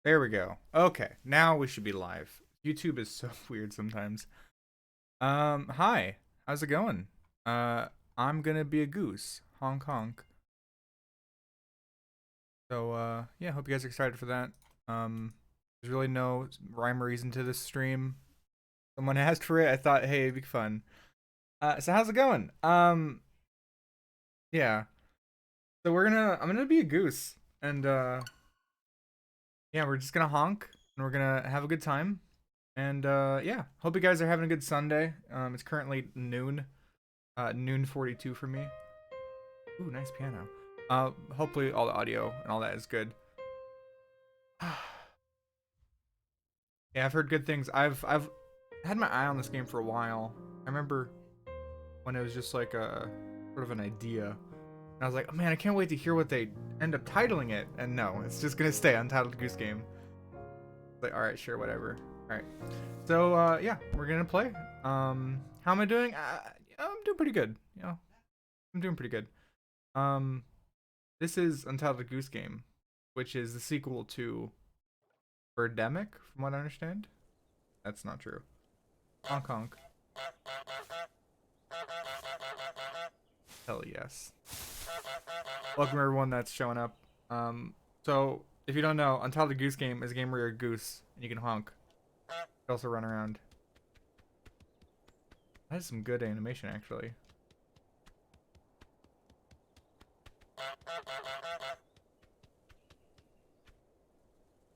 There we go. Okay, now we should be live. YouTube is so weird sometimes. Hi. How's it going? Uh, I'm gonna be a goose. Honk honk. So, yeah, hope you guys are excited for that. There's really no rhyme or reason to this stream. Someone asked for it. I thought, hey, it'd be fun. So how's it going? Yeah. So I'm gonna be a goose, and yeah, we're just gonna honk, and we're gonna have a good time. And yeah, hope you guys are having a good Sunday. It's currently noon, noon 42 for me. Ooh, nice piano. Hopefully all the audio and all that is good. Yeah, I've heard good things. I've had my eye on this game for a while. I remember when it was just like a sort of an idea, and I was like, oh man, I can't wait to hear what they end up titling it. And no, it's just gonna stay Untitled Goose Game. Like, all right, sure, whatever. All right. So yeah, we're gonna play. How am I doing? I'm doing pretty good. I'm doing pretty good. Um, this is Untitled Goose Game, which is the sequel to Birdemic, from what I understand. That's not true. Honk honk. Hell yes. Welcome everyone that's showing up. So if you don't know, Untitled Goose Game is a game where you're a goose and you can honk. You can also run around. That is some good animation, actually.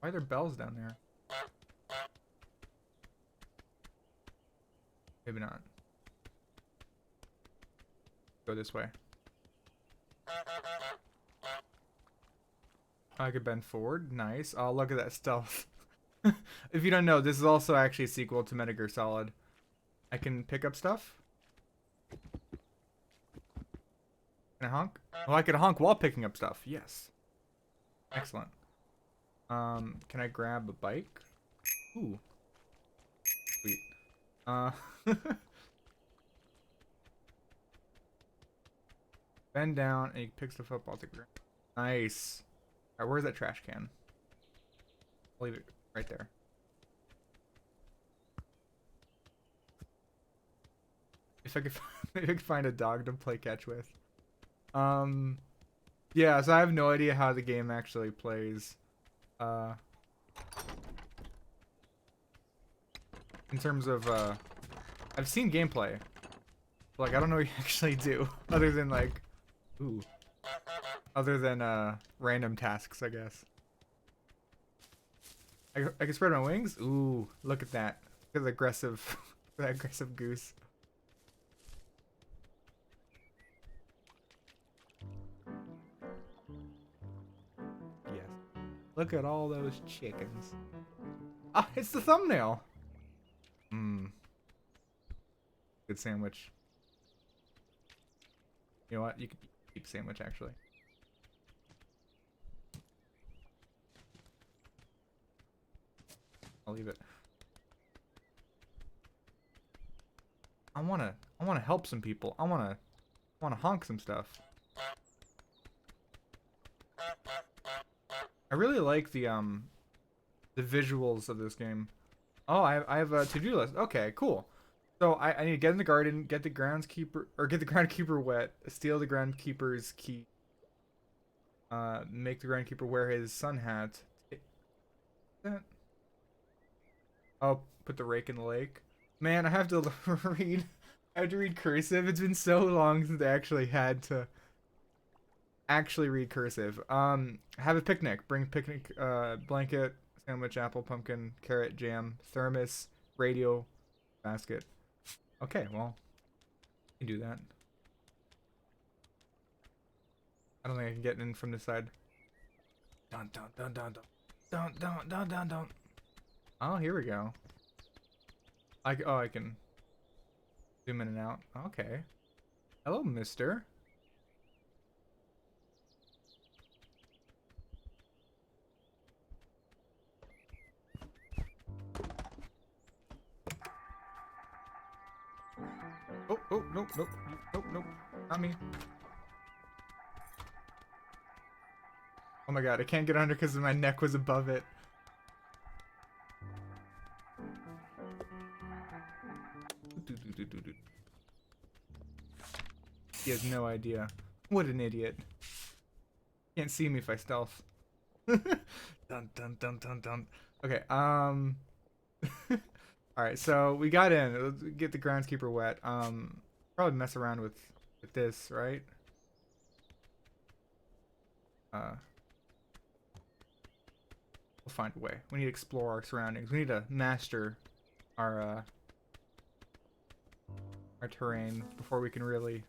Why are there bells down there? Maybe not. Go this way. I could bend forward. Nice. Oh, look at that stealth. If you don't know, this is also actually a sequel to Metal Gear Solid. I can pick up stuff. Can I honk? Oh, I could honk while picking up stuff. Yes. Excellent. Can I grab a bike? Ooh. Sweet. Bend down and you pick stuff up off the ground. Nice. Alright, where's that trash can? I'll leave it right there. If I could, maybe I could find a dog to play catch with. Yeah, so I have no idea how the game actually plays. In terms of, I've seen gameplay. But, like, I don't know what you actually do. Other than, like, ooh. Other than, random tasks, I guess. I can spread my wings? Ooh, look at that. Look at the aggressive, that aggressive goose. Yes. Look at all those chickens. Ah, it's the thumbnail. Mmm. Good sandwich. You know what? You can keep sandwich, actually. I'll leave it. I wanna help some people. I wanna honk some stuff. I really like the visuals of this game. Oh, I have a to-do list. Okay, cool. So I need to get in the garden, get the groundskeeper, or get the groundkeeper wet, steal the groundkeeper's key, make the groundkeeper wear his sun hat. That. Oh, put the rake in the lake. Man, I have to read. I have to read cursive. It's been so long since I actually had to actually read cursive. Have a picnic. Bring picnic, blanket, sandwich, apple, pumpkin, carrot, jam, thermos, radio, basket. Okay, well, you can do that. I don't think I can get in from this side. Dun dun dun dun dun dun dun dun dun dun. Oh, here we go. I can zoom in and out. Okay. Hello, mister. Oh, oh, nope, nope, nope, nope, not me. Oh my god, I can't get under because my neck was above it. He has no idea. What an idiot. Can't see me if I stealth. Dun dun dun dun dun. Okay, alright, so we got in. Let's get the groundskeeper wet. Probably mess around with this, right? We'll find a way. We need to explore our surroundings. We need to master our terrain before we can really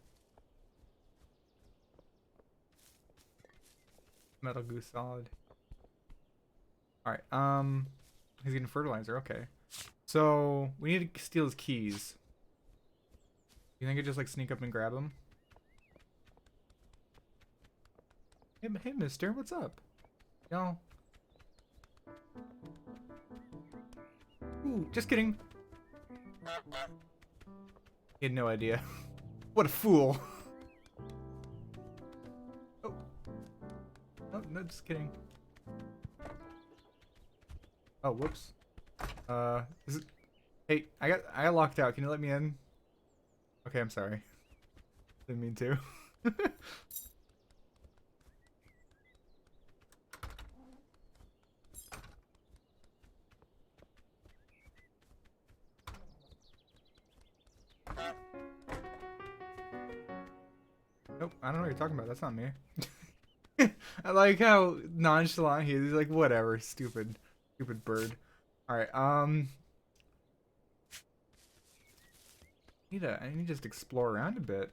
Metal Goose solid. Alright, he's getting fertilizer, okay. So we need to steal his keys. You think I just like sneak up and grab him? Hey mister, what's up? Yo. Ooh, just kidding. He had no idea. What a fool. Oh. Oh, no, just kidding. Oh, whoops. Is it... Hey, I got locked out. Can you let me in? Okay, I'm sorry. Didn't mean to. Nope, I don't know what you're talking about. That's not me. I like how nonchalant he is. He's like, whatever, stupid bird. Alright, I need to just explore around a bit.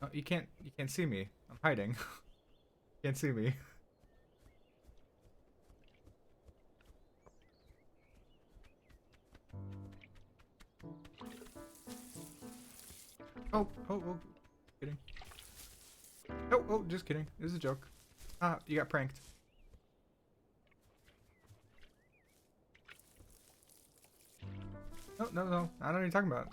Oh, you can't see me. I'm hiding. Can't see me. Oh, kidding. Oh, just kidding. It was a joke. Ah, you got pranked. No, I don't know what you're talking about.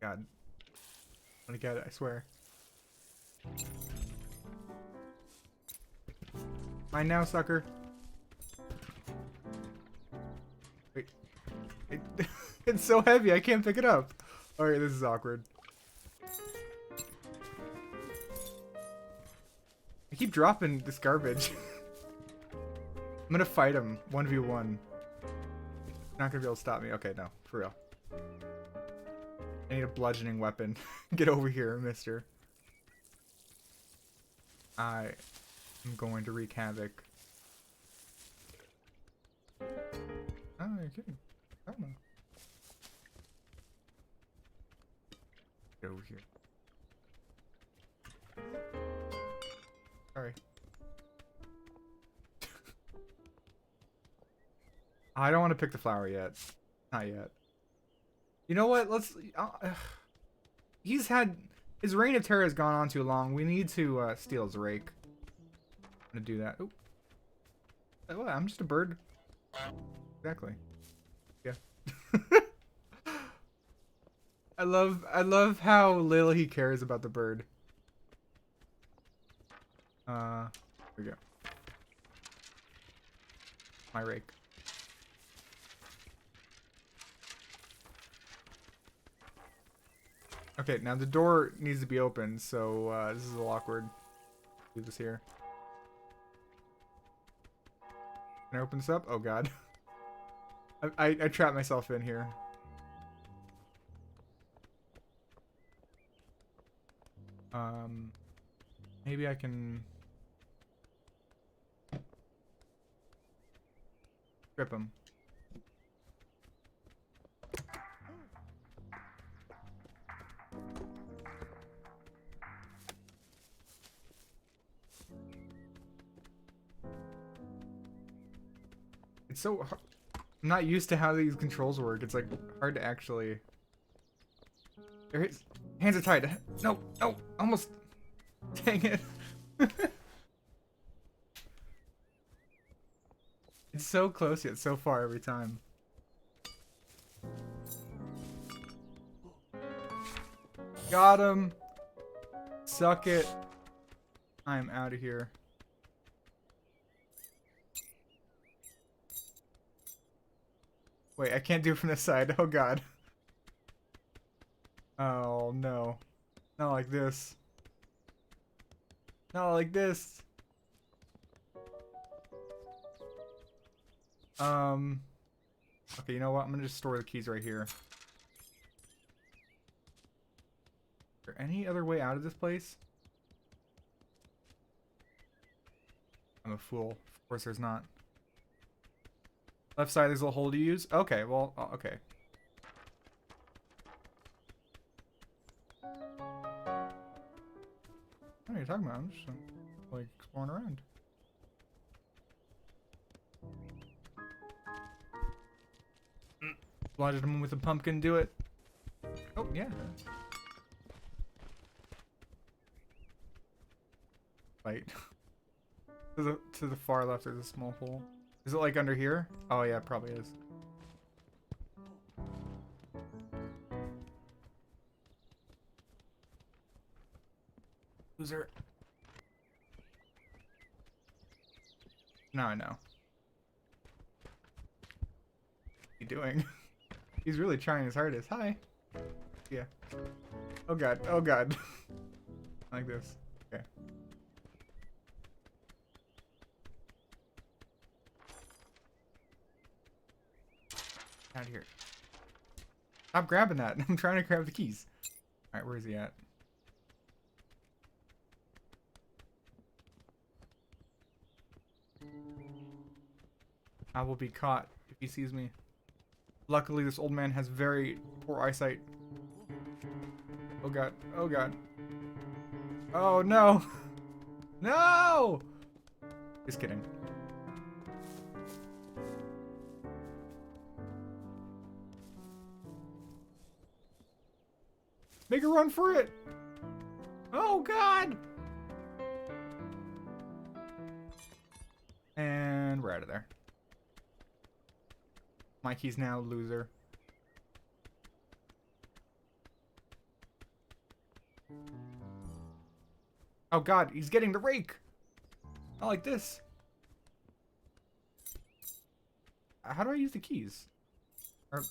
God. I'm gonna get it, I swear. Mine now, sucker. Wait. It's so heavy, I can't pick it up. Alright, this is awkward. I keep dropping this garbage. I'm gonna fight him 1v1. Not gonna be able to stop me. Okay, no, for real. I need a bludgeoning weapon. Get over here, mister. I am going to wreak havoc. Oh, you're kidding. I don't know. Get over here. Sorry. I don't want to pick the flower yet. Not yet. You know what? Let's... he's had... His reign of terror has gone on too long. We need to steal his rake. I'm gonna do that. Oop. Oh, I'm just a bird. Exactly. Yeah. I love how little he cares about the bird. Here we go. My rake. Okay, now the door needs to be open, so this is a little awkward. Do this here. Can I open this up? Oh god. I trapped myself in here. Maybe I can trip him. It's so hard. I'm not used to how these controls work. It's like hard to actually. There his hands are tied. No, almost. Dang it. It's so close yet so far every time. Got him. Suck it. I'm out of here. Wait, I can't do it from this side. Oh god. Oh no. Not like this. Not like this. Okay, you know what? I'm gonna just store the keys right here. Is there any other way out of this place? I'm a fool. Of course there's not. Left side, there's a little hole to use? Okay, well, okay. What are you talking about? I'm just like exploring around. Blinded him with a pumpkin, do it. Oh, yeah. Right. to the far left, there's a small hole. Is it like under here? Oh yeah, it probably is. Loser. Now I know. What's he doing? He's really trying his hardest. Hi. Yeah. Oh god. Oh god. Like this. Okay. Out of here. Stop grabbing that. I'm trying to grab the keys. Alright, where is he at? I will be caught if he sees me. Luckily, this old man has very poor eyesight. Oh god. Oh god. Oh no! No! Just kidding. Make a run for it! Oh god! And we're out of there. Mikey's now loser. Oh god, he's getting the rake! Not like this. How do I use the keys? Or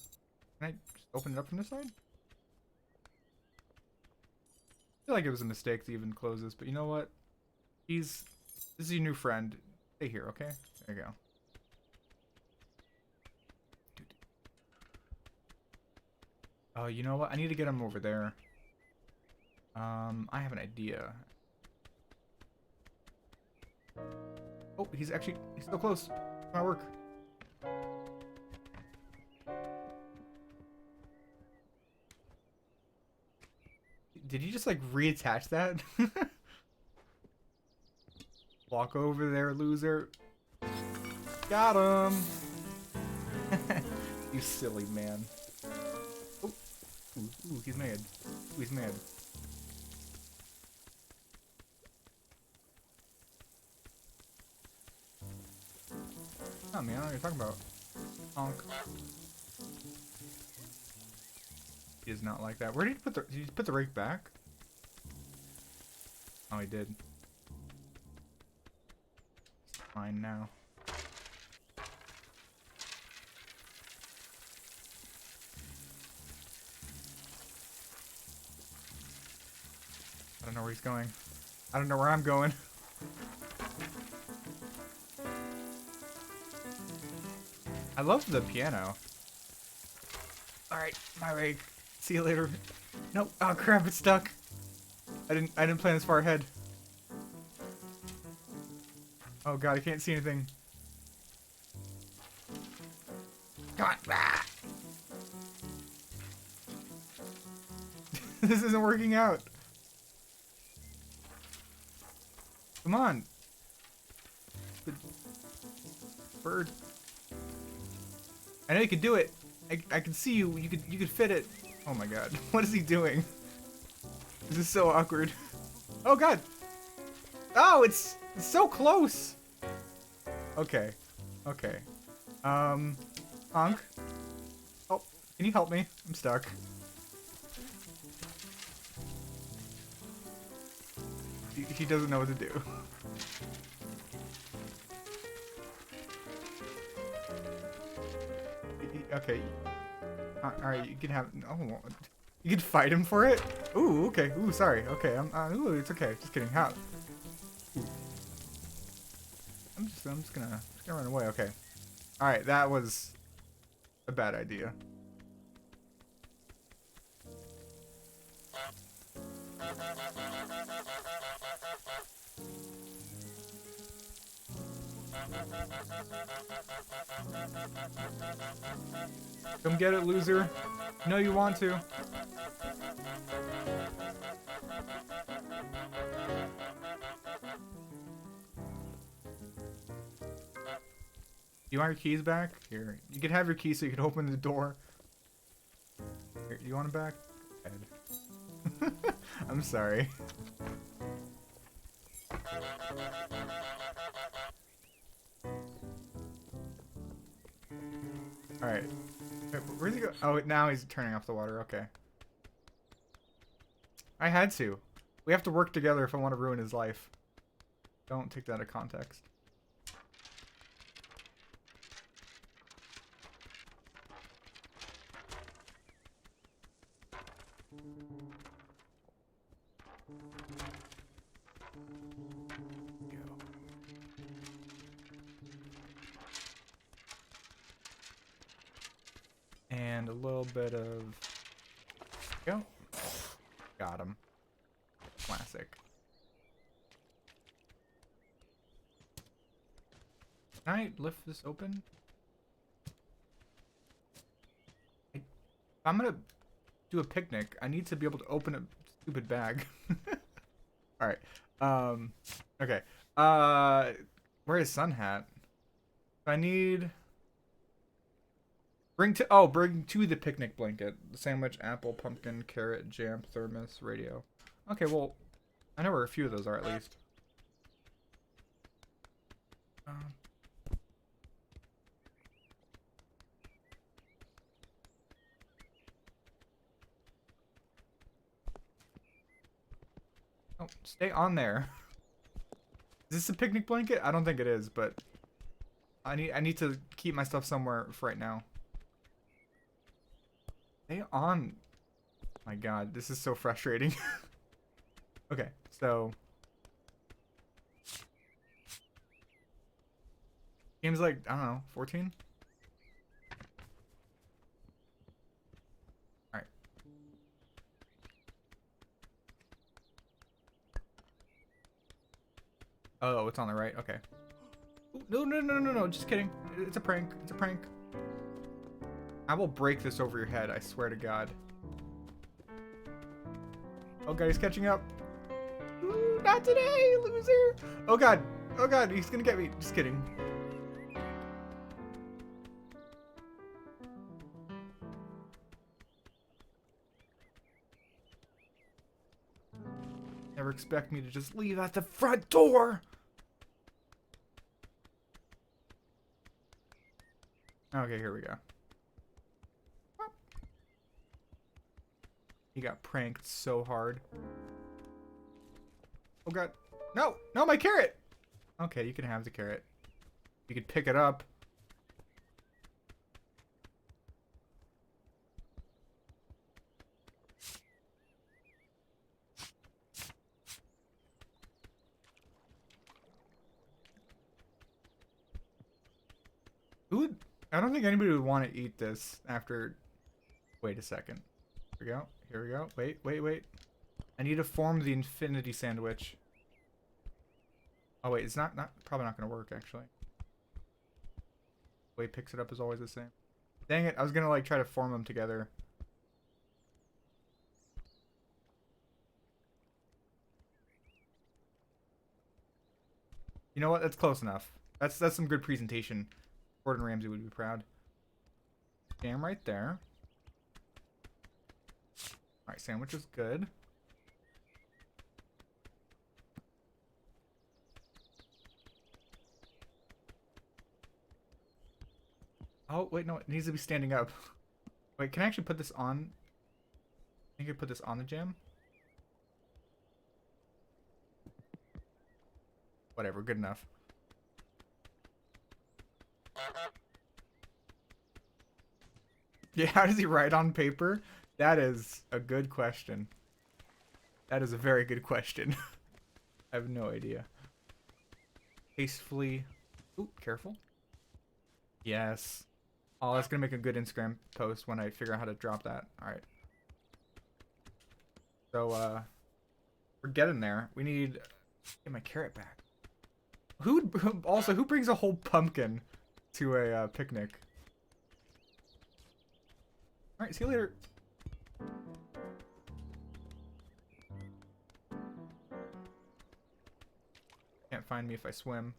can I just open it up from this side? I feel like it was a mistake to even close this, but you know what? This is your new friend. Stay here, okay? There you go. Oh, you know what? I need to get him over there. I have an idea. Oh, he's still close. Might work. Did you just like reattach that? Walk over there, loser. Got him. You silly man. Oh, ooh, he's mad. Ooh, he's mad. Oh man, I don't know what you're talking about. Honk. He does not like that. Where did he put the rake back? Oh, he did. Fine now. I don't know where he's going. I don't know where I'm going. I love the piano. Alright, my rake. See you later. Nope. Oh crap, it's stuck. I didn't plan this far ahead. Oh god, I can't see anything. Come on. Ah. This isn't working out. Come on. Bird. I know you could do it. I can see you. You could fit it. Oh my god. What is he doing? This is so awkward. Oh god. Oh, it's so close. Okay. Okay. Honk. Oh, can you help me? I'm stuck. He doesn't know what to do. Okay. Alright, you can have... Oh, you can fight him for it? Ooh, okay. Ooh, sorry. Okay, ooh, it's okay. Just kidding. How? Ooh. I'm just gonna run away. Okay. Alright, that was a bad idea. Come get it, loser. No, you want to. You want your keys back? Here. You can have your keys so you can open the door. Here, you want them back? I'm sorry. Alright. Where's he go? Oh, now he's turning off the water. Okay. I had to. We have to work together if I want to ruin his life. Don't take that out of context. And a little bit of... Go. Got him. Classic. Can I lift this open? I'm gonna do a picnic. I need to be able to open a stupid bag. Alright. Okay. Where is Sun Hat? I need... Bring to the picnic blanket. Sandwich, apple, pumpkin, carrot, jam, thermos, radio. Okay, well, I know where a few of those are at least. Oh, stay on there. Is this a picnic blanket? I don't think it is, but I need to keep my stuff somewhere for right now. Stay on. My God, this is so frustrating. Okay, so game's like, I don't know, 14? Alright. Oh, it's on the right. Okay. Ooh, no, just kidding. It's a prank. It's a prank. I will break this over your head, I swear to God. Oh God, he's catching up. Ooh, not today, loser. Oh God, he's gonna get me. Just kidding. Never expect me to just leave at the front door. Okay, here we go. He got pranked so hard. Oh God. No, my carrot. Okay, you can have the carrot. You could pick it up. Ooh, I don't think anybody would want to eat this after... Wait a second. Here we go. Here we go. Wait. I need to form the infinity sandwich. Oh wait, it's probably not gonna work actually. The way he picks it up is always the same. Dang it, I was gonna like try to form them together. You know what? That's close enough. That's some good presentation. Gordon Ramsay would be proud. Jam right there. Alright, sandwich is good. Oh, wait, no, it needs to be standing up. Wait, can I actually put this on? I think I could put this on the jam. Whatever, good enough. Yeah, how does he write on paper? That is a good question. That is a very good question. I have no idea. Tastefully. Ooh, careful. Yes. Oh, that's gonna make a good Instagram post when I figure out how to drop that. Alright. So, we're getting there. We need... Get my carrot back. Also, who brings a whole pumpkin to a picnic? Alright, see you later. Can't find me if I swim.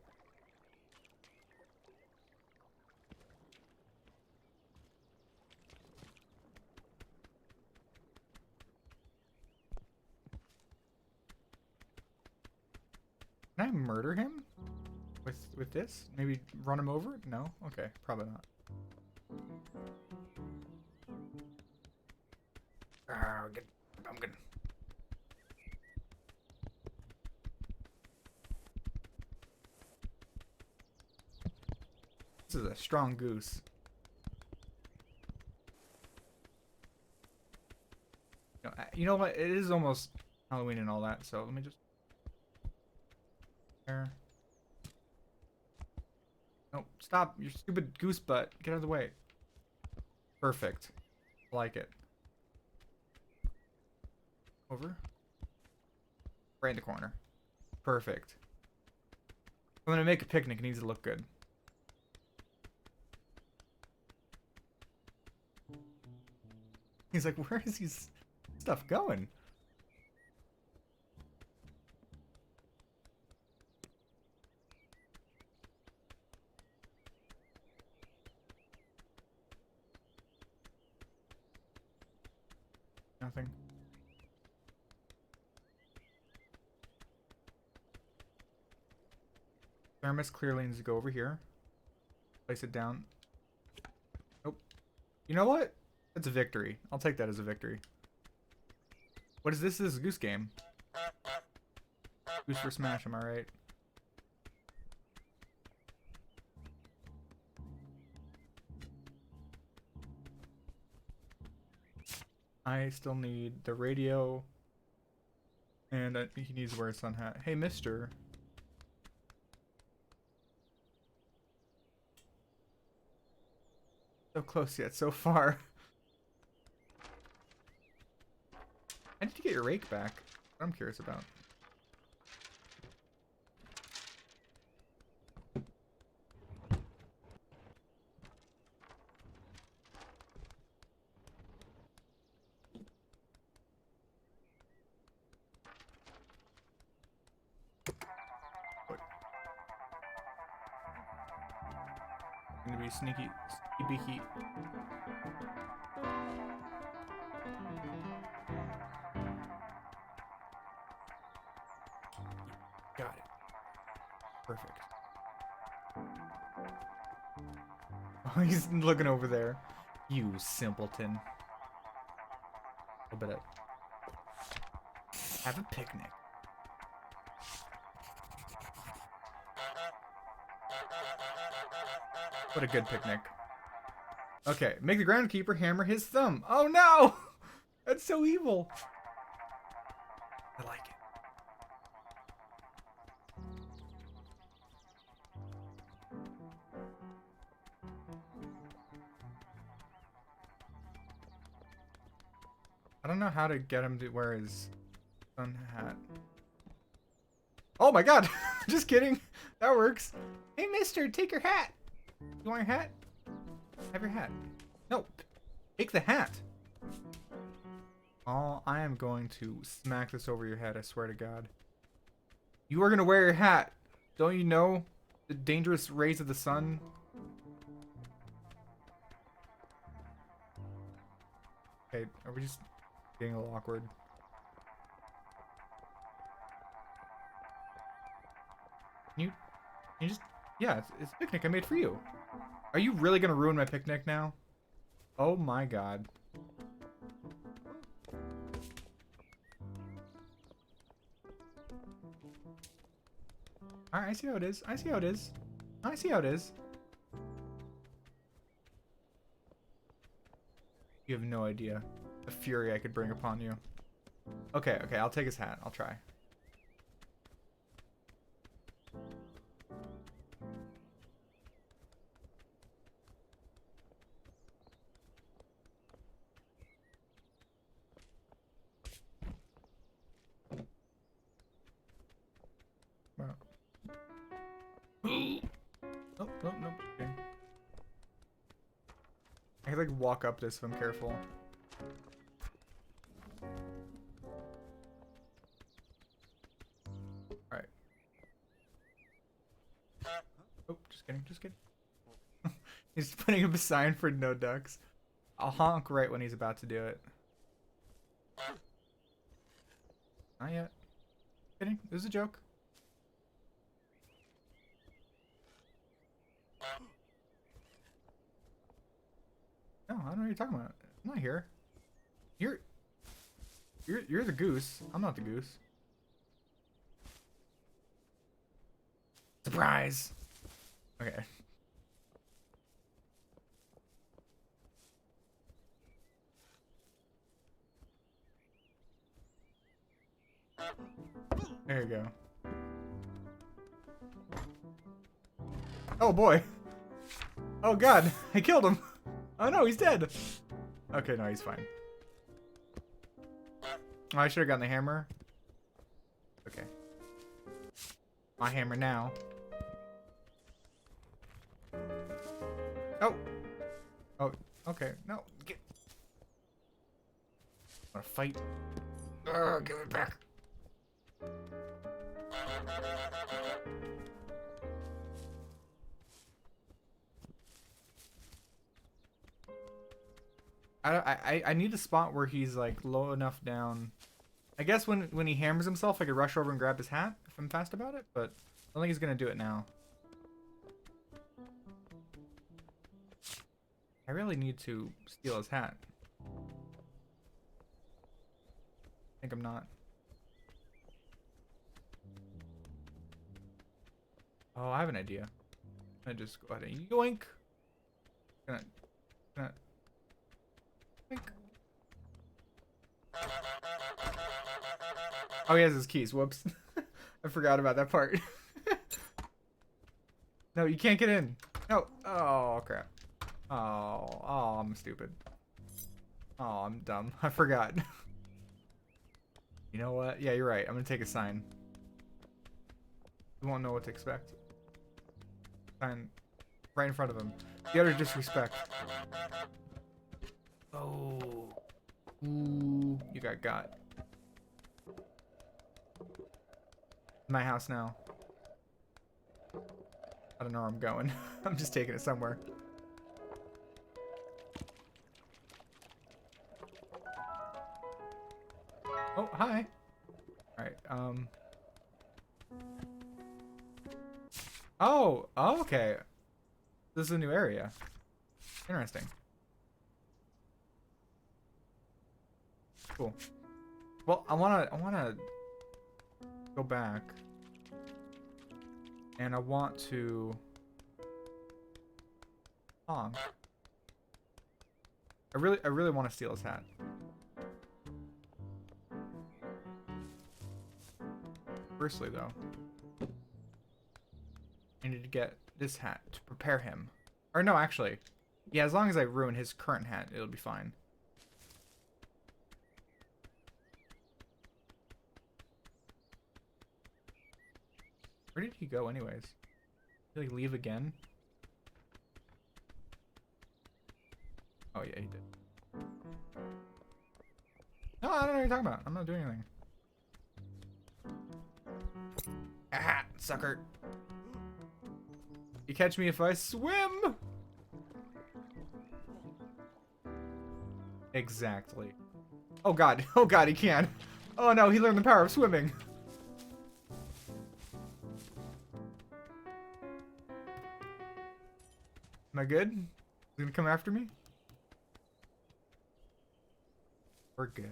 Can I murder him? With this? Maybe run him over? No? Okay, probably not. Good pumpkin. This is a strong goose. You know what? It is almost Halloween and all that, so let me just... There. No, stop, you stupid goose butt. Get out of the way. Perfect. Like it. Over. Right in the corner. Perfect. I'm gonna make a picnic. It needs to look good. He's like, where is his stuff going? Nothing. Thermos clearly needs to go over here. Place it down. Nope. You know what? That's a victory. I'll take that as a victory. What is this? This is a Goose game. Goose for Smash, am I right? I still need the radio. And he needs to wear a sun hat. Hey, mister. So close yet so far. I need to get your rake back. What I'm curious about. Gonna be sneaky beaky. Got it. Perfect. Oh, he's looking over there. You simpleton. A little bit of... Have a picnic. What a good picnic. Okay, make the groundkeeper hammer his thumb. Oh no! That's so evil. I like it. I don't know how to get him to wear his sun hat. Oh my god! Just kidding. That works. Hey mister, take your hat. You want your hat? Have your hat. No. Take the hat. Oh, I am going to smack this over your head, I swear to God. You are going to wear your hat. Don't you know the dangerous rays of the sun? Okay, are we just getting a little awkward? Can you just... Yeah, it's a picnic I made for you. Are you really going to ruin my picnic now? Oh my god. Alright, I see how it is. I see how it is. I see how it is. You have no idea the fury I could bring upon you. Okay, okay, I'll take his hat. I'll try. Wow. Oh, nope, nope. Okay. I could like walk up this if I'm careful. Alright. Oh, just kidding, just kidding. He's putting up a sign for no ducks. I'll honk right when he's about to do it. Not yet. Kidding, it was a joke. No, I don't know what you're talking about. I'm not here. You're the goose. I'm not the goose. Surprise! Okay. There you go. Oh boy. Oh god, I killed him. Oh no, he's dead. Okay, no, he's fine. Oh, I should have gotten the hammer. Okay. My hammer now. Oh. Oh, okay. No. Get. I want to fight. Ugh, give it back. I need a spot where he's like low enough down. I guess when he hammers himself, I could rush over and grab his hat if I'm fast about it, but I don't think he's gonna do it now. I really need to steal his hat. I think I'm not. Oh, I have an idea. I'm gonna just go ahead and yoink. Gonna yoink. Oh, he has his keys. Whoops. I forgot about that part. No, you can't get in. No. Oh, crap. Oh, I'm stupid. Oh, I'm dumb. I forgot. You know what? Yeah, you're right. I'm gonna take a sign. You won't know what to expect. Sign right in front of him. The utter disrespect. Oh. Ooh, you got. My house now. I don't know where I'm going. I'm just taking it somewhere. Oh, hi. Alright, Oh, okay. This is a new area. Interesting. Cool. Well, I wanna go back. And I want to Honk. I really want to steal his hat. Firstly, though, I need to get this hat to prepare him. Or no, actually, yeah, as long as I ruin his current hat, it'll be fine. Where did he go anyways? Did he like leave again? Oh yeah, he did. No, I don't know what you're talking about. I'm not doing anything. Ah, sucker. You catch me if I swim! Exactly. Oh god. Oh god, he can. Oh no, he learned the power of swimming. Am I good? He's gonna come after me? We're good.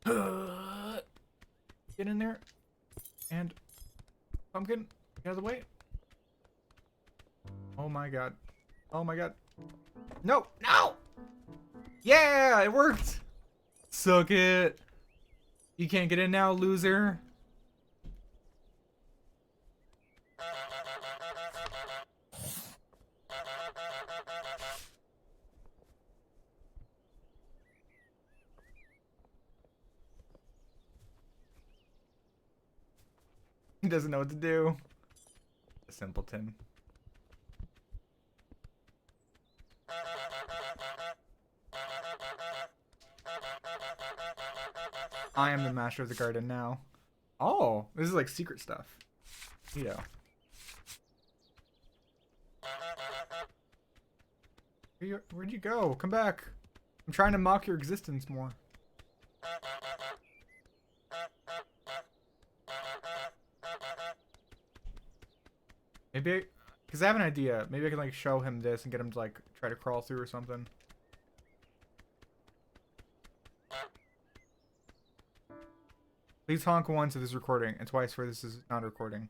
Get in there. And pumpkin, get out of the way. Oh my god. Oh my god. No! No! Yeah! It worked! Suck it. You can't get in now, loser. He doesn't know what to do. A simpleton. I am the master of the garden now. Oh, this is like secret stuff. Neato. Where'd you go? Come back. I'm trying to mock your existence more. Maybe, because I have an idea. Maybe I can like show him this and get him to like try to crawl through or something. Please honk once if this is recording and twice for this is not recording.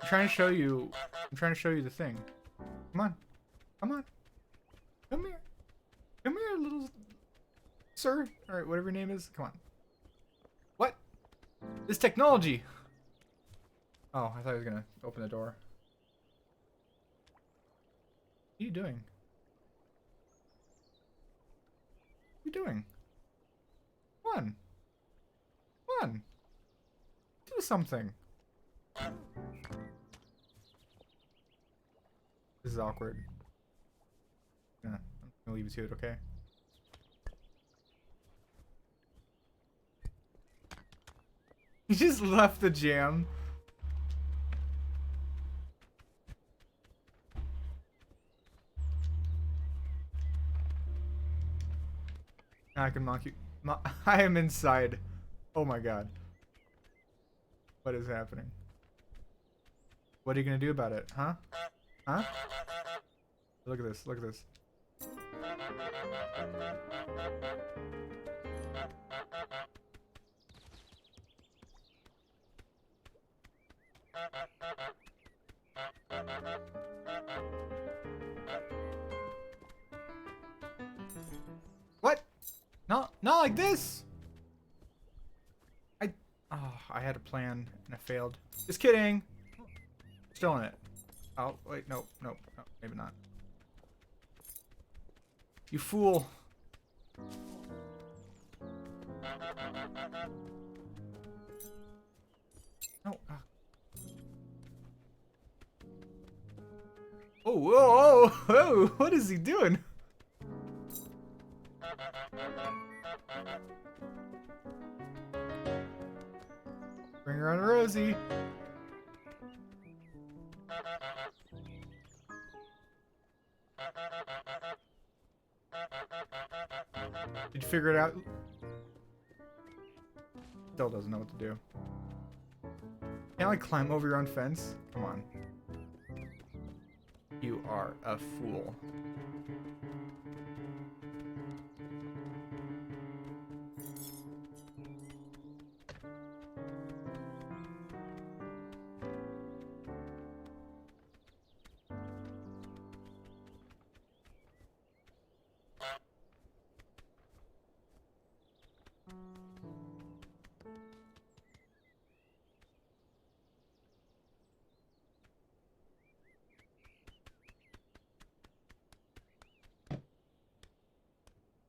I'm trying to show you the thing. Come on. Come on. Come here. Come here, little sir. Alright, whatever your name is. Come on. What? This technology! Oh, I thought I was gonna open the door. What are you doing? What are you doing? Come on. Come on. Do something. This is awkward. Yeah, I'm gonna leave you to it, okay? He just left the jam. I can mock you. I am inside. Oh my god. What is happening? What are you gonna do about it? Huh? Huh? Look at this. Look at this. What? Not like this. I had a plan and I failed. Just kidding. Still in it. Oh wait, no, maybe not. You fool. No. Oh, whoa, whoa, what is he doing? Bring her on Rosie. Did you figure it out? Still doesn't know what to do. Can't like climb over your own fence? Come on. You are a fool.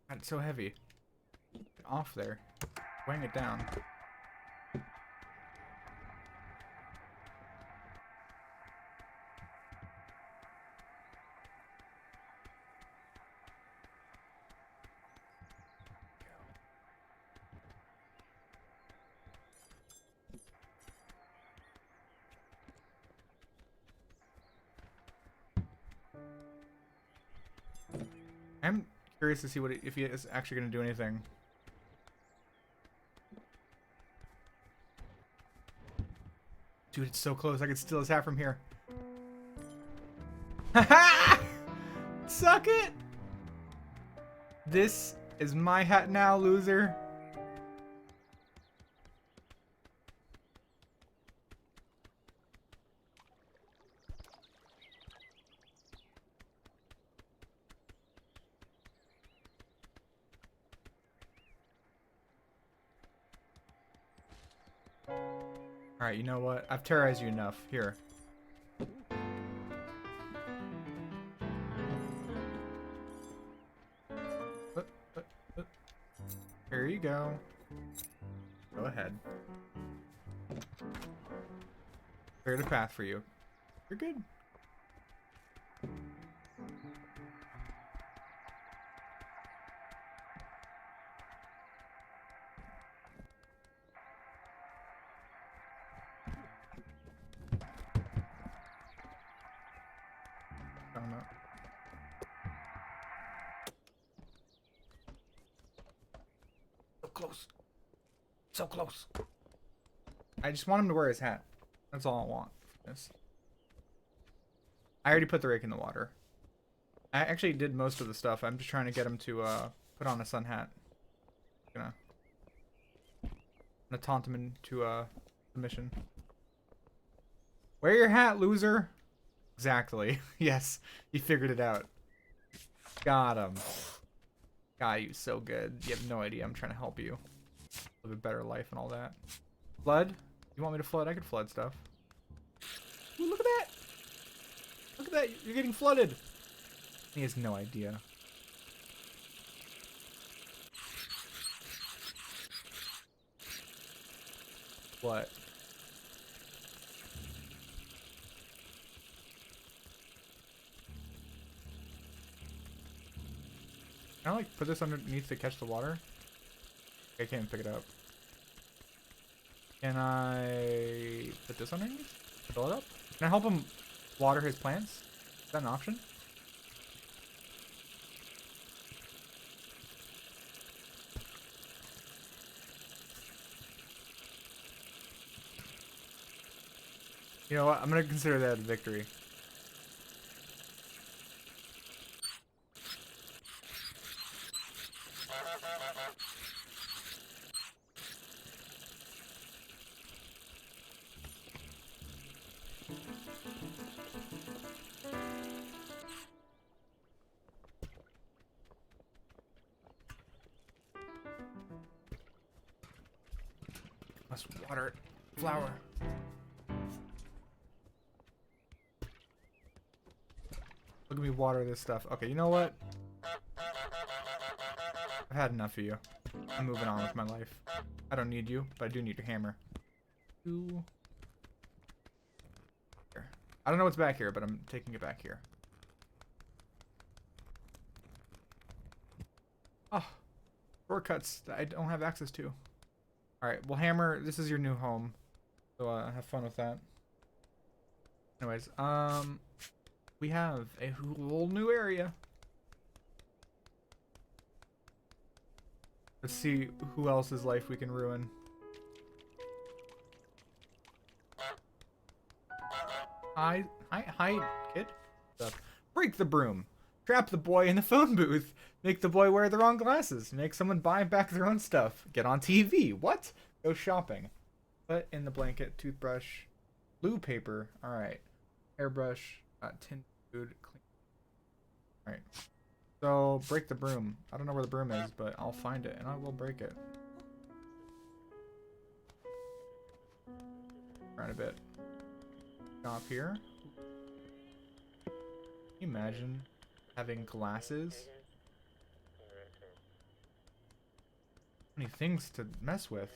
God, it's so heavy. Get off there. Weighing it down. I'm curious to see if he is actually going to do anything. Dude, it's so close. I could steal his hat from here. Haha! Suck it! This is my hat now, loser. Alright, you know what? I've terrorized you enough. Here. Here you go. Go ahead. Cleared a path for you. You're good. So close. So close. I just want him to wear his hat. That's all I want for this. I already put the rake in the water. I actually did most of the stuff. I'm just trying to get him to put on a sun hat. I'm gonna taunt him into submission. Wear your hat, loser. Exactly. Yes, he figured it out. Got him. God, you so good. You have no idea. I'm trying to help you live a better life and all that. Flood? You want me to flood? I could flood stuff. Ooh, look at that! Look at that! You're getting flooded! He has no idea. What? Can I like put this underneath to catch the water? I can't pick it up. Can I put this underneath? Fill it up? Can I help him water his plants? Is that an option? You know what? I'm gonna consider that a victory. Must water flower. Look at me water this stuff. Okay, you know what? I've had enough of you. I'm moving on with my life. I don't need you, but I do need your hammer. Ooh. Here. I don't know what's back here, but I'm taking it back here. Oh, shortcuts that I don't have access to. Alright, well, hammer, this is your new home. So have fun with that. Anyways, we have a whole new area. Let's see who else's life we can ruin. Hi, kid. Break the broom. Trap the boy in the phone booth. Make the boy wear the wrong glasses. Make someone buy back their own stuff. Get on TV. What? Go shopping. Put in the blanket. Toothbrush. Blue paper. Alright. Hairbrush. Tin food. Clean. Alright. So, break the broom. I don't know where the broom is, but I'll find it and I will break it. Right a bit. Stop here. Can you imagine having glasses? Many things to mess with.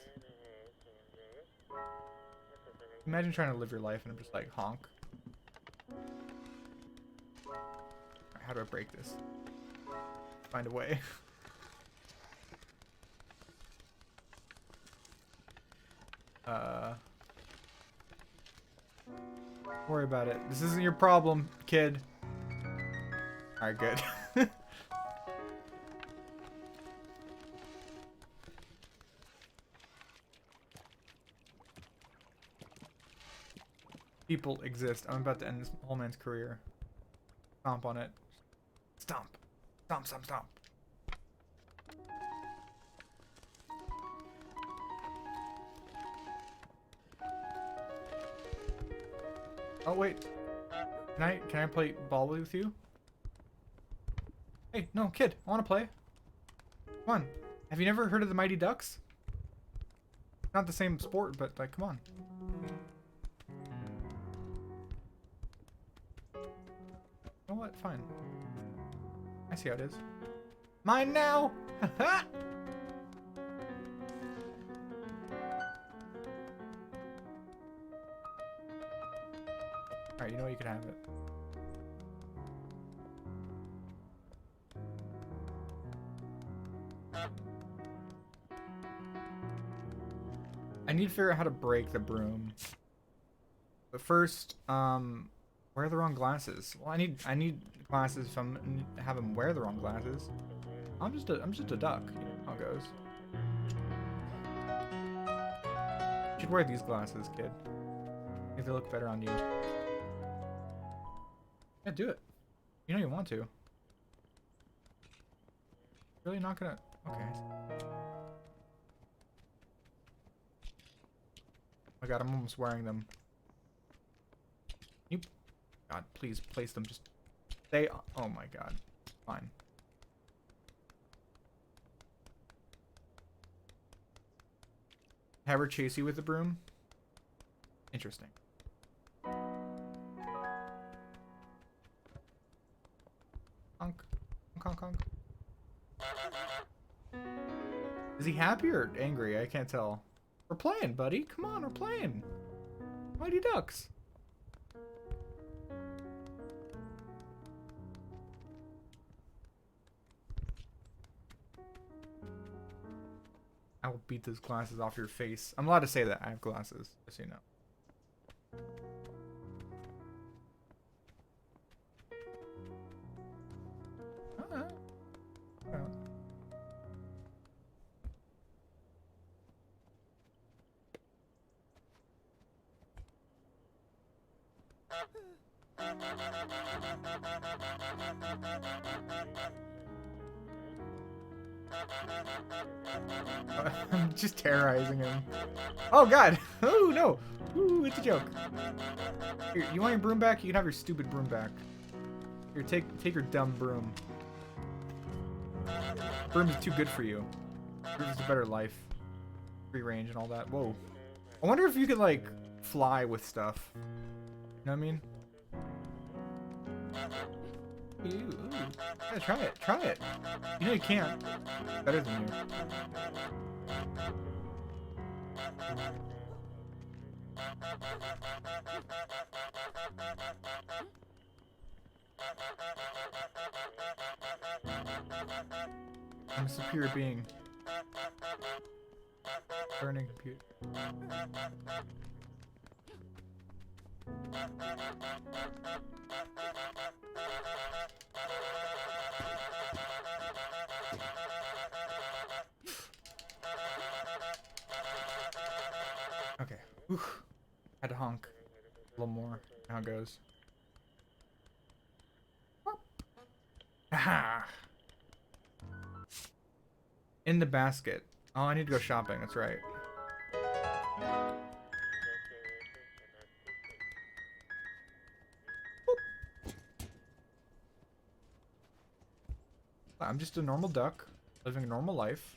Imagine trying to live your life and I'm just like, honk. Right, how do I break this? Find a way. Don't worry about it. This isn't your problem, kid. Alright, good. people exist. I'm about to end this whole man's career. Stomp on it. Stomp. Stomp, stomp, stomp. Oh wait. Can I play ball with you? Hey, no, kid, I wanna play. Come on. Have you never heard of the Mighty Ducks? Not the same sport, but like, come on. You know what? Fine. I see how it is. Mine now! Haha! Alright, you know what? You can have it. I need to figure out how to break the broom. But first, wear the wrong glasses. Well, I need glasses if I'm have him wear the wrong glasses. I'm just a duck. You know how it goes. You should wear these glasses, kid. Maybe they look better on you. Yeah, do it. You know you want to. Really not gonna. Okay. Oh my god, I'm almost wearing them. You, God, please place them. Just stay. Oh my god. Fine. Have her chase you with the broom? Interesting. Honk. Honk, honk, honk. Is he happy or angry? I can't tell. We're playing, buddy. Come on, we're playing. Mighty Ducks. I will beat those glasses off your face. I'm allowed to say that. I have glasses, just so you know. I'm just terrorizing him. Oh god! Oh no! Ooh, it's a joke. Here, you want your broom back? You can have your stupid broom back. Here, take your dumb broom. Broom is too good for you. Broom is a better life. Free range and all that. Whoa. I wonder if you could like fly with stuff. You know what I mean? Ooh. Yeah, try it. Try it. You know you can't. Better than you. I'm a superior being. Burning computer. Okay. Whew. Had to honk a little more. How it goes. Aha! In the basket. Oh, I need to go shopping. That's right. I'm just a normal duck, living a normal life.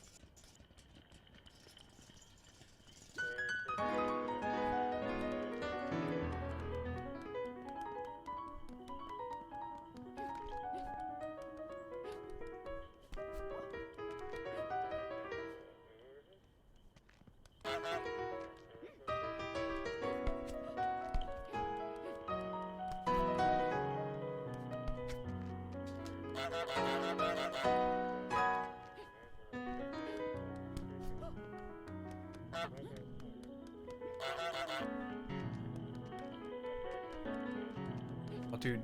Oh, dude,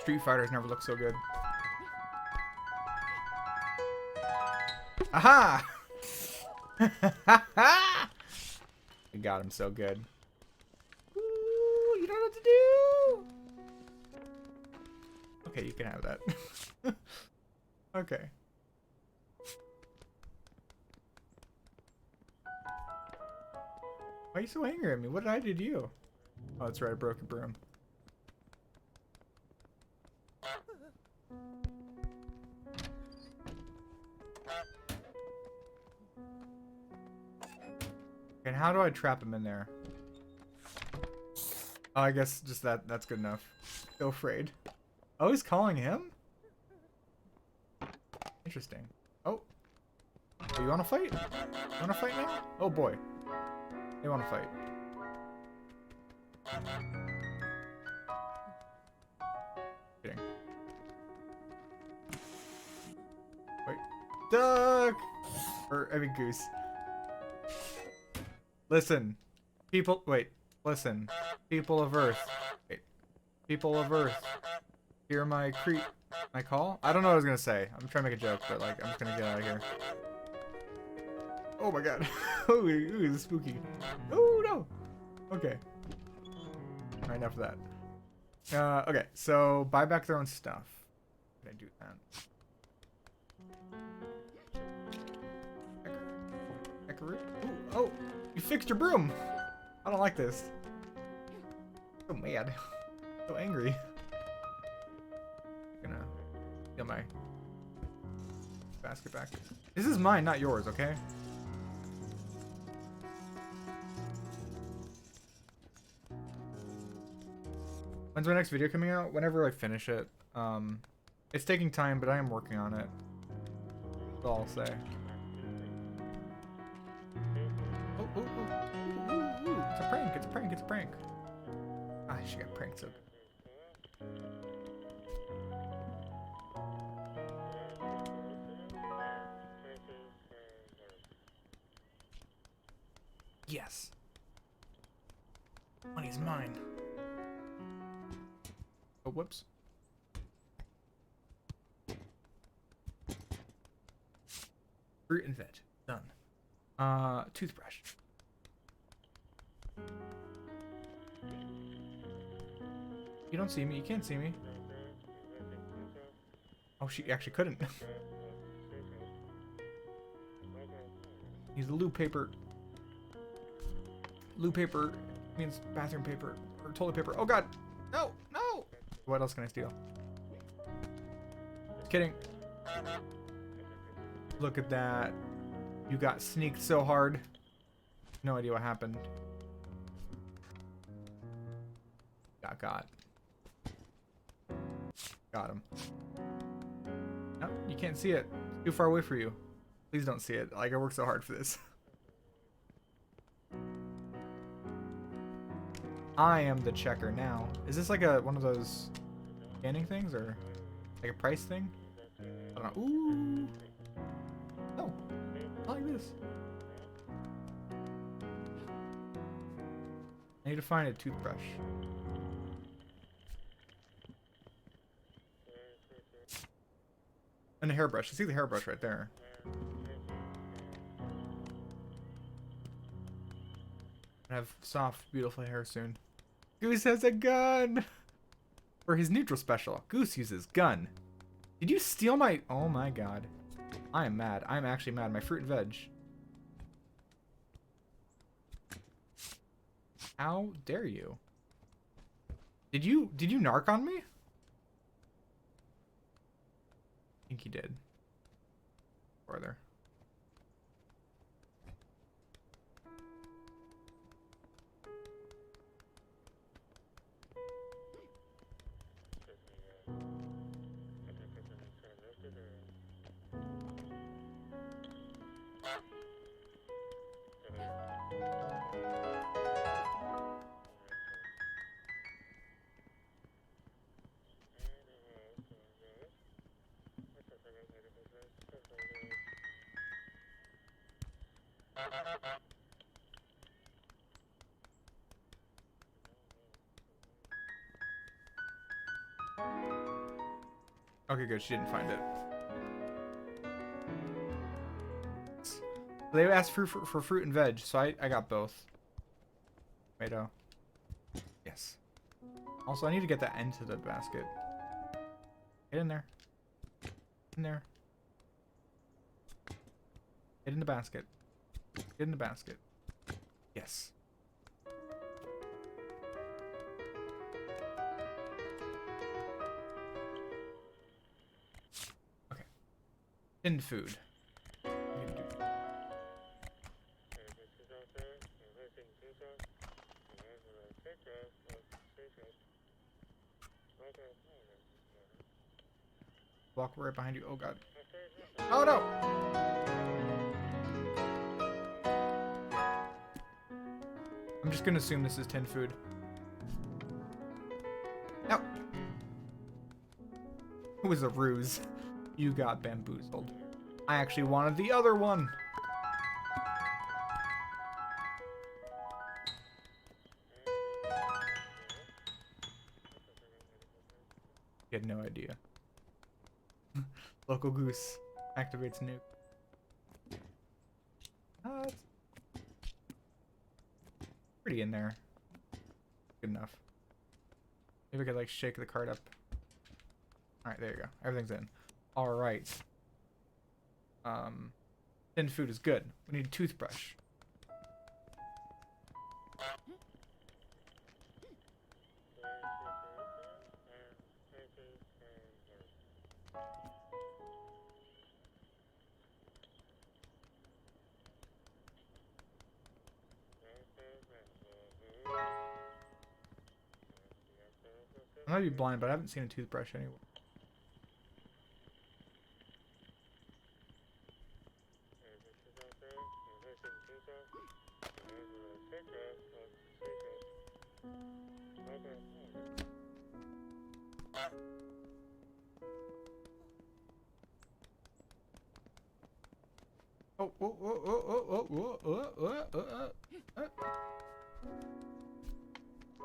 Street Fighters never look so good. Aha! I got him so good. Ooh, you don't have Okay, you can have that. Okay. Why are you so angry at me? What did I do to you? Oh, that's right, I broke a broom. And how do I trap him in there? Oh, I guess just that's good enough. So afraid. Oh, he's calling him? Interesting. Oh. Oh, you wanna fight? You wanna fight now? Oh boy. They wanna fight. Kidding. Wait. Duck! Or, I mean, Goose. Listen. People, wait. Listen. People of Earth. Wait. People of Earth. Hear my my call? I don't know what I was gonna say. I'm trying to make a joke, but like, I'm just gonna get out of here. Oh my god. Ooh, this is spooky. Oh no! Okay. Alright, enough of that. Okay, so buy back their own stuff. Can I do that? Ooh, oh! You fixed your broom! I don't like this. So mad. So angry. I'm gonna get my basket back. This is mine, not yours, okay? When's my next video coming out? Whenever I finish it. It's taking time, but I am working on it. That's all I'll say. Oh, oh, oh, ooh, ooh, ooh. It's a prank, it's a prank, it's a prank. Ah, she got pranked so. Yes. Money's mine. Oh, whoops. Fruit and veg. Done. Toothbrush. You don't see me. You can't see me. Oh, she actually couldn't. Use the loo paper. Loo paper means bathroom paper. Or toilet paper. Oh god! No! No! What else can I steal? Just kidding. Look at that. You got sneaked so hard. No idea what happened. Got. Got him. No, you can't see it. It's too far away for you. Please don't see it. Like, I worked so hard for this. I am the checker now. Is this like one of those scanning things or like a price thing? I don't know. Ooh. No. Not like this. I need to find a toothbrush. And a hairbrush. I see the hairbrush right there. I have soft, beautiful hair soon. Goose has a gun! For his neutral special, Goose uses gun. Did you steal my... Oh my god. I am mad. I'm actually mad. My fruit and veg. How dare you? Did you narc on me? I think he did. Further. Okay, good. She didn't find it. They asked for fruit and veg, so I got both. Tomato. Yes. Also, I need to get that into the basket. Get in there. In there. Get in the basket. Get in the basket. Yes. Okay. In food. Walk right behind you. Oh god. Oh no! I'm just gonna assume this is tin food. No! It was a ruse. You got bamboozled. I actually wanted the other one. You had no idea. Local Goose activates nuke. It's pretty in there. Good enough. Maybe I could like shake the card up. Alright, there you go. Everything's in. Alright. Tin food is good. We need a toothbrush. I might be blind, but I haven't seen a toothbrush anywhere.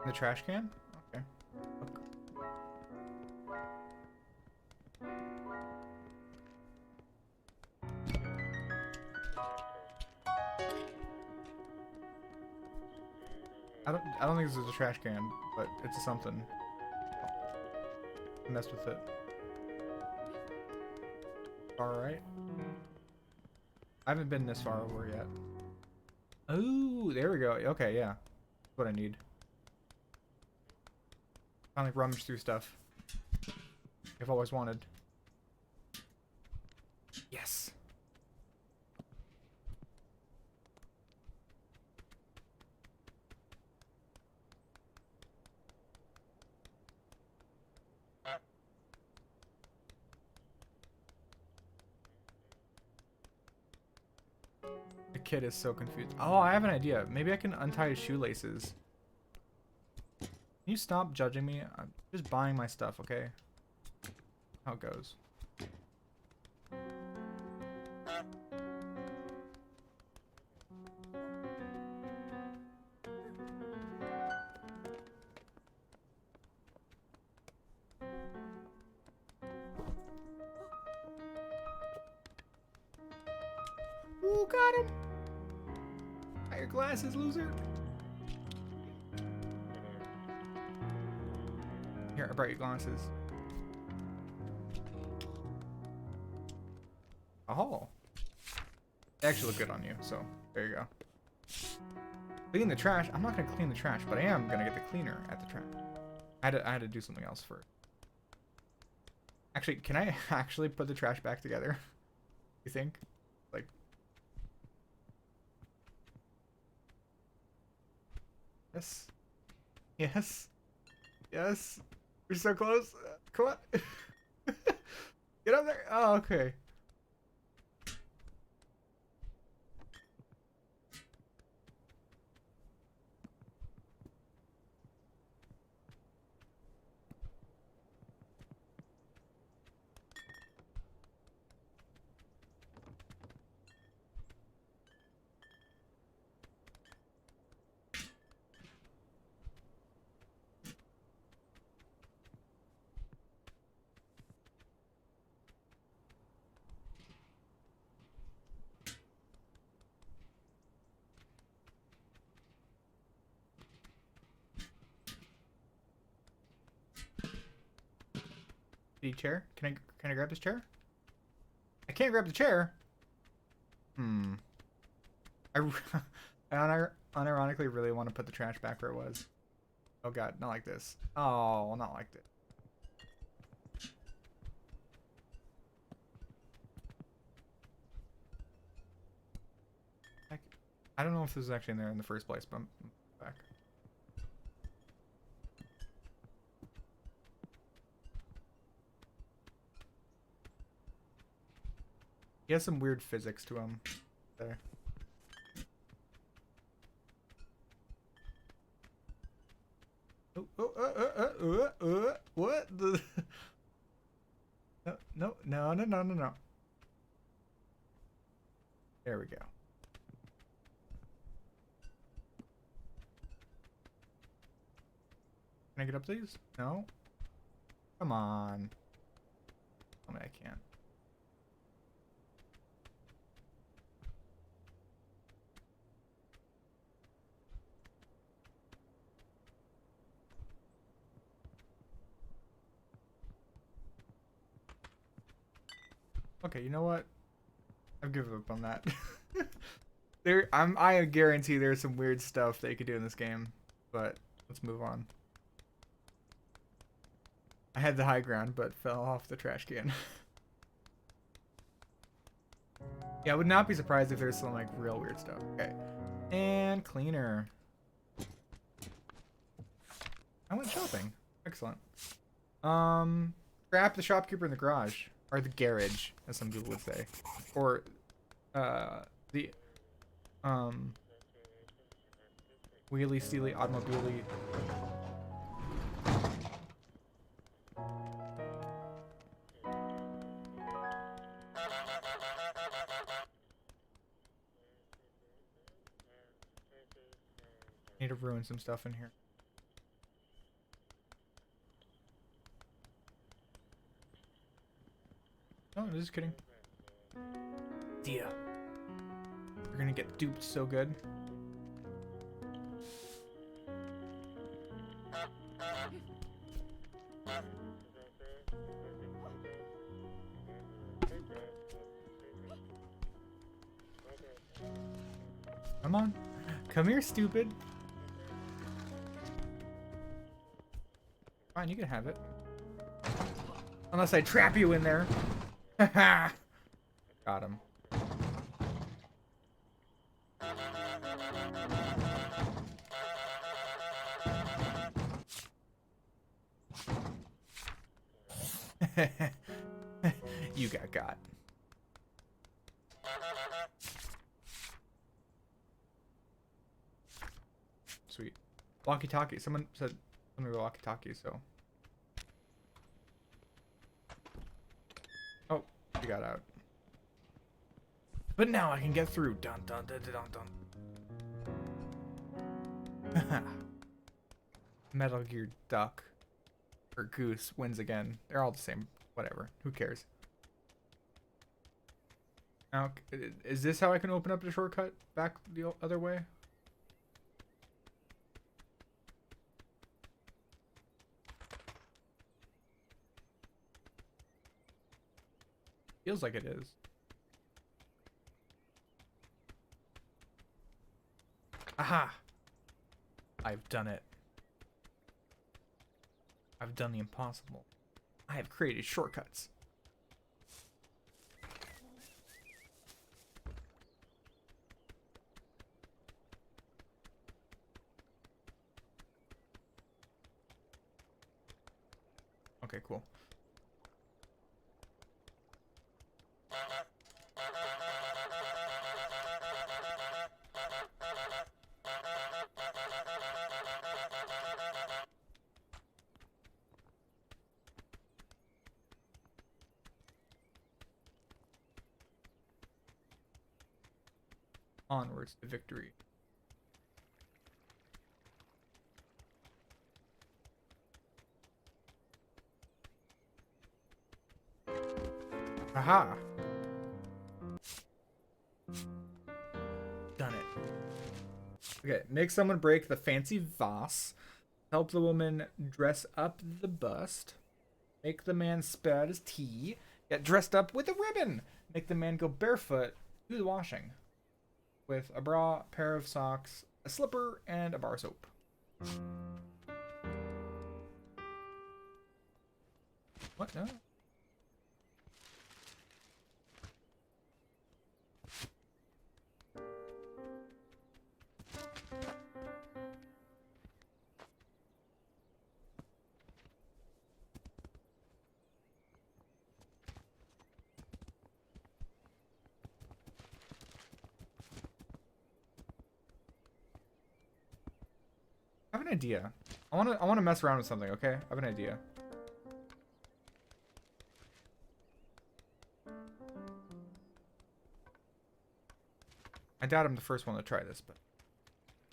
The trash can? Okay. I don't think this is a trash can, but it's something. Mess with it. Alright. I haven't been this far over yet. Oh, there we go. Okay, yeah. That's what I need. Finally rummage through stuff. I've always wanted. Yes. The kid is so confused. Oh, I have an idea. Maybe I can untie his shoelaces. Can you stop judging me? I'm just buying my stuff, okay? How it goes. Ooh, got him! Got your glasses, loser. Here, I brought you glasses. Oh. They actually look good on you, so there you go. Clean the trash. I'm not gonna clean the trash, but I am gonna get the cleaner at the trash. I had to do something else first. Actually, can I actually put the trash back together? You think? Like. Yes. Yes. Yes. We're so close. Come on. Get up there. Oh, okay. kitty chair. Can I grab this chair? I can't grab the chair. Hmm. I unironically really want to put the trash back where it was. Oh god, not like this. Oh, not like this. I don't know if this was actually in there in the first place, but I'm back. He has some weird physics to him there. What the? No. There we go. Can I get up these? No. Come on. Tell me I can't. Okay, you know what? I've given up on that. I guarantee there's some weird stuff that you could do in this game, but let's move on. I had the high ground, but fell off the trash can. Yeah, I would not be surprised if there's some like real weird stuff. Okay, and cleaner. I went shopping. Excellent. Trap the shopkeeper in the garage. Or the garage, as some people would say. Or, the, wheelie steely automobile. Need to ruin some stuff in here. No, just kidding. Dia. You're gonna get duped so good. Come on. Come here, stupid. Fine, you can have it. Unless I trap you in there. Got him. You got. Sweet. Walkie-talkie. Someone said something about walkie-talkie, so. Oh, she got out. But now I can get through. Dun dun dun dun dun. Metal Gear Duck or Goose wins again. They're all the same. Whatever. Who cares? Now, is this how I can open up the shortcut back the other way? Feels like it is. Aha! I've done it. I've done the impossible. I have created shortcuts. Okay, cool. Onwards to victory. Aha! Done it. Okay, make someone break the fancy vase. Help the woman dress up the bust. Make the man spit out his tea. Get dressed up with a ribbon. Make the man go barefoot. Do the washing. With a bra, pair of socks, a slipper, and a bar of soap. What? No? I have an idea. I wanna mess around with something, okay? I have an idea. I doubt I'm the first one to try this, but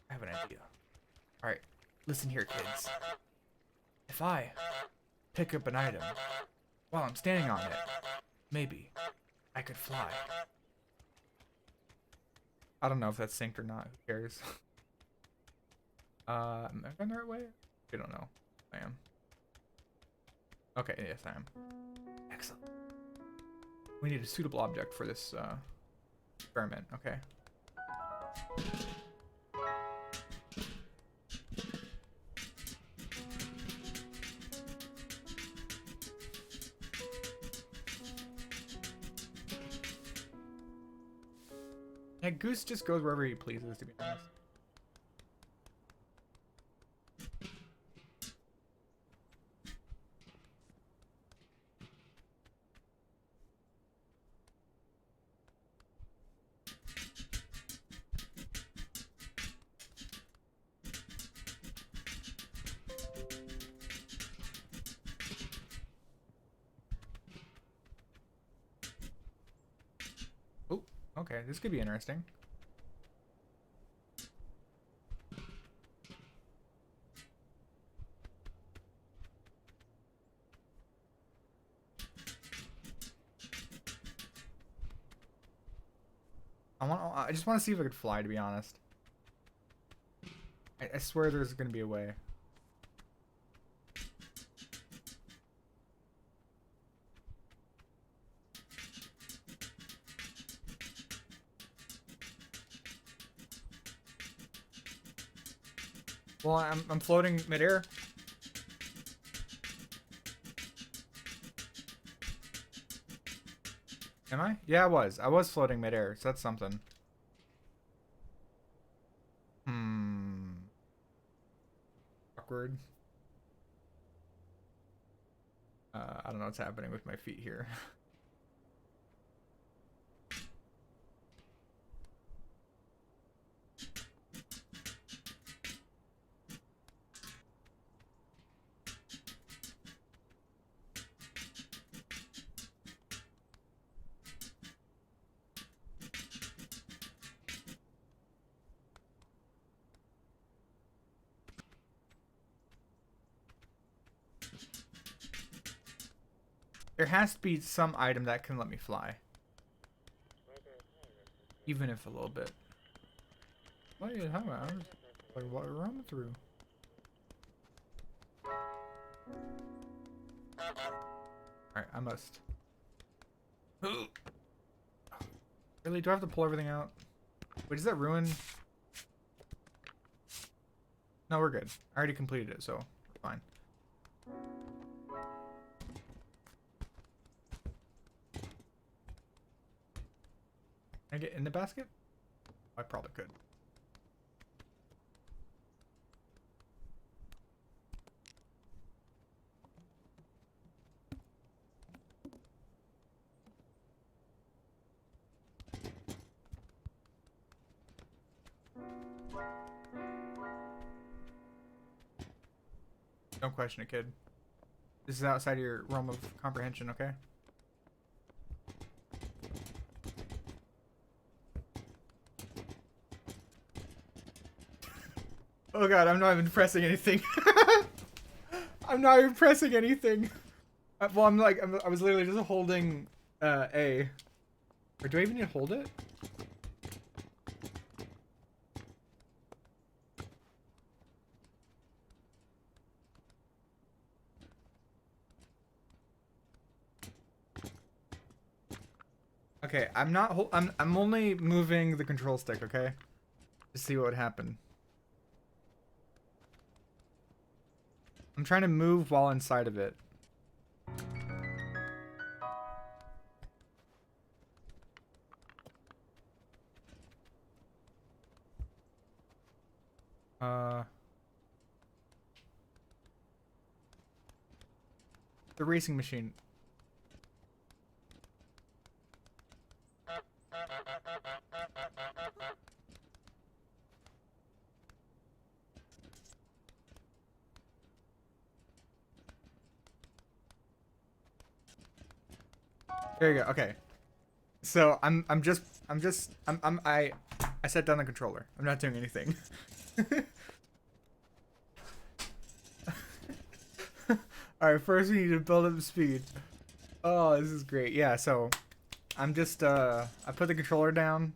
I have an idea. Alright, listen here, kids. If I pick up an item while I'm standing on it, maybe I could fly. I don't know if that's synced or not. Who cares? Am I going the right way? I don't know. I am. Okay, yes, I am. Excellent. We need a suitable object for this experiment. Okay. Yeah, Goose just goes wherever he pleases, to be honest. Oh, okay, this could be interesting. I just want to see if I could fly, to be honest. I swear there's gonna be a way. Well, I'm floating midair. Am I? Yeah, I was. I was floating midair, so that's something. Awkward. I don't know what's happening with my feet here. There has to be some item that can let me fly. Even if a little bit. What are you talking about? I'm just like, what are running through? Alright, I must. Really? Do I have to pull everything out? Wait, does that ruin? No, we're good. I already completed it, so we're fine. Can I get in the basket? I probably could. Don't question it, kid. This is outside of your realm of comprehension, okay? Oh god, I'm not even pressing anything. I'm not even pressing anything. Well, I was literally just holding A. Or do I even need to hold it? Okay, I'm only moving the control stick, okay? To see what would happen. I'm trying to move while inside of it. The racing machine. There you go. Okay. So I set down the controller. I'm not doing anything. All right, first we need to build up the speed. Oh, this is great. Yeah, so I'm just I put the controller down.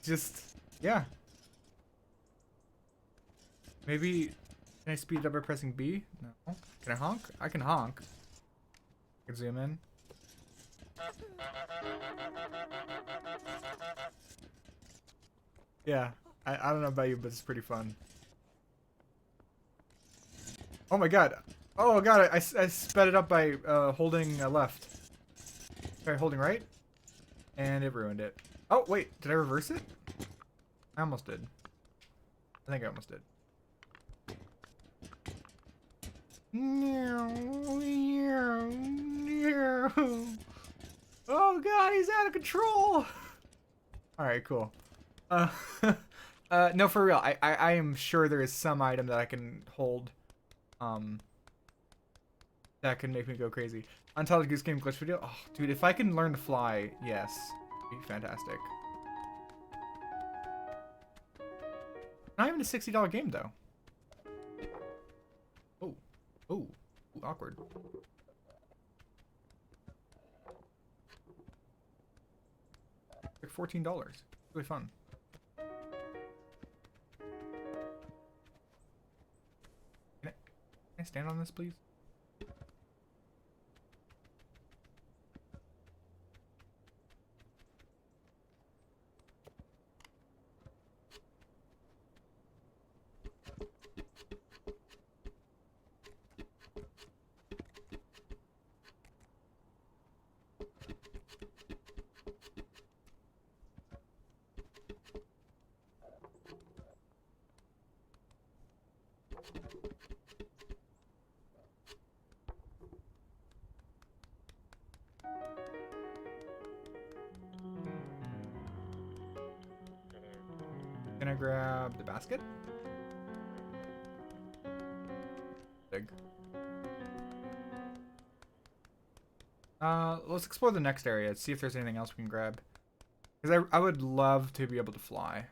Just yeah. Maybe can I speed it up by pressing B? No. Can I honk? I can honk. I can zoom in. Yeah, I don't know about you, but it's pretty fun. Oh my god. Oh god, I sped it up by holding left. Sorry, holding right. And it ruined it. Oh, wait, did I reverse it? I almost did. I think I almost did. Oh god, he's out of control! Alright, cool. No, for real, I am sure there is some item that I can hold, that can make me go crazy. Untitled Goose Game glitch video? Oh, dude, if I can learn to fly, yes. It'd be fantastic. Not even a $60 game, though. Oh. Oh. Awkward. Like $14. Really fun. Can I stand on this, please? Can I grab the basket? Big. Let's explore the next area. See if there's anything else we can grab. Because I would love to be able to fly.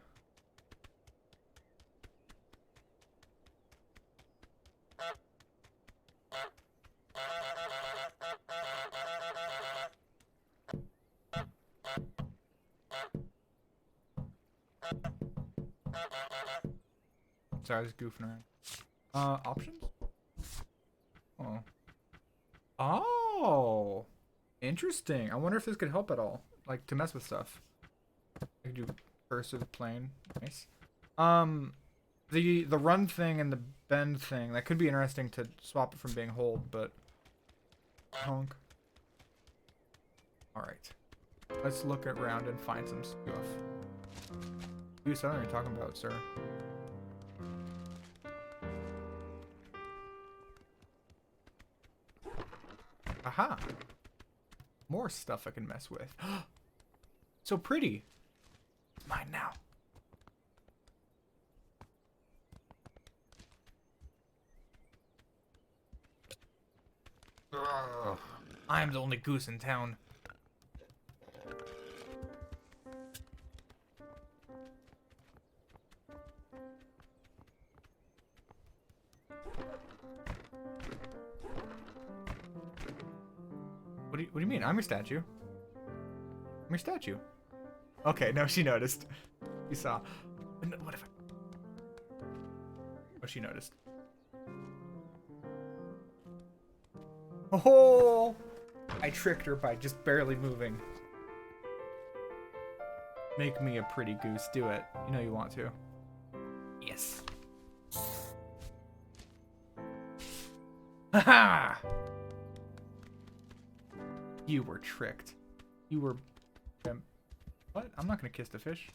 Sorry, I was goofing around. Options? Oh. Oh! Interesting. I wonder if this could help at all. Like, to mess with stuff. I could do cursive plane. Nice. The run thing and the bend thing, that could be interesting to swap it from being hold, but... Honk. Alright. Let's look around and find some stuff. Goose, I don't know what you're talking about, sir. Aha! More stuff I can mess with. So pretty! It's mine now. Ugh. I'm the only goose in town. What do you mean? I'm your statue. I'm your statue. Okay, no, she noticed. You saw. What if I... Oh, she noticed. Oh! I tricked her by just barely moving. Make me a pretty goose. Do it. You know you want to. Yes. Haha! You were tricked. You were... What? I'm not gonna kiss the fish.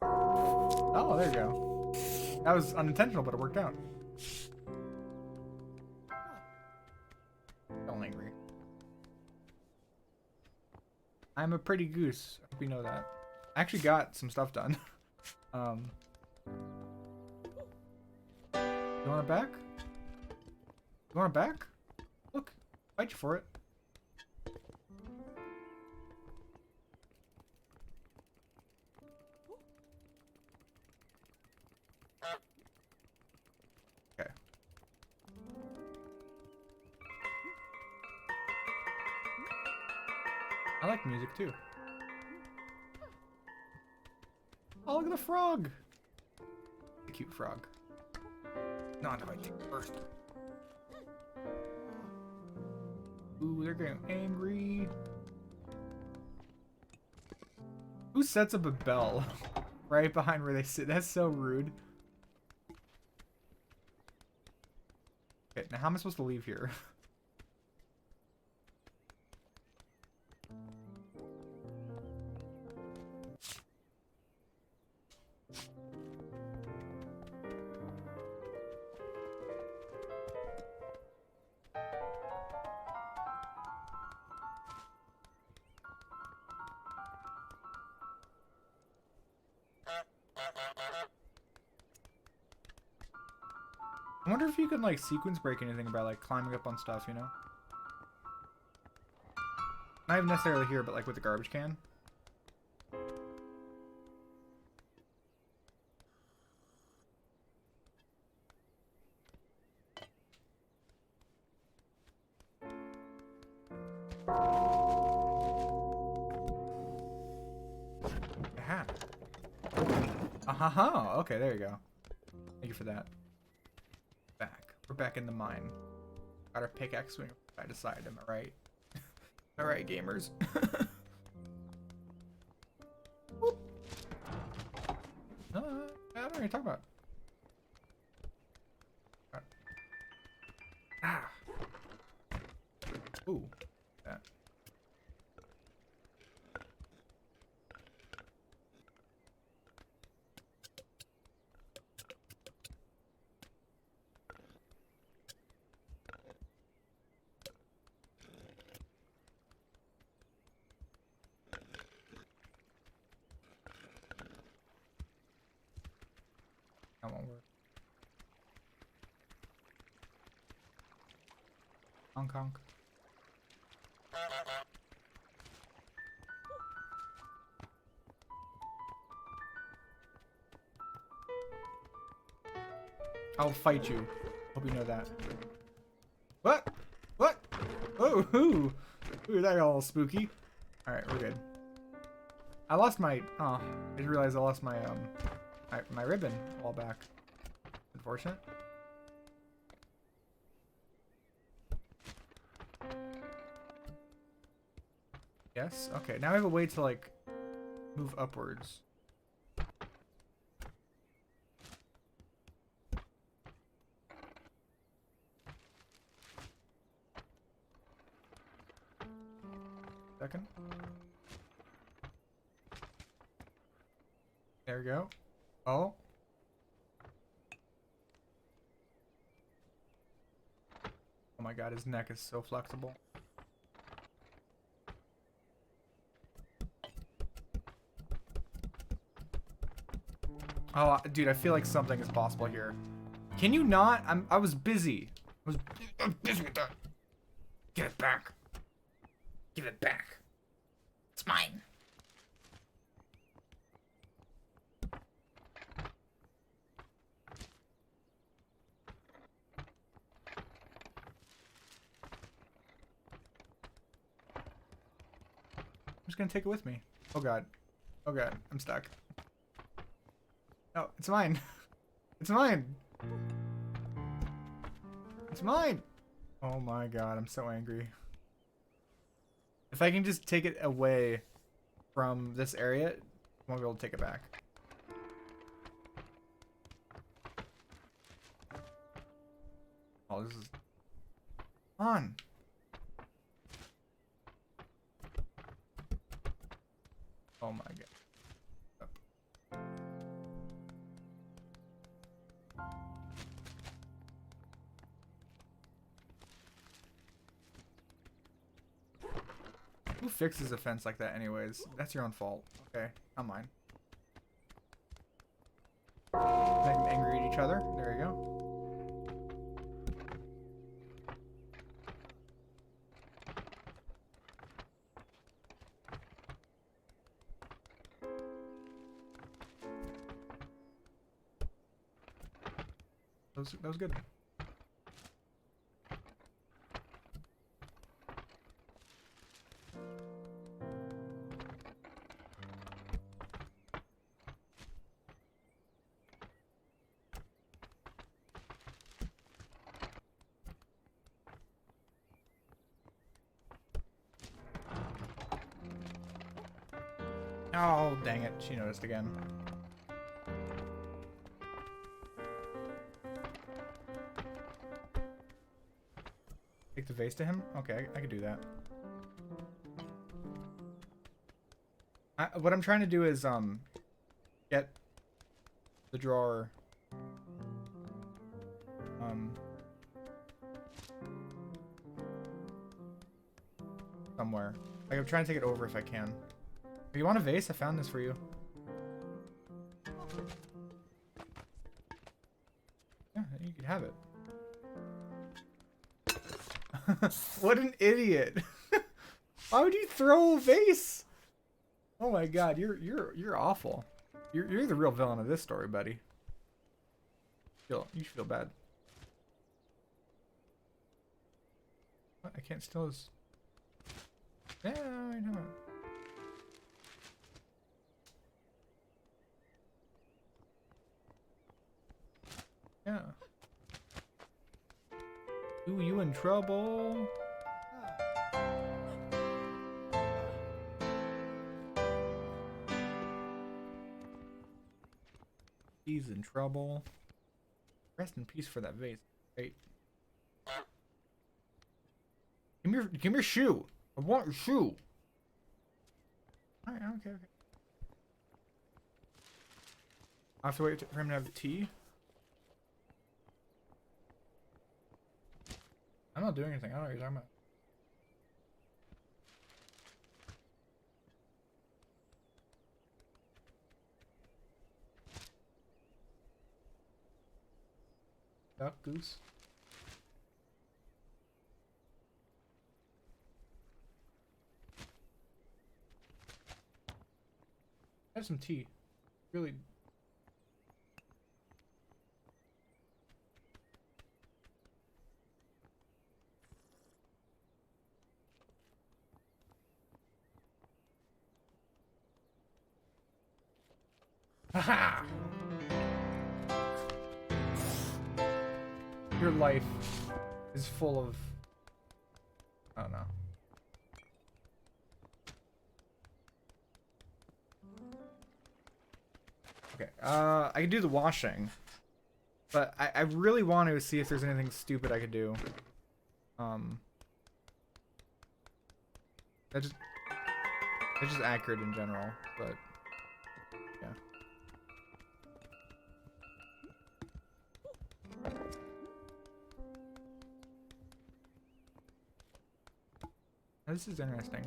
Oh, there you go. That was unintentional, but it worked out. Don't angry. I'm a pretty goose. I hope you know that. I actually got some stuff done. You want it back? You want it back? Look, fight you for it. Okay. I like music too. Oh, look at the frog! The cute frog. Not if I think first. Ooh, they're getting angry. Who sets up a bell right behind where they sit? That's so rude. Okay, now how am I supposed to leave here? I wonder if you can like sequence break anything by like climbing up on stuff, you know? Not even necessarily here, but like with the garbage can. Aha. Aha. Okay, there you go. Thank you for that. Back. We're back in the mine. Got our pickaxe swing side to side, am I right? Alright, gamers. I don't know what you're talking about. Ah. Ooh. That. That won't work. Honk honk. I'll fight you. Hope you know that. What? What? Oh, ooh. Ooh, that got a little spooky. Alright, we're good. I lost my... Oh, I just realized I lost my, my ribbon a while back. Unfortunate. Yes? Okay, now I have a way to, like, move upwards. Second. There we go. Oh. Oh my god, his neck is so flexible. Oh, dude, I feel like something is possible here. Can you not? I was busy. I'm busy with that. Give it back. Give it back. It's mine. I'm just gonna take it with me. Oh god. Oh god, I'm stuck. No, it's mine. It's mine. It's mine. Oh my god, I'm so angry. If I can just take it away from this area, I won't be able to take it back. Oh, this is on. Oh my god. Who fixes a fence like that anyways? That's your own fault. Okay, not mine. Make them angry at each other. There you go. That was good. Oh, dang it. She noticed again. Take the vase to him? Okay, I could do that. What I'm trying to do is, get the drawer, somewhere. Like, I'm trying to take it over if I can. If you want a vase, I found this for you. Yeah, you can have it. What an idiot! Why would you throw a vase? Oh my god, you're awful. You're the real villain of this story, buddy. You should feel bad. What? I can't steal his. Yeah, I know. Yeah. Ooh, you in trouble? He's in trouble. Rest in peace for that vase. Wait. Give me your shoe. I want your shoe. Alright, okay. I have to wait for him to have the tea. I'm not doing anything. I don't know what you're talking about. Duck, Goose. Have some tea. Really. Haha! Your life is full of... I don't know. Okay, I can do the washing. But I really want to see if there's anything stupid I could do. That's just accurate in general, but... yeah. This is interesting.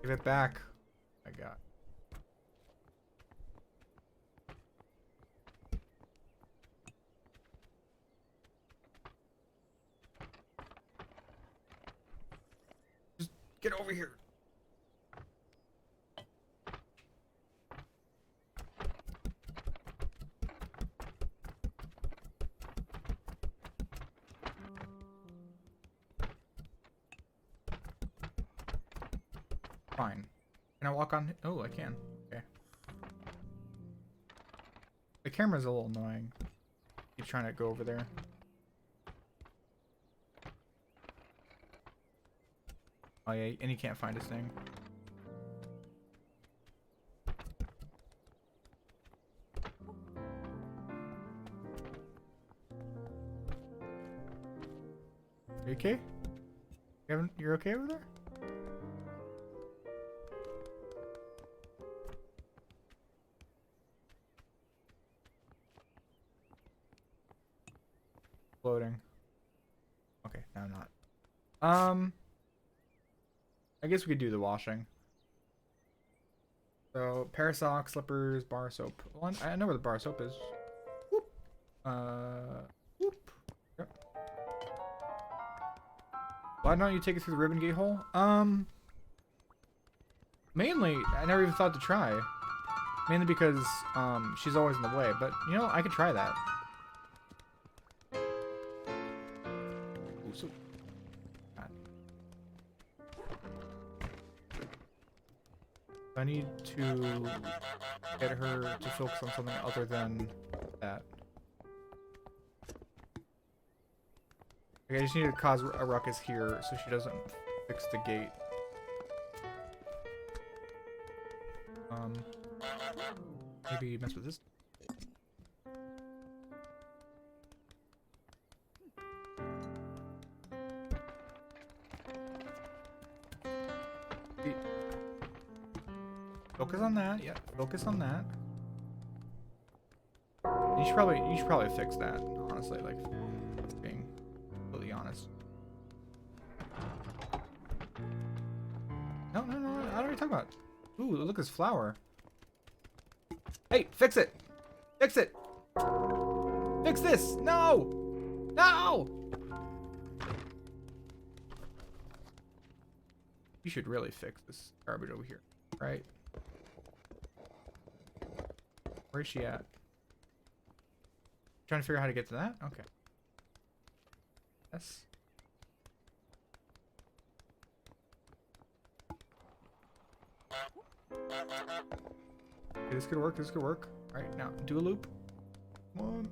Give it back. I got. Just get over here. Fine. Can I walk on? Oh, I can. Okay. The camera's a little annoying. Keep trying to go over there. Oh yeah, and you can't find his thing. Are you okay? You're okay over there? Loading. Okay, now I'm not. I guess we could do the washing. So, pair of socks, slippers, bar soap. Well, I know where the bar soap is. Whoop. Whoop. Yep. Why don't you take it through the ribbon gate hole? Mainly, I never even thought to try. Mainly because, she's always in the way. But, you know, I could try that. Ooh, so... I need to get her to focus on something other than that. Okay, I just need to cause a ruckus here so she doesn't fix the gate. Maybe mess with this. Focus on that. Yeah, focus on that. You should probably fix that. Honestly, like being completely honest. No. I don't know what you're talking about. Ooh, look at this flower. Hey, fix it! Fix it! Fix this! No! No! You should really fix this garbage over here, right? Where's she at? Trying to figure out how to get to that? Okay. Yes. Okay, this could work. This could work. All right, now do a loop. Come on.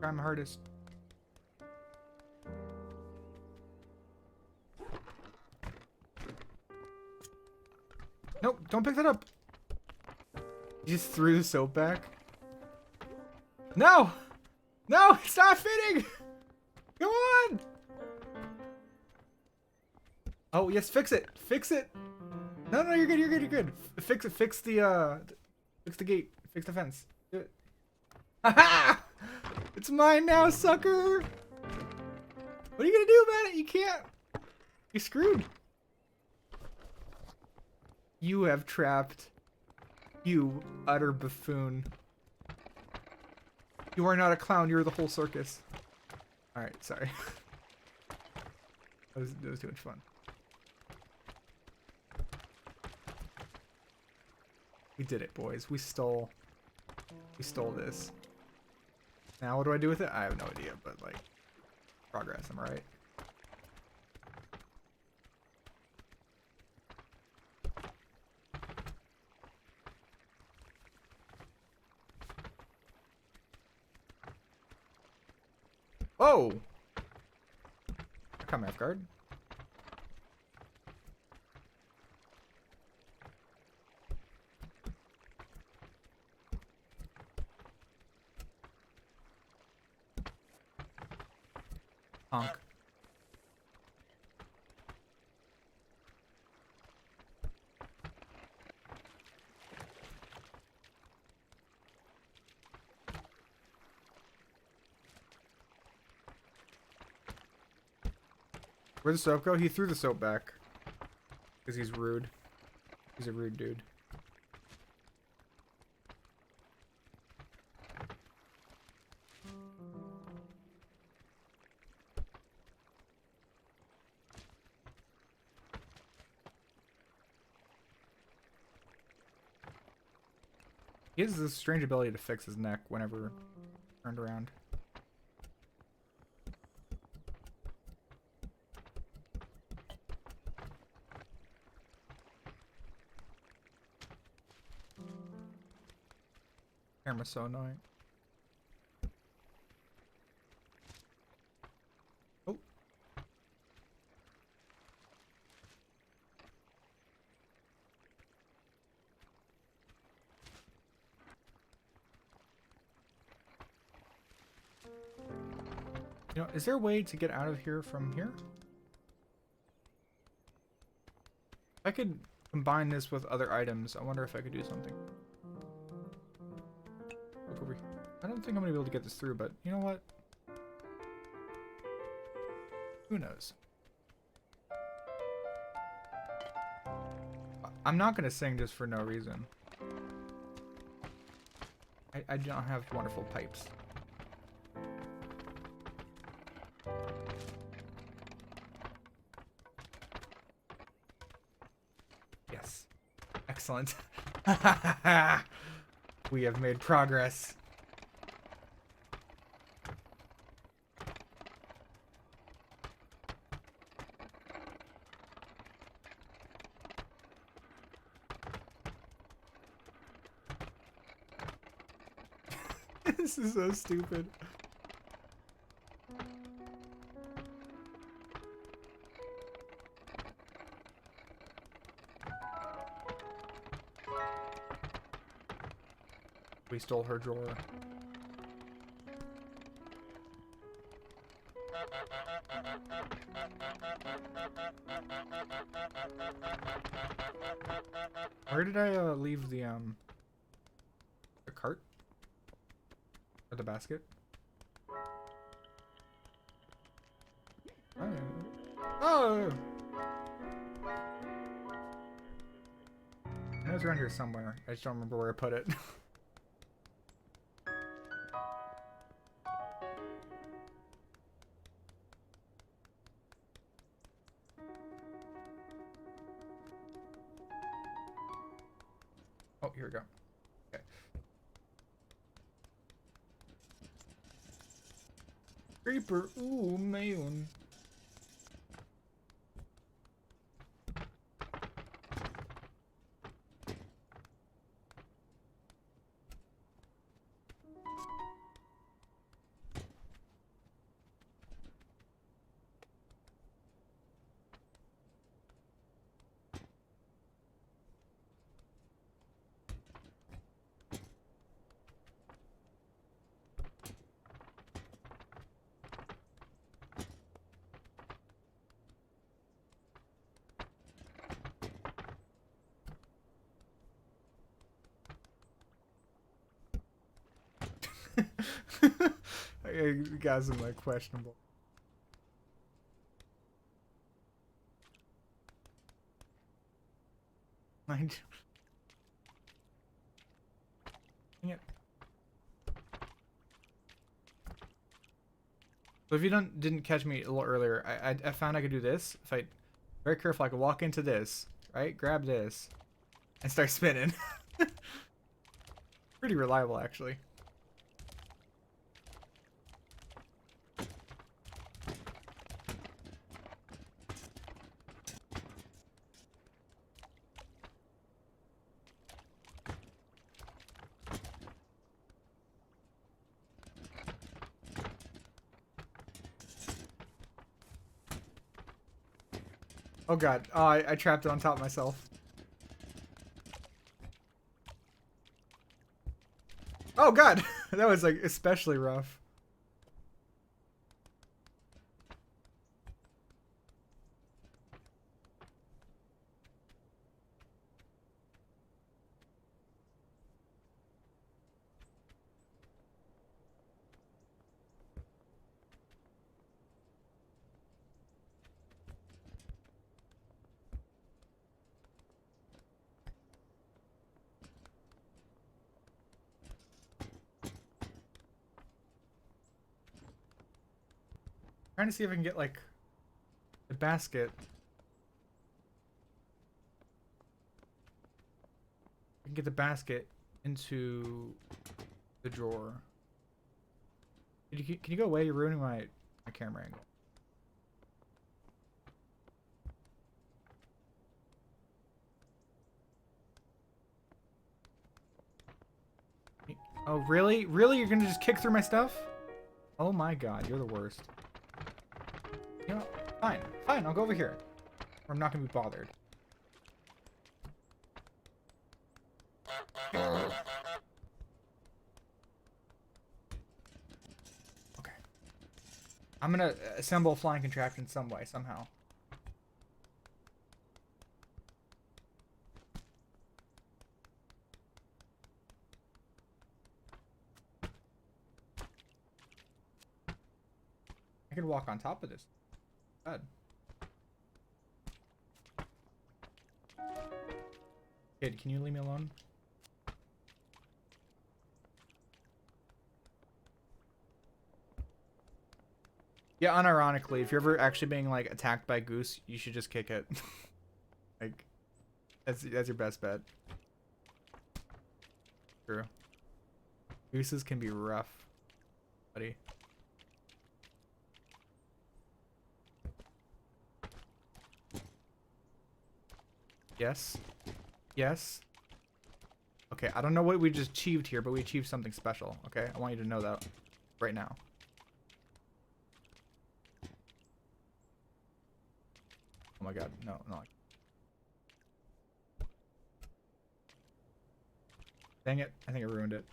Try my hardest. Nope, don't pick that up. You just threw the soap back. No! No, it's not fitting! Come on! Oh, yes, fix it. Fix it. No, you're good, you're good. Fix it, fix the gate. Fix the fence. Do it. Haha! It's mine now, sucker! What are you gonna do about it? You can't. You're screwed. You have trapped. You utter buffoon. You are not a clown, you're the whole circus. Alright, sorry. that was too much fun. We did it, boys. We stole this. Now what do I do with it? I have no idea, but like, progress, am I right? Oh! I caught me off guard. Honk. Where'd the soap go? He threw the soap back. Because he's rude. He's a rude dude. He has this strange ability to fix his neck whenever turned around. Camera's so annoying. Oh. You know, is there a way to get out of here from here? If I could combine this with other items, I wonder if I could do something. Look over here. I don't think I'm gonna be able to get this through, but you know what? Who knows? I'm not gonna sing just for no reason. I don't have wonderful pipes. Yes. Excellent. We have made progress. This is so stupid. We stole her drawer. Where did I leave the cart? Or the basket? Oh! I know it's around here somewhere. I just don't remember where I put it. Oh, here we go. Okay. Creeper. Ooh, man. You guys are like questionable. Dang it. So if you didn't catch me a little earlier, I found I could do this. If I very careful, I could walk into this, right? Grab this, and start spinning. Pretty reliable, actually. Oh god. Oh, I trapped it on top of myself. Oh god! That was like especially rough. Trying to see if I can get like the basket. I can get the basket into the drawer. Can you go away? You're ruining my camera angle. Oh, really? Really? You're gonna just kick through my stuff? Oh my god, you're the worst. You know, fine. Fine, I'll go over here. I'm not gonna be bothered. Okay. I'm gonna assemble a flying contraption some way, somehow. I could walk on top of this. God. Kid, can you leave me alone? Yeah, unironically, if you're ever actually being like attacked by Goose, you should just kick it. Like, that's your best bet. True. Gooses can be rough, buddy. Yes. Yes. Okay, I don't know what we just achieved here, but we achieved something special, okay? I want you to know that right now. Oh my god, no, no. Dang it, I think I ruined it.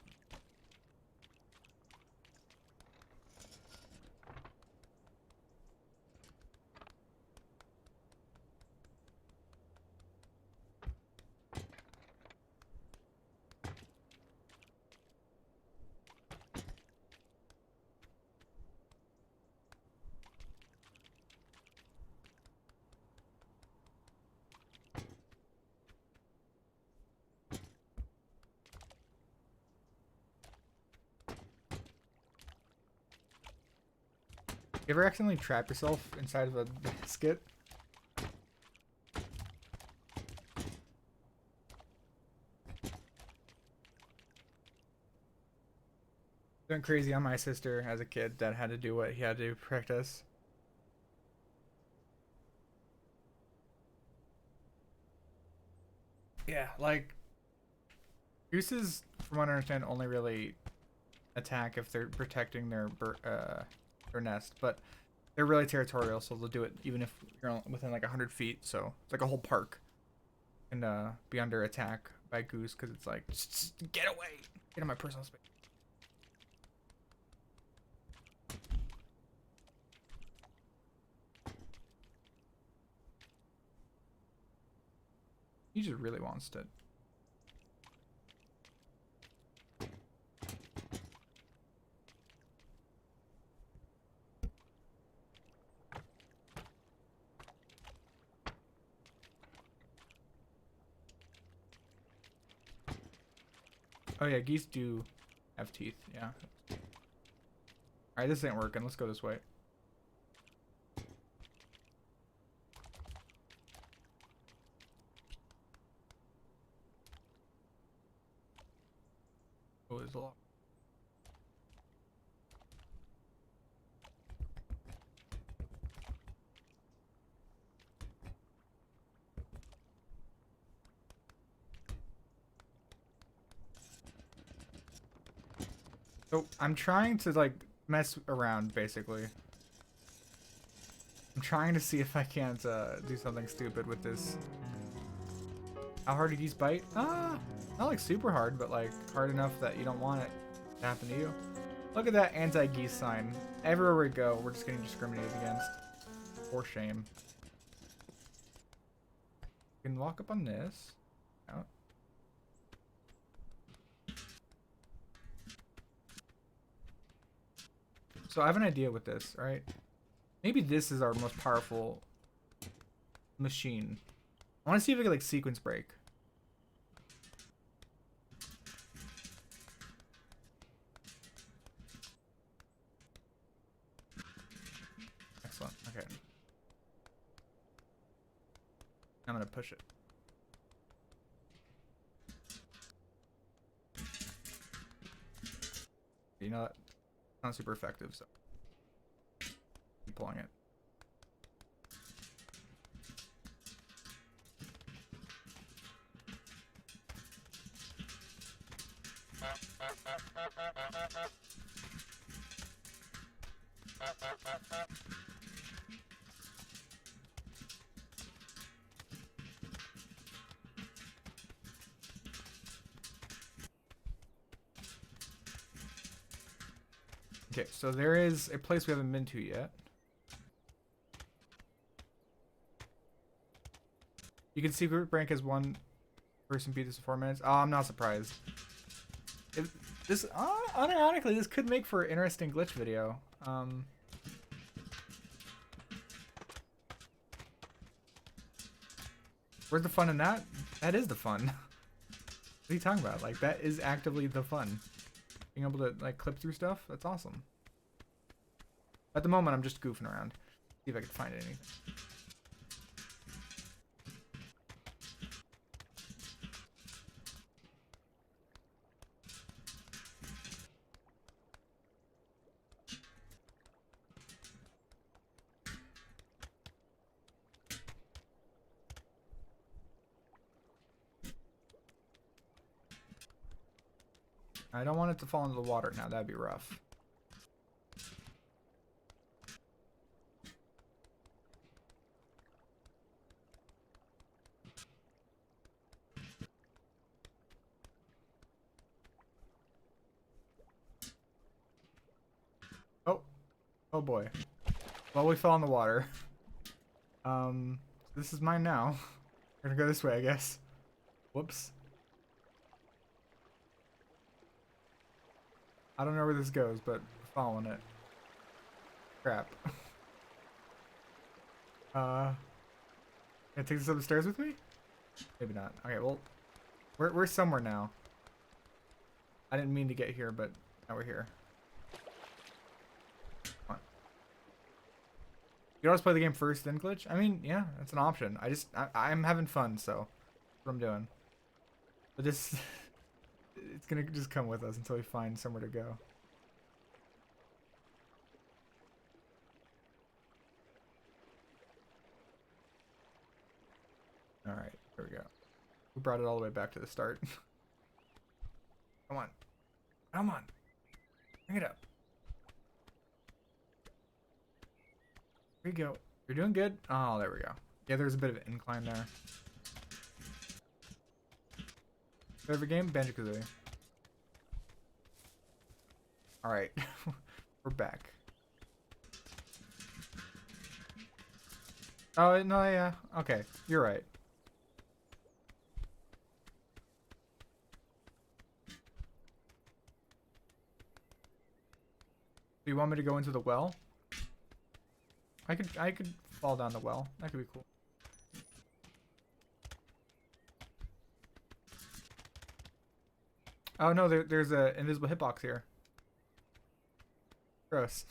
You ever accidentally trap yourself inside of a basket? Went crazy on my sister as a kid that had to do what he had to protect us. Yeah, like gooses, from what I understand, only really attack if they're protecting their nest, but they're really territorial, so they'll do it even if you're within like 100 feet. So it's like a whole park and be under attack by Goose because it's like, just get away, get in my personal space. He just really wants to. Oh yeah, geese do have teeth, yeah. Alright, this ain't working. Let's go this way. Oh, there's a lot. So I'm trying to like mess around basically. I'm trying to see if I can't do something stupid with this. How hard do geese bite? Not like super hard, but like hard enough that you don't want it to happen to you. Look at that anti-geese sign. Everywhere we go, we're just getting discriminated against. For shame. You can walk up on this. Out. So I have an idea with this, right? Maybe this is our most powerful machine. I want to see if we can like sequence break. Excellent. Okay. I'm gonna push it. You know that? Not super effective, so keep pulling it. Okay, so there is a place we haven't been to yet. You can see group rank as one person beat this in 4 minutes. Oh, I'm not surprised. This unironically, this could make for an interesting glitch video. Where's the fun in that? That is the fun. What are you talking about? Like, that is actively the fun. Being able to, like, clip through stuff? That's awesome. At the moment, I'm just goofing around. See if I can find anything. I don't want it to fall into the water now. That'd be rough. Oh. Oh boy. Well, we fell in the water. This is mine now. We're gonna go this way, I guess. Whoops. I don't know where this goes, but we're following it. Crap. Can I take this up the stairs with me? Maybe not. Okay, well, we're somewhere now. I didn't mean to get here, but now we're here. Come on. You can always play the game first, then glitch? I mean, yeah, that's an option. I'm having fun, so that's what I'm doing. But this, it's gonna just come with us until we find somewhere to go. Alright, here we go. We brought it all the way back to the start. Come on. Come on. Bring it up. There you go. You're doing good. Oh, there we go. Yeah, there's a bit of an incline there. Favorite game? Banjo-Kazooie. Alright. We're back. Oh, no, yeah. Okay. You're right. Do you want me to go into the well? I could fall down the well. That could be cool. Oh no, there's a invisible hitbox here. Gross.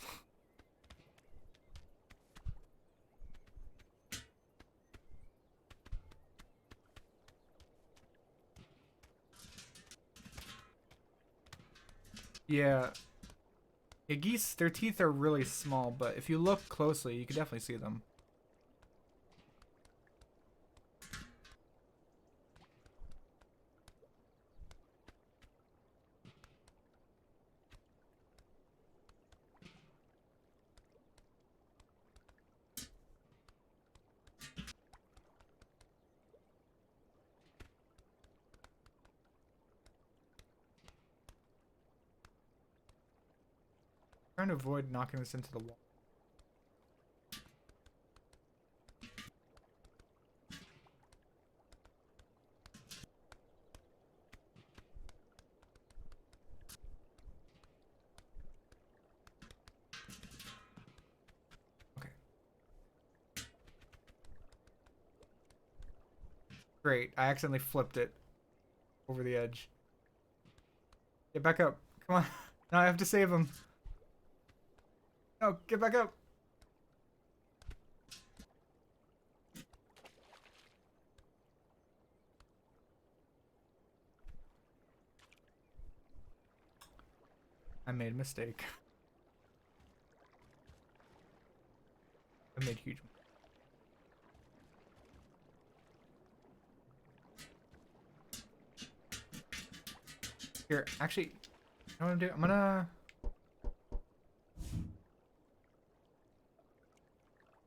Yeah. Yeah, geese, their teeth are really small, but if you look closely, you can definitely see them. Trying to avoid knocking this into the wall. Okay. Great. I accidentally flipped it over the edge. Get back up. Come on. Now I have to save him. No, get back up. I made a mistake. I made huge. Here, actually, what I'm doing? I'm gonna...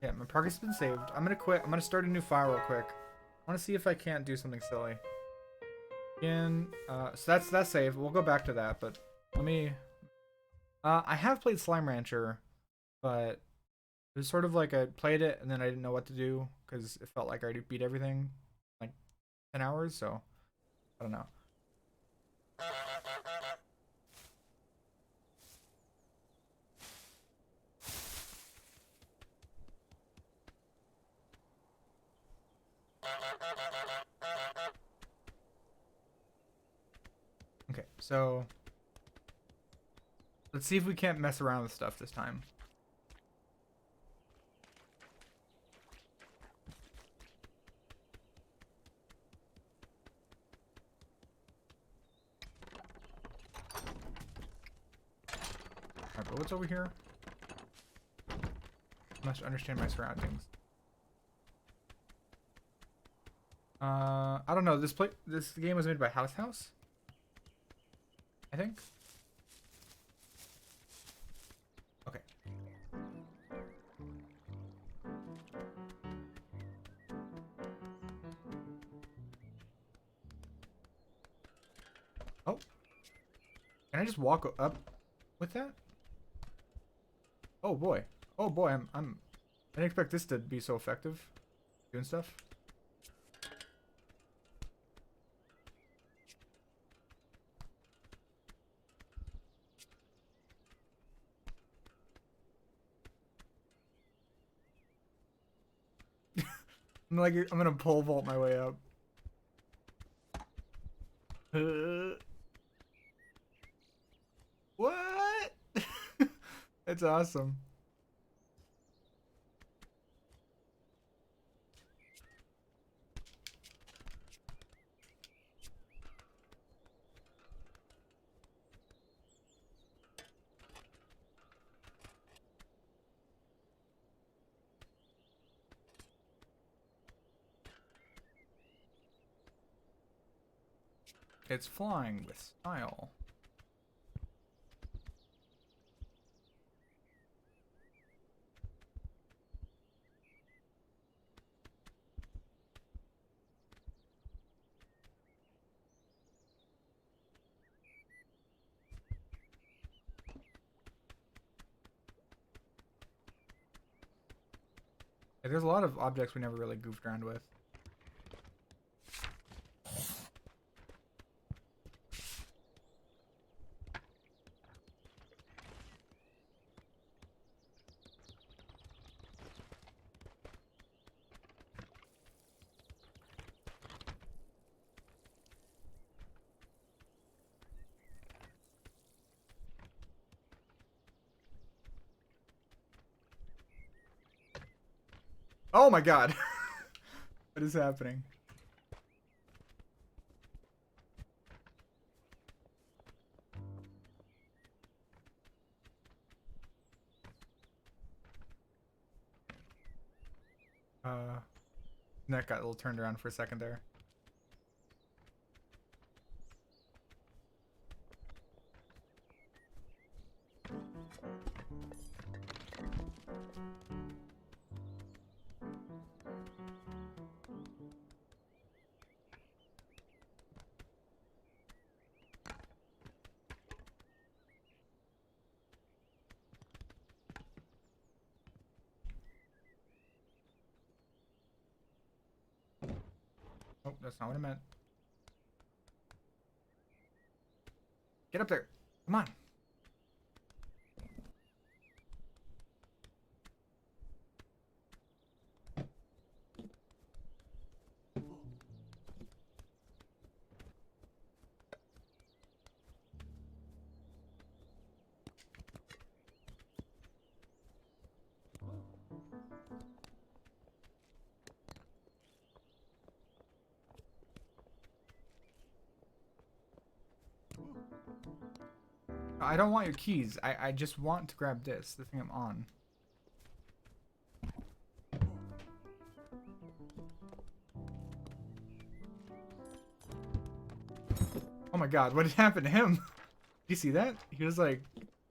Yeah, my progress has been saved. I'm gonna quit. I'm gonna start a new file real quick. I wanna see if I can't do something silly. Again, so that's saved. We'll go back to that, but let me... I have played Slime Rancher, but it was sort of like I played it and then I didn't know what to do because it felt like I already beat everything like 10 hours, so I don't know. Okay, so let's see if we can't mess around with stuff this time. Alright, but what's over here? I must understand my surroundings. I don't know. This game was made by House, I think. Okay. Oh. Can I just walk up with that? Oh boy. Oh boy, I didn't expect this to be so effective. Doing stuff. I'm gonna pole vault my way up. What? That's awesome. It's flying with style. Yeah, there's a lot of objects we never really goofed around with. Oh my god. What is happening? Neck got a little turned around for a second there. Oh, that's not what I meant. Get up there. Come on. I don't want your keys. I just want to grab this, the thing I'm on. Oh my god, what happened to him? you see that? He was like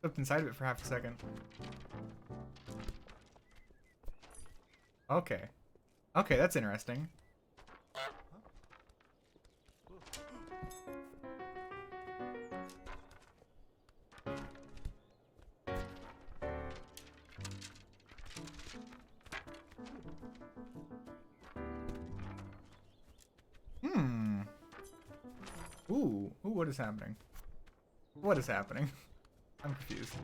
flipped inside of it for half a second. Okay. Okay, that's interesting. Hmm. Ooh, what is happening? What is happening? I'm confused.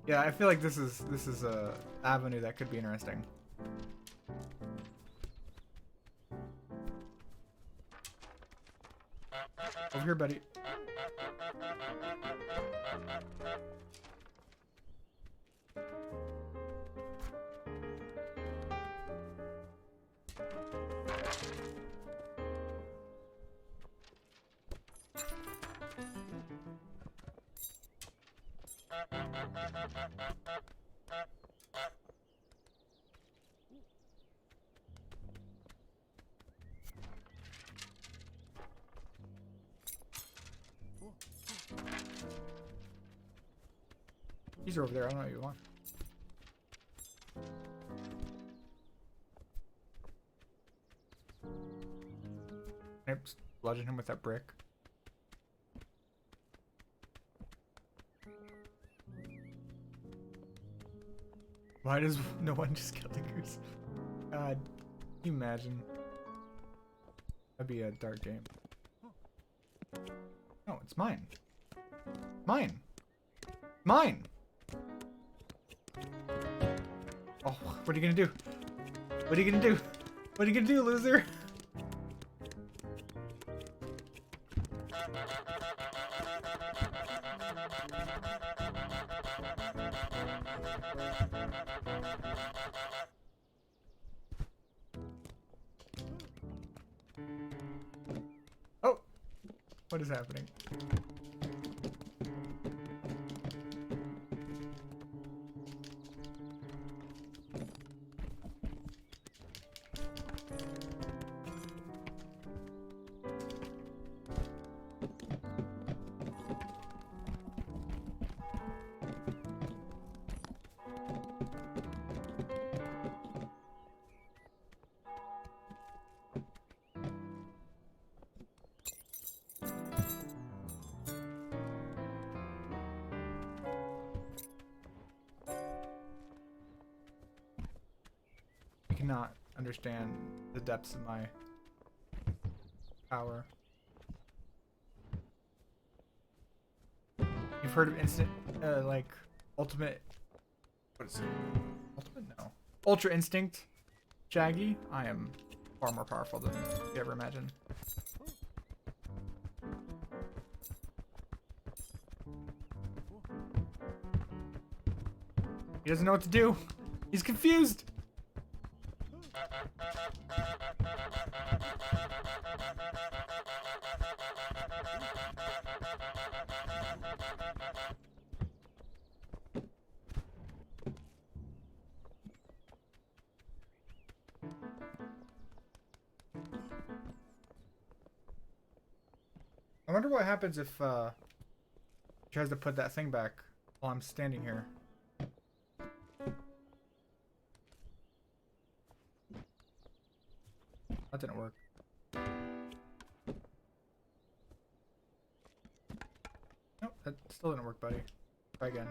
Yeah, I feel like this is a avenue that could be interesting. Over here, buddy. These are over there. I don't know what you want. Can I just bludgeon him with that brick? Why does no one just kill the goose? God, can you imagine? That'd be a dark game. No, it's mine. Mine. Mine. Oh, what are you gonna do? What are you gonna do? What are you gonna do, loser? Oh, what is happening? Cannot understand the depths of my power. You've heard of instant, like, ultimate, what is it? Ultimate? No. Ultra Instinct, Shaggy? I am far more powerful than you ever imagined. He doesn't know what to do. He's confused. I wonder what happens if he tries to put that thing back while I'm standing here. That didn't work. Nope, that still didn't work, buddy. Try again.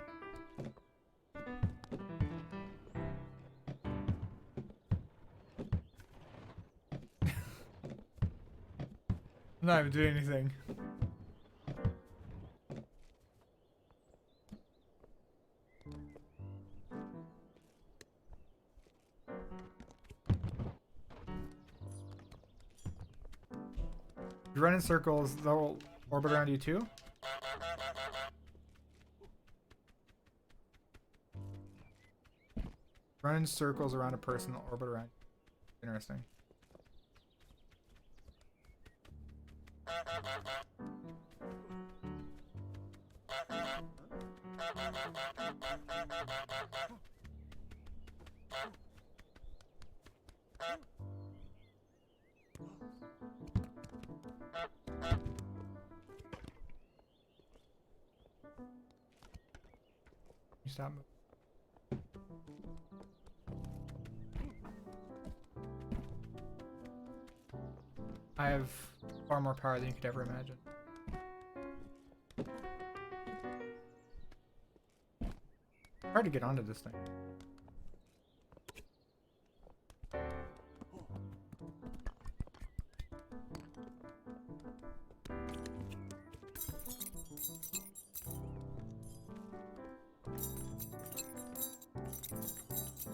I'm not even doing anything. You run in circles, they'll orbit around you too? Run in circles around a person, they'll orbit around you. Interesting. stop moving? I have far more power than you could ever imagine. Hard to get onto this thing.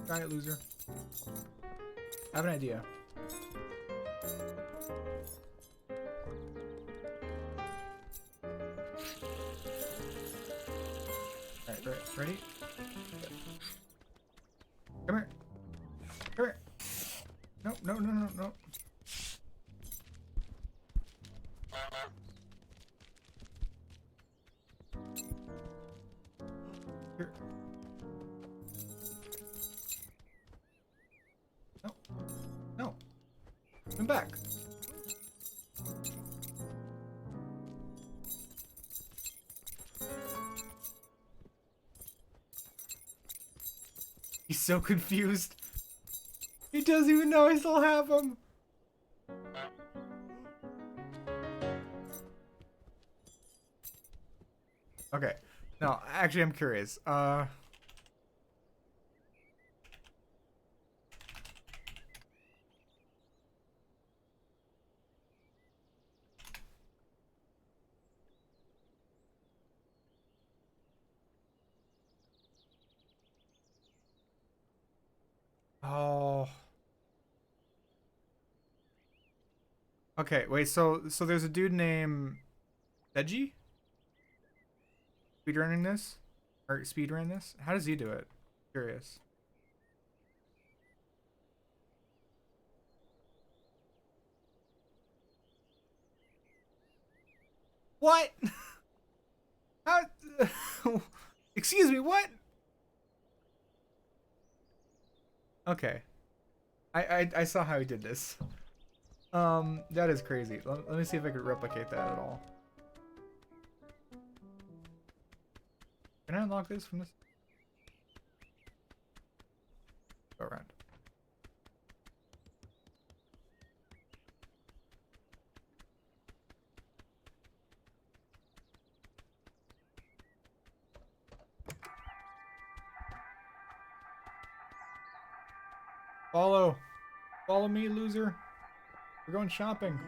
Try it, loser. I have an idea. Alright, ready? Come here. Come here. No, no, no, no, no. Here. No. No. Come back. He's so confused. He doesn't even know I still have him. Okay. No, actually I'm curious. Oh. Okay, wait, so there's a dude named Veggie? Speedrunning this? Or speedrunning this? How does he do it? Curious. What? How? Excuse me, what? Okay. I saw how he did this. That is crazy. Let me see if I could replicate that at all. Can I unlock this from this? Go around. Follow. Follow me, loser. We're going shopping.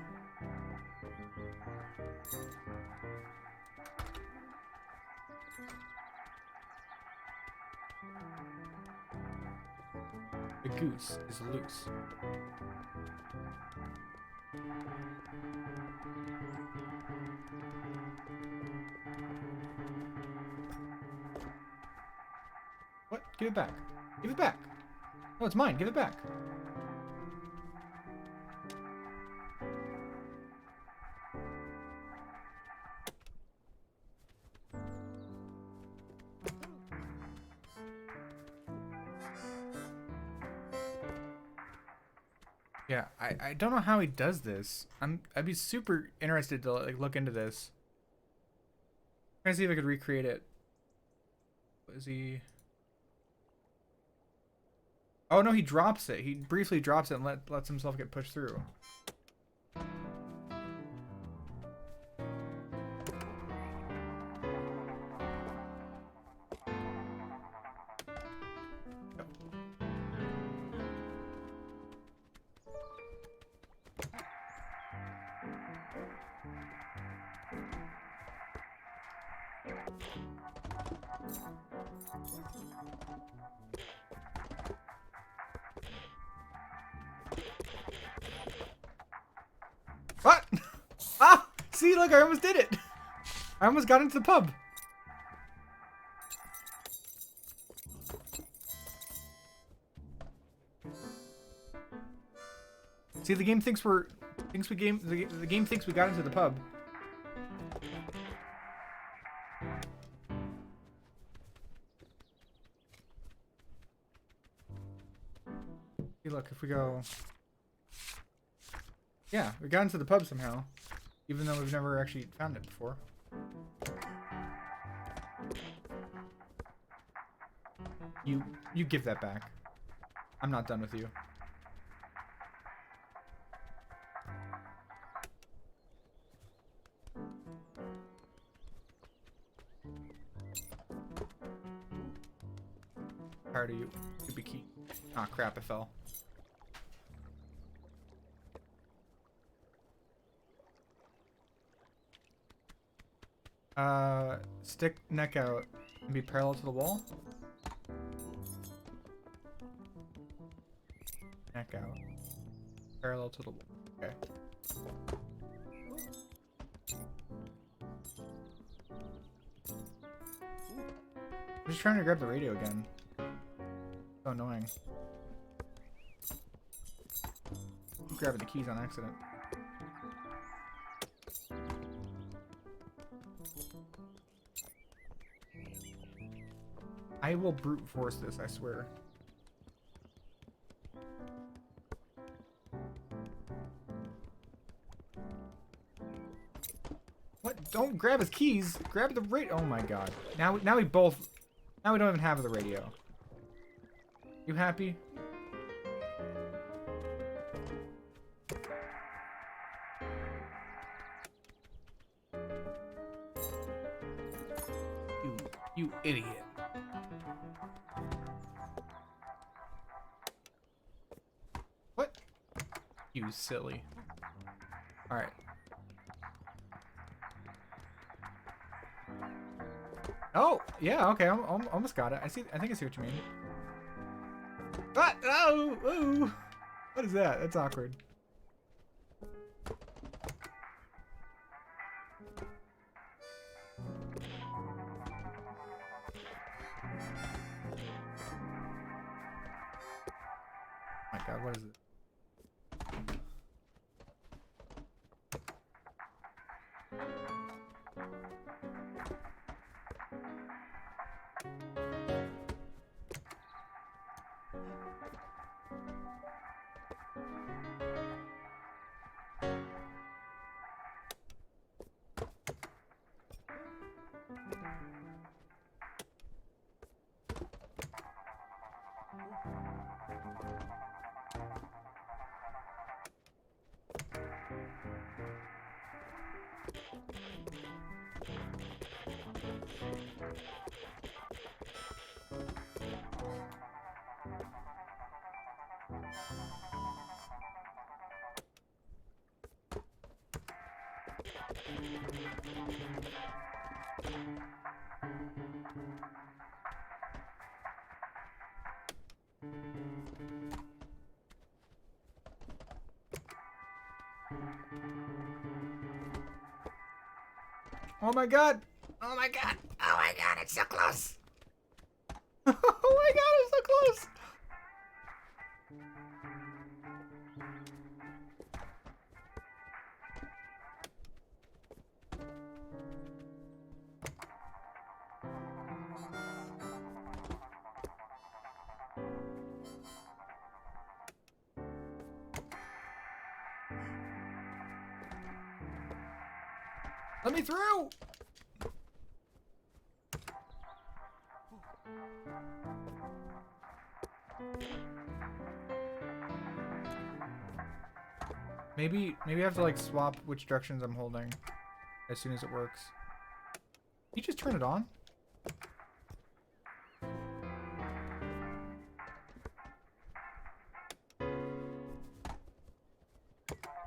The goose is loose. What? Give it back. Give it back. No, it's mine. Give it back. Yeah, I don't know how he does this. I'd be super interested to like look into this. Trying to see if I could recreate it. What is he? Oh no, he drops it. He briefly drops it and lets himself get pushed through. What? Ah! See, look, I almost did it. I almost got into the pub. See, the game thinks the game thinks we got into the pub. See, look, if we go, yeah, we got into the pub somehow, even though we've never actually found it before. You give that back. I'm not done with you. Tired of you. Could be key. Ah, crap! I fell. Stick neck out and be parallel to the wall. Neck out. Parallel to the wall. Okay. I'm just trying to grab the radio again. So annoying. I'm grabbing the keys on accident. I will brute force this, I swear. What? Don't grab his keys. Grab the radio. Oh my god. Now we don't even have the radio. You happy? You idiot. What? You silly. All right. Oh, yeah, okay, I'm almost got it. I think I see what you mean. Ah, oh, ooh. What is that? That's awkward. Oh my god, what is it? Oh my god! Oh my god! Oh my god, it's so close! Oh my god, it's so close! Let me through! Maybe I have to like swap which directions I'm holding as soon as it works. Can you just turn it on?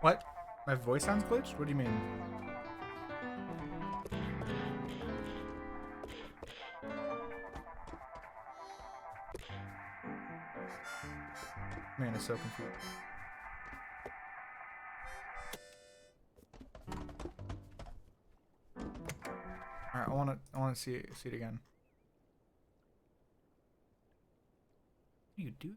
What? My voice sounds glitched? What do you mean? Man, it's so confused. Alright, I wanna see it again. What do you do?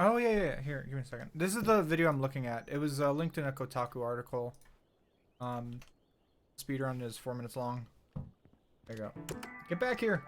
Oh yeah. Here, give me a second. This is the video I'm looking at. It was linked in a Kotaku article. Speedrun is 4 minutes long. There you go. Get back here.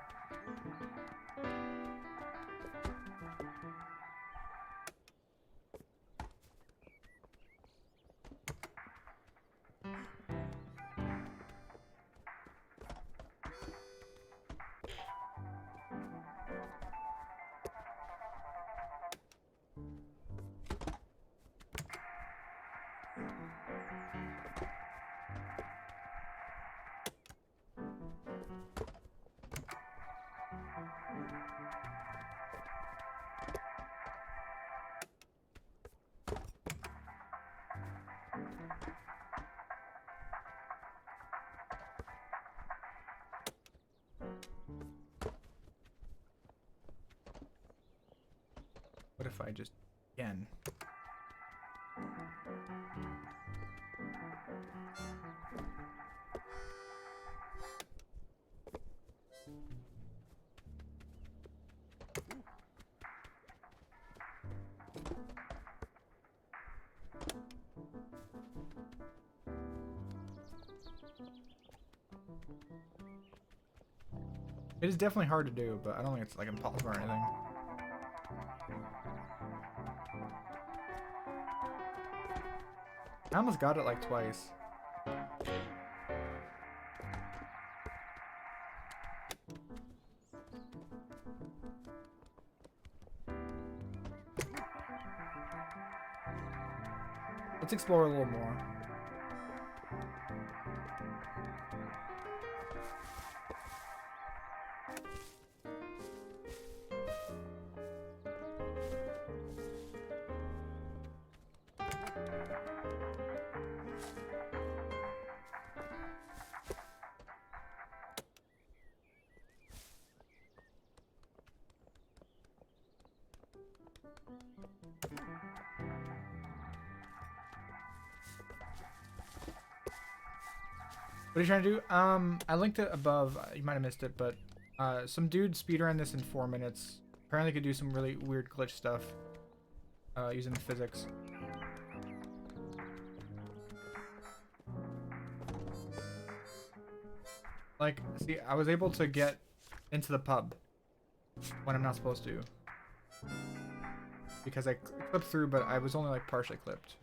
What if I just again? It is definitely hard to do, but I don't think it's like impossible or anything. I almost got it like twice. Let's explore a little more. What are you trying to do? I linked it above. You might have missed it, but some dude speedrun this in 4 minutes. Apparently could do some really weird glitch stuff using physics. Like, see, I was able to get into the pub when I'm not supposed to. Because I clipped through, but I was only like partially clipped.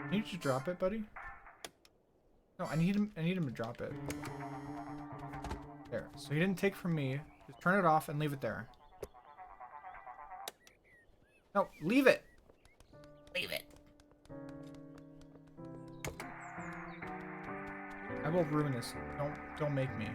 Can you just drop it, buddy? No, I need him to drop it. There. So he didn't take from me. Just turn it off and leave it there. No, leave it. Leave it. I will ruin this. Don't make me.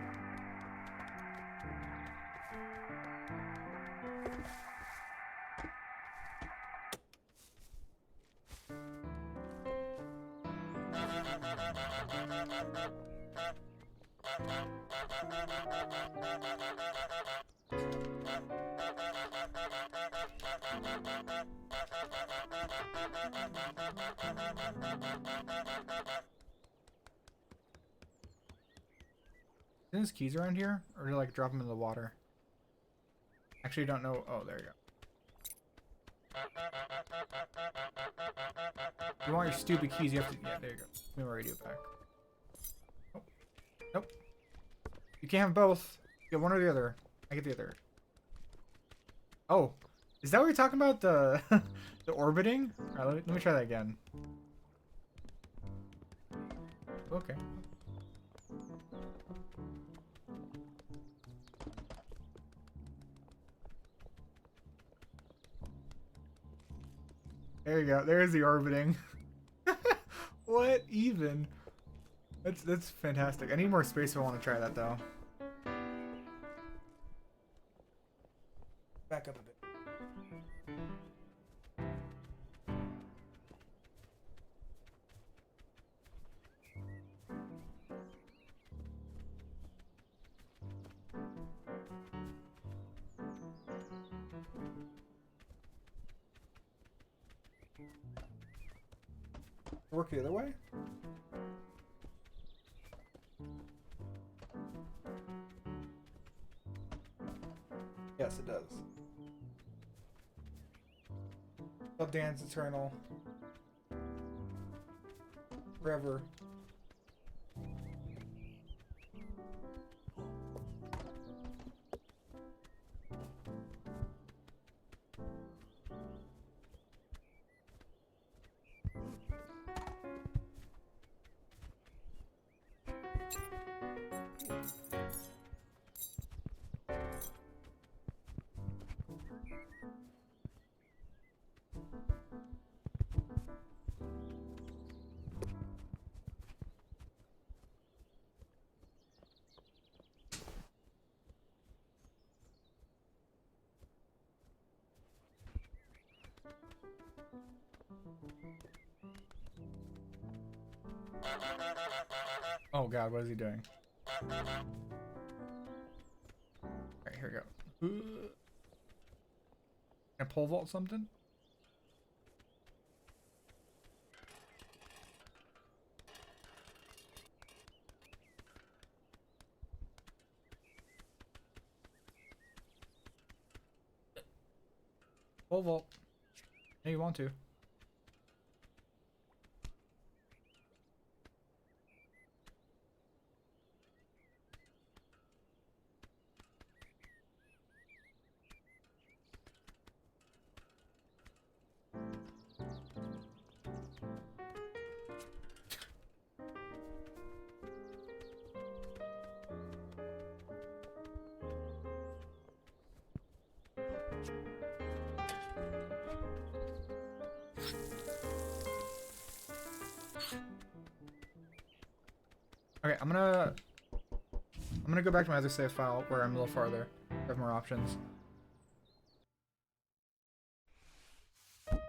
Isn't his keys around here? Or do you like drop them in the water? Actually, don't know. Oh, there you go. You want your stupid keys, you have to... Yeah, there you go. Let me already do it back. Oh. Nope. You can't have both. You get one or the other. I get the other. Oh. Is that what you're talking about? The the orbiting? Alright, let me try that again. Okay. There you go. There's the orbiting. What even? That's fantastic. I need more space if I want to try that though. Work the other way? Yes, it does. I'll dance eternal. Forever. Oh god, what is he doing? Alright, here we go. Can I pole vault something? Pole vault. Yeah, you want to. Okay, I'm gonna go back to my other save file where I'm a little farther. I have more options. I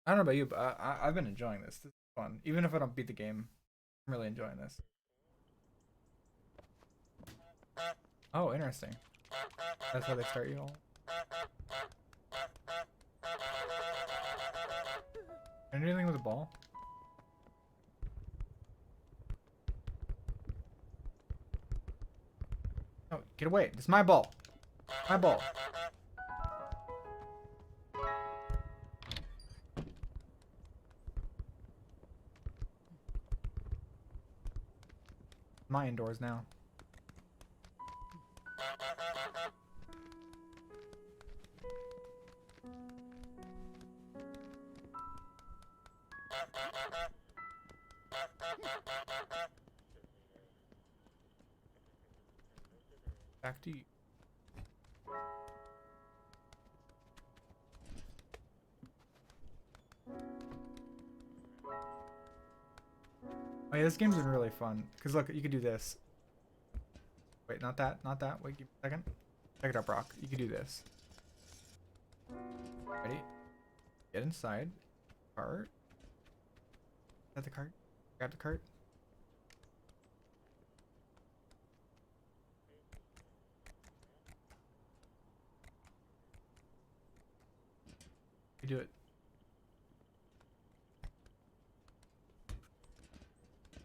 don't know about you, but I've been enjoying this. This is fun. Even if I don't beat the game, I'm really enjoying this. Oh, interesting. That's how they start you all. Can I do anything with the ball? Oh, get away. It's my ball. My ball. My indoors now. Back to you. Oh yeah, this game's been really fun. Cause look, you could do this. Wait, not that, not that. Wait, give me a second. Check it out, Brock. You could do this. Ready? Get inside. Cart. Is that the cart? Grab the cart. You do it.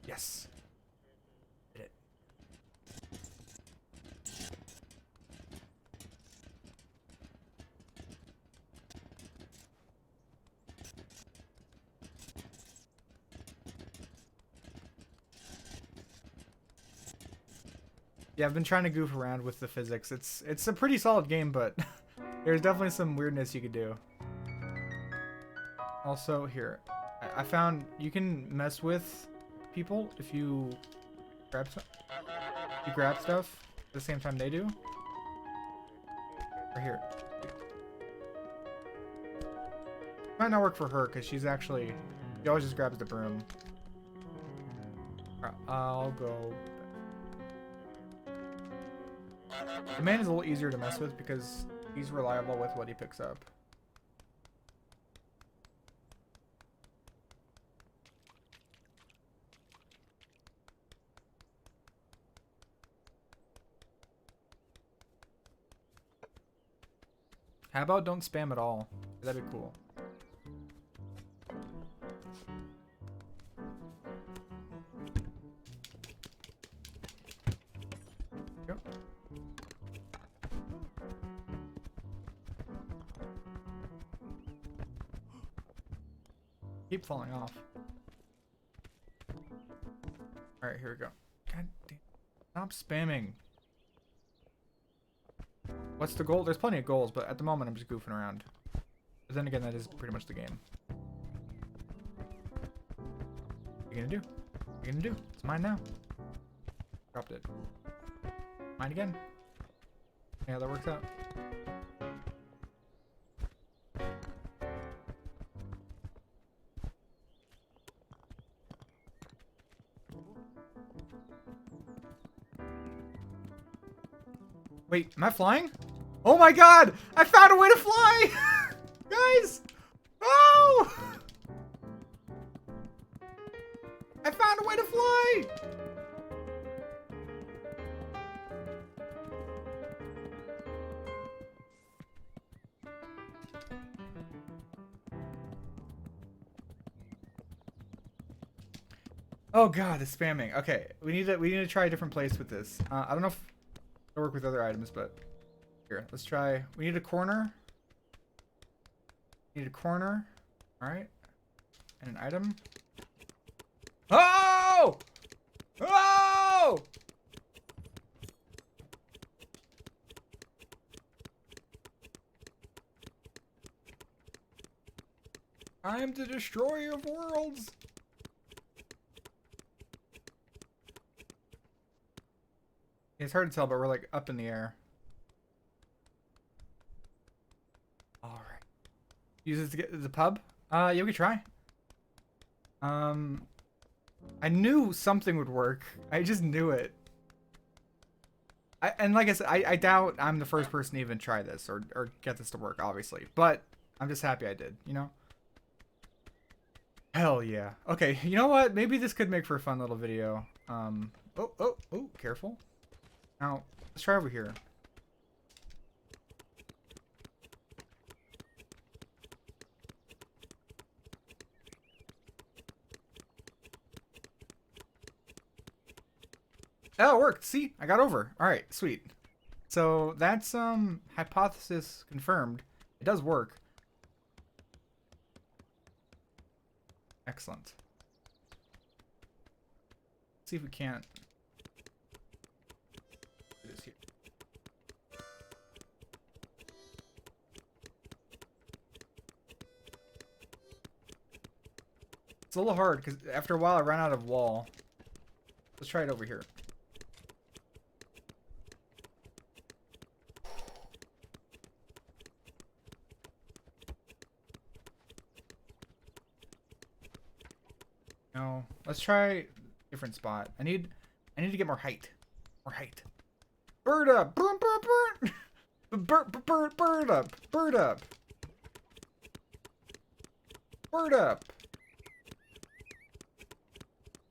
Yes. Did it. Yeah, I've been trying to goof around with the physics. It's a pretty solid game, but there's definitely some weirdness you could do. Also, here, I found you can mess with people if you grab stuff at the same time they do. Or here. Might not work for her because she always just grabs the broom. I'll go. The man is a little easier to mess with because he's reliable with what he picks up. How about don't spam at all? That'd be cool. Yep. Keep falling off. Alright, here we go. God damn. Stop spamming. What's the goal? There's plenty of goals, but at the moment I'm just goofing around. But then again, that is pretty much the game. What are you gonna do? What are you gonna do? It's mine now. Dropped it. Mine again. Yeah, that works out. Wait, am I flying? Oh my god! I found a way to fly! Guys! Oh! I found a way to fly! Oh god, the spamming. Okay, we need to try a different place with this. I don't know if it'll work with other items, but here, let's try. We need a corner. Need a corner. All right, and an item. Oh! Oh! I'm the destroyer of worlds. It's hard to tell, but we're like up in the air. All right. Use it to get to the pub. Yeah, we could try. I knew something would work. I just knew it. And like I said, I doubt I'm the first person to even try this or get this to work, obviously. But I'm just happy I did, you know? Hell yeah. Okay, you know what? Maybe this could make for a fun little video. Oh, careful. Now, let's try over here. Oh, it worked. See? I got over. All right, sweet. So that's hypothesis confirmed. It does work. Excellent. Let's see if we can't. It is here. It's a little hard because after a while I ran out of wall. Let's try it over here. No, let's try different spot. I need to get more height. More height. Bird up! Bird, bird, bird! Bird up! Bird up! Bird up!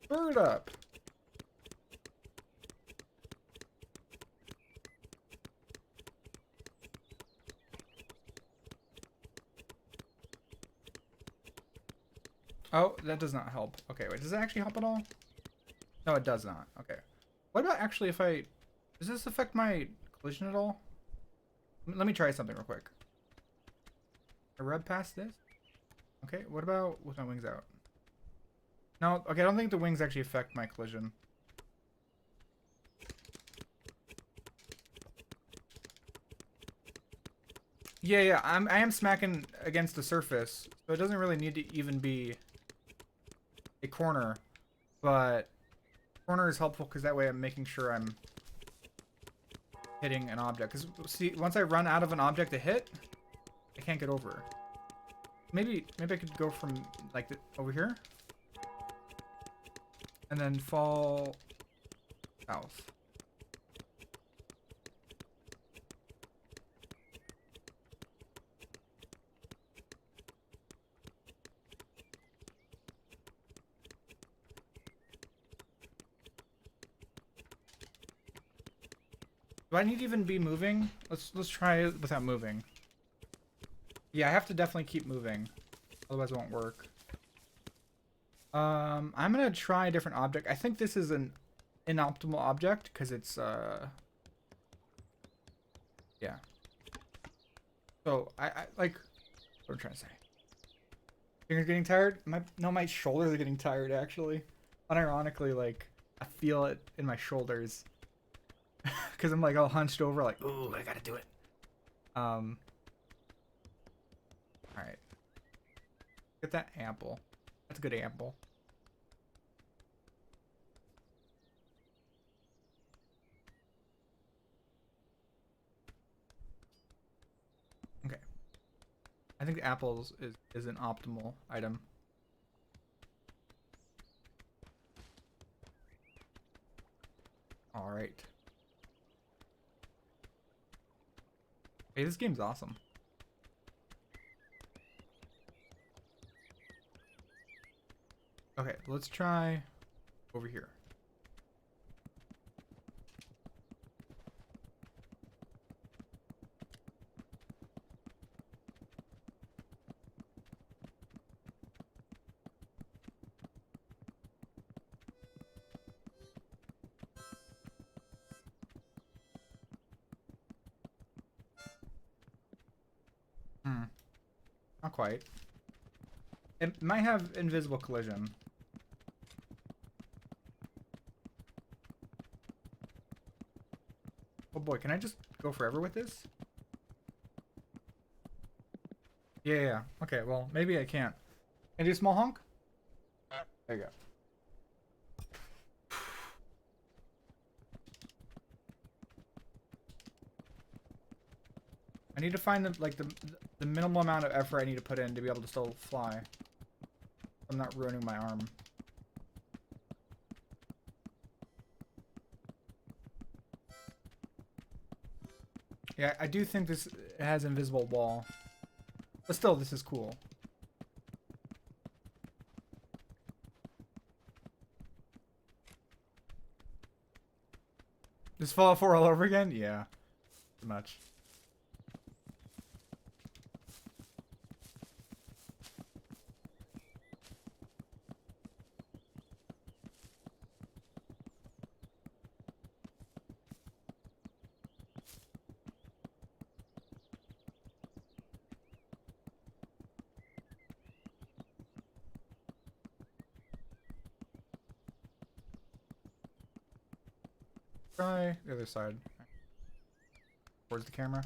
Bird up! Oh, that does not help. Okay, wait, does it actually help at all? No, it does not. Okay. What about actually if I... Does this affect my collision at all? Let me try something real quick. I rub past this? Okay, what about with my wings out? No, okay, I don't think the wings actually affect my collision. Yeah, I am smacking against the surface, so it doesn't really need to even be a corner, but corner is helpful because that way I'm making sure I'm hitting an object. Because see, once I run out of an object to hit, I can't get over. Maybe I could go from like over here and then fall south. Do I need to even be moving? Let's try it without moving. Yeah, I have to definitely keep moving. Otherwise it won't work. I'm gonna try a different object. I think this is an inoptimal object because it's yeah. So I like what I'm trying to say. Fingers getting tired? My shoulders are getting tired actually. Unironically, like I feel it in my shoulders. Cause I'm like all hunched over like, ooh, I gotta do it. Alright. Get that ample. That's a good ample. Okay. I think apples is an optimal item. Alright. Hey, this game's awesome. Okay, let's try over here. Not quite. It might have invisible collision. Oh boy, can I just go forever with this? Yeah. Okay, well, maybe I can't. Can I do a small honk? There you go. I need to find the minimal amount of effort I need to put in to be able to still fly. I'm not ruining my arm. Yeah, I do think this has invisible wall. But still, this is cool. Just Fallout 4 all over again? Yeah. Too much. Try the other side. Towards the camera.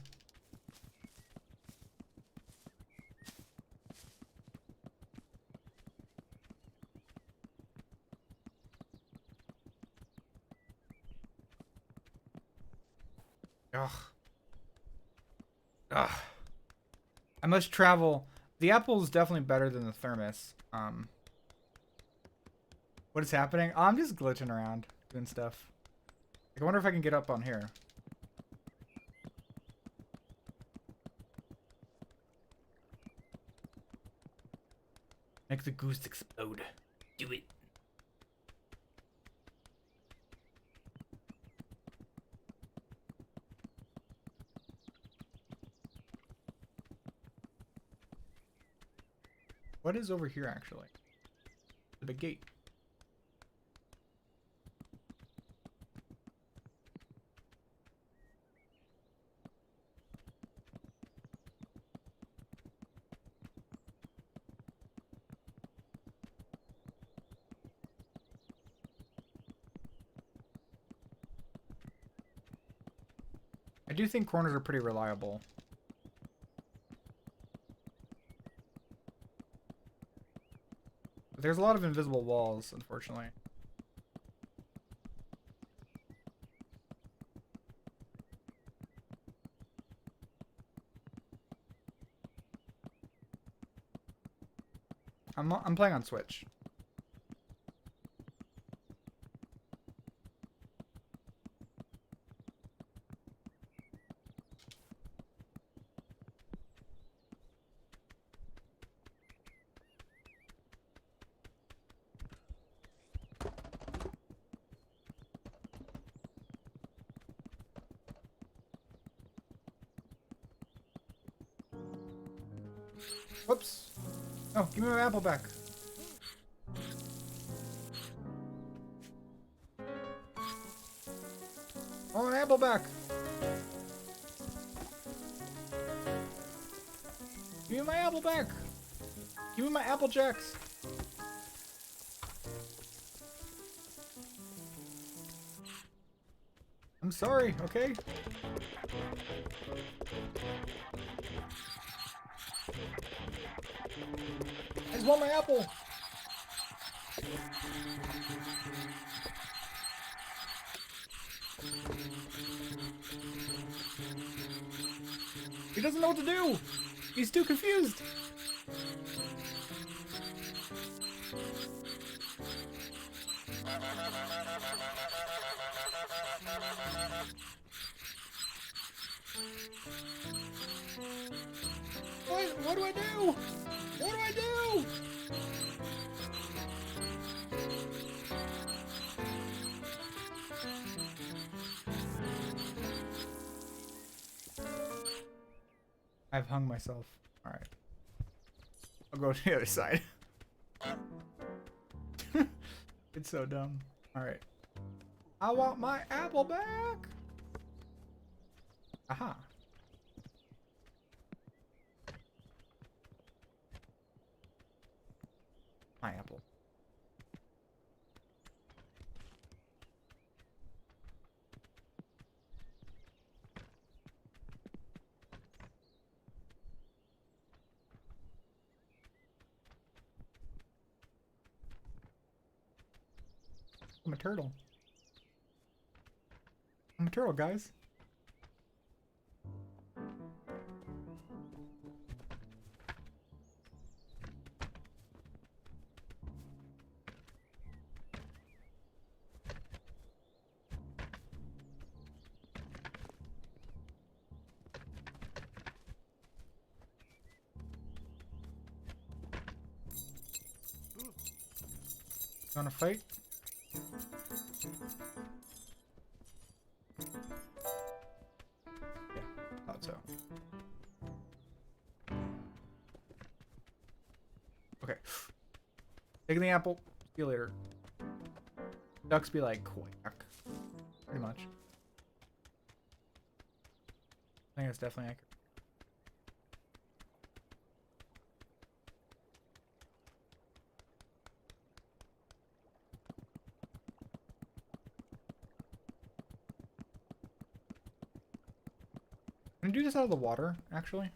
Ugh. Ugh. I must travel. The apple is definitely better than the thermos. What is happening? Oh, I'm just glitching around, doing stuff. I wonder if I can get up on here. Make the goose explode. Do it. What is over here, actually? The big gate. I do think corners are pretty reliable. But there's a lot of invisible walls, unfortunately. I'm playing on Switch. Whoops. Oh, give me my apple back. I want an apple back. Give me my apple back. Give me my apple jacks. I'm sorry, okay? I just want my apple. He doesn't know what to do. He's too confused. What do I do? What do I do? I've hung myself. Alright. I'll go to the other side. It's so dumb. Alright. I want my apple back! Aha. My apple. I'm a turtle. I'm a turtle, guys. Wanna fight? Yeah, thought so. Okay. Taking the apple. See you later. Ducks be like quack. Pretty much. I think it's definitely accurate. Can I do this out of the water, actually?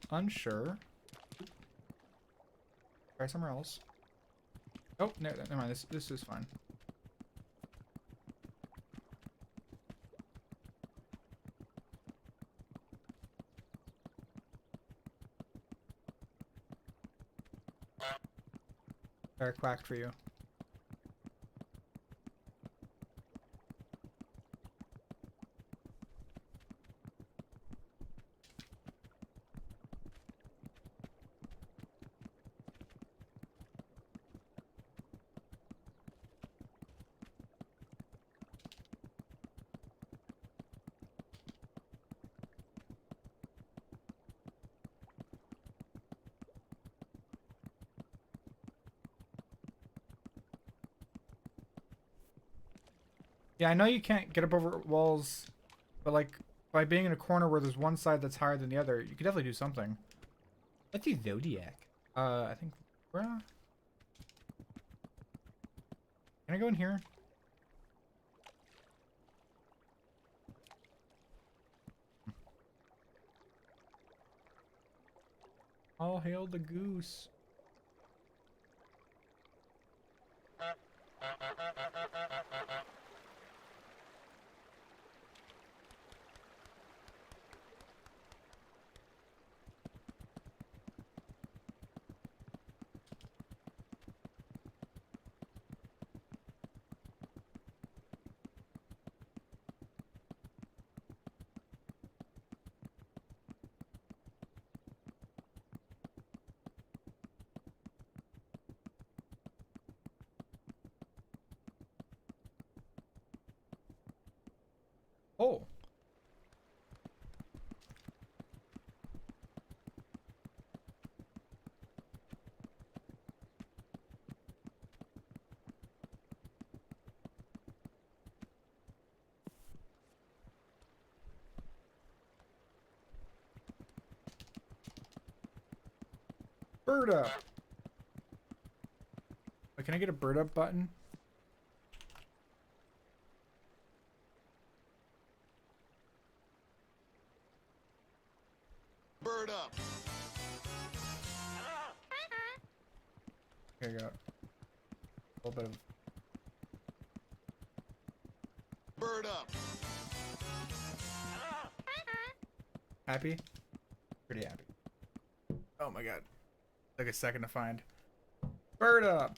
Unsure. Try somewhere else. Oh, no, never mind. This is fine. Very quacked for you. Yeah, I know you can't get up over walls, but like by being in a corner where there's one side that's higher than the other, you can definitely do something. Let's do Zodiac. I think can I go in here? All hail the goose. Oh. Bird up. Wait, can I get a bird up button? Bird up. Okay, I got a little bit of Bird up. happy. Pretty happy. Oh my god. Took a second to find. Bird up.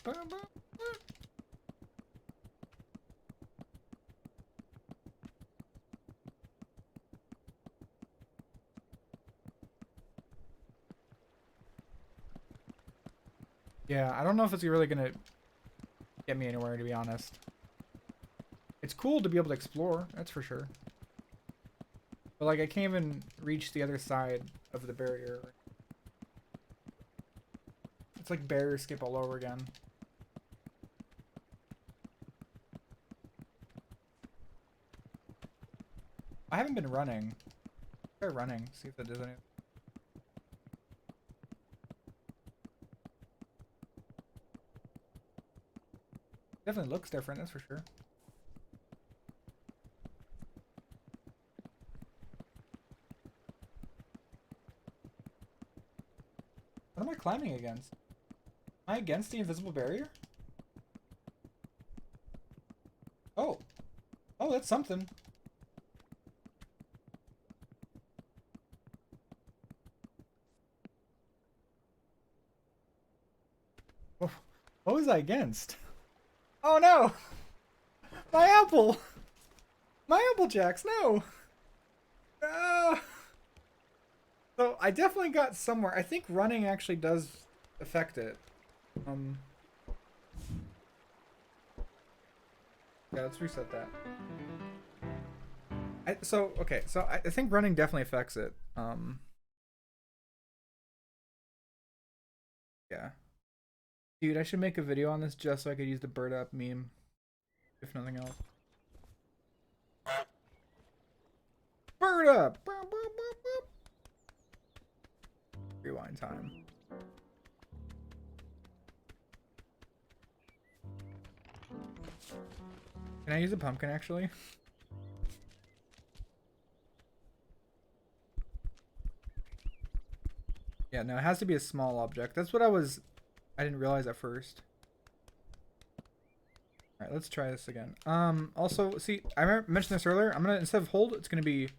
Yeah, I don't know if it's really gonna get me anywhere, to be honest. It's cool to be able to explore, that's for sure. But like, I can't even reach the other side of the barrier. It's like barrier skip all over again. I haven't been running. Try running, see if that does anything. Definitely looks different, that's for sure. What am I climbing against? Am I against the invisible barrier? Oh. Oh, that's something. Oh, what was I against? Oh no! My apple! My apple jacks, no! No! So I definitely got somewhere. I think running actually does affect it. Yeah, let's reset that. Okay, so I think running definitely affects it. Yeah. Dude, I should make a video on this just so I could use the bird up meme, if nothing else. Bird up! Rewind time. Can I use a pumpkin actually? Yeah, no, it has to be a small object. That's what I didn't realize at first. Alright, let's try this again. Also, see, I mentioned this earlier. I'm gonna, instead of hold, it's gonna be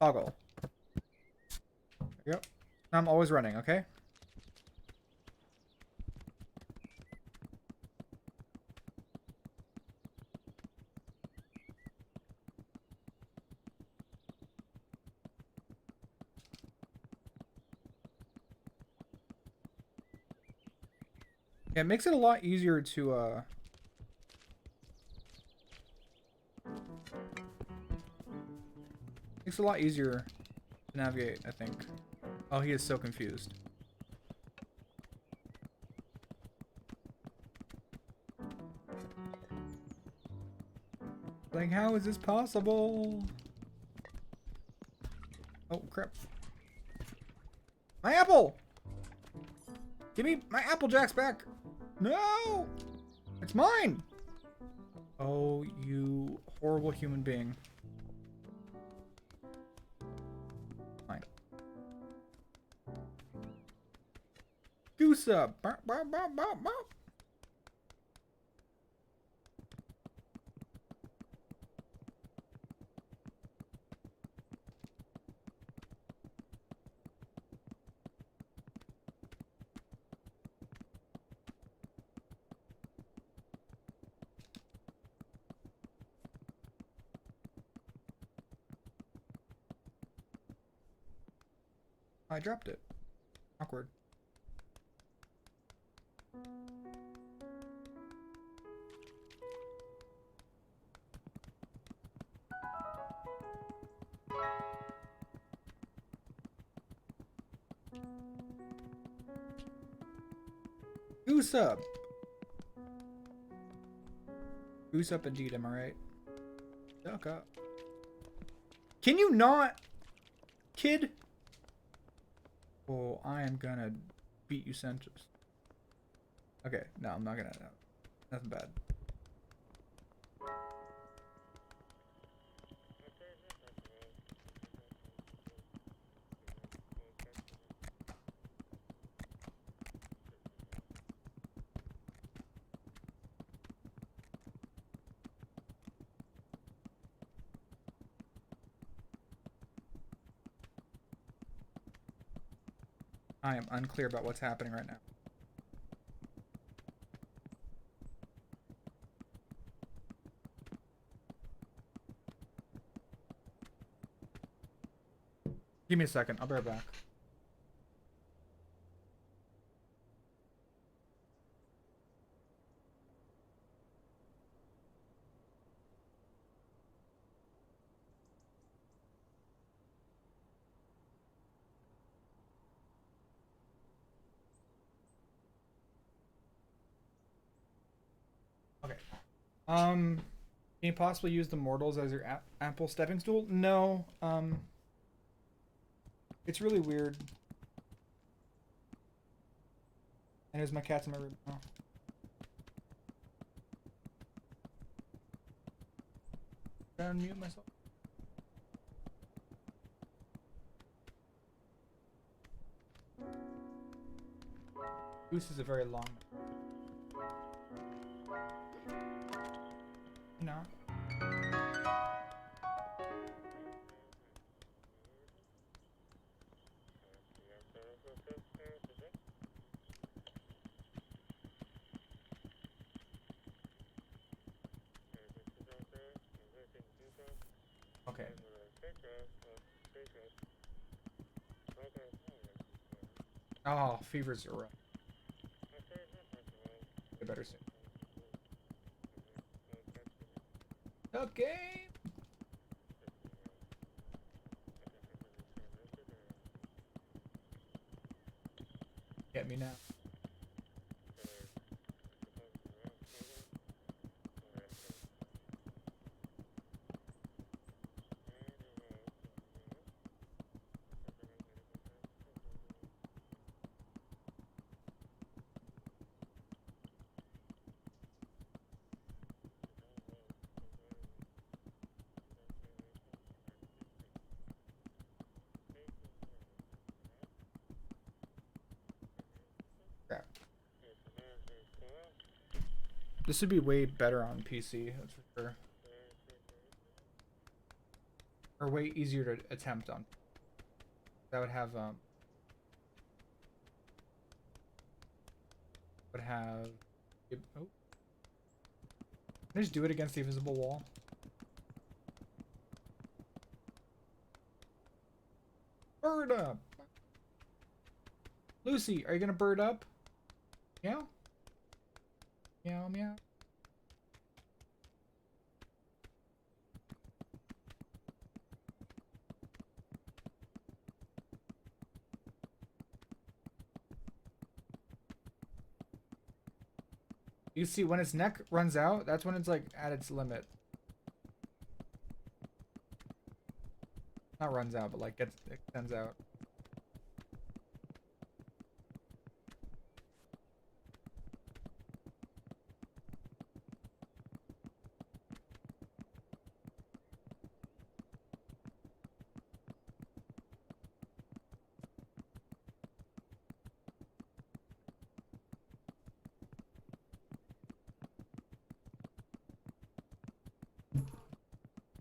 toggle. There you go. Now I'm always running, okay? Yeah, it makes it a lot easier to, makes it a lot easier to navigate, I think. Oh, he is so confused. Like, how is this possible? Oh, crap. My apple! Give me my apple jacks back! No! It's mine! Oh, you horrible human being. Fine. Goose up! Bop, bop, bop, bop, bop. I dropped it. Awkward. Goose up. Goose up indeed, am I right? Duck up. Can you not, kid? Oh, I am gonna beat you senseless. Okay, no, I'm not gonna. No. Nothing bad. I am unclear about what's happening right now. Give me a second. I'll be right back. Okay. Can you possibly use the mortals as your ample stepping stool? No. It's really weird. And there's my cats in my room now. Did I unmute myself? Goose is a very long. No. Okay. Oh, fevers are rough. I better say. Okay. Get me now. Crap. This would be way better on PC, that's for sure. Or way easier to attempt on. That would have oh. Can I just do it against the invisible wall? Bird up! Lucy, are you gonna bird up? Meow? Meow, meow. You see, when its neck runs out, that's when it's like at its limit. Not runs out, but like extends out.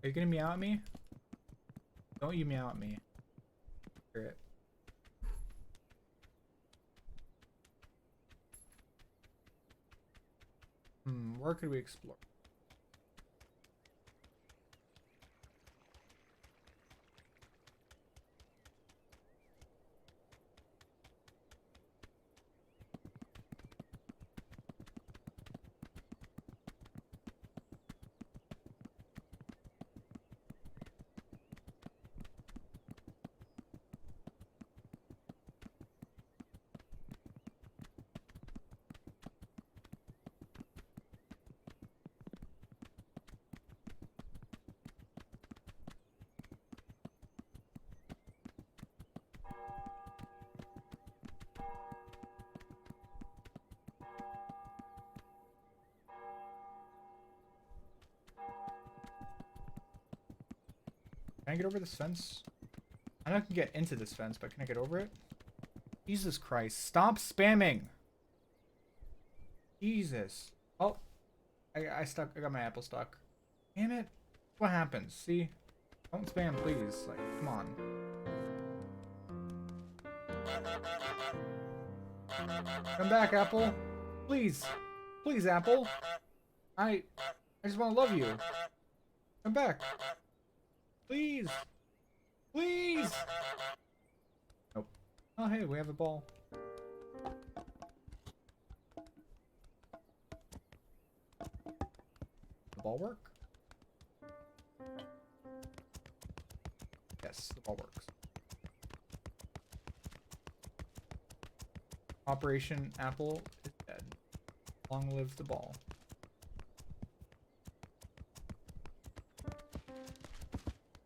Are you gonna meow at me? Don't you meow at me. Hear it. Where could we explore? Can I get over this fence? I know I can get into this fence, but can I get over it? Jesus Christ. Stop spamming! Jesus. Oh. I got my apple stuck. Damn it. What happens? See? Don't spam, please. Like, come on. Come back, Apple. Please. Please, Apple. I just want to love you. Come back. Please. Please. Nope. Oh, hey, we have a ball. The ball work? Yes, the ball works. Operation Apple is dead. Long live the ball.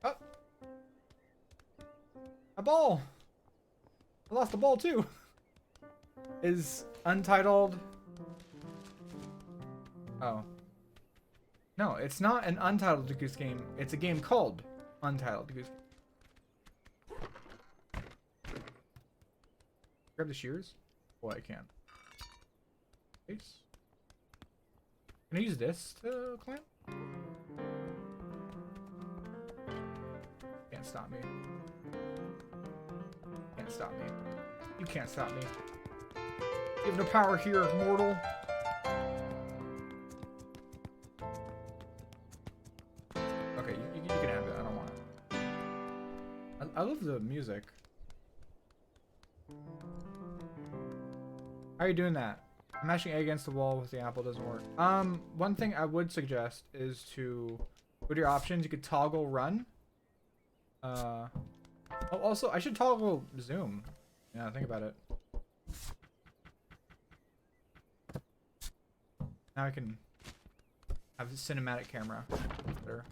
Oh! A ball! I lost the ball too! Is Untitled... Oh. No, it's not an Untitled Goose game. It's a game called Untitled Goose. Grab the shears? Oh, I can. Nice. Can I use this to climb? Can't stop me. Can't stop me. You can't stop me. You have no power here, mortal. Okay, you can have it. I don't want it. I love the music. How are you doing that? I'm mashing A against the wall with the apple doesn't work. One thing I would suggest is to go to your options. You could toggle run. Oh, also, I should toggle zoom. Yeah, think about it. Now I can have a cinematic camera. Better.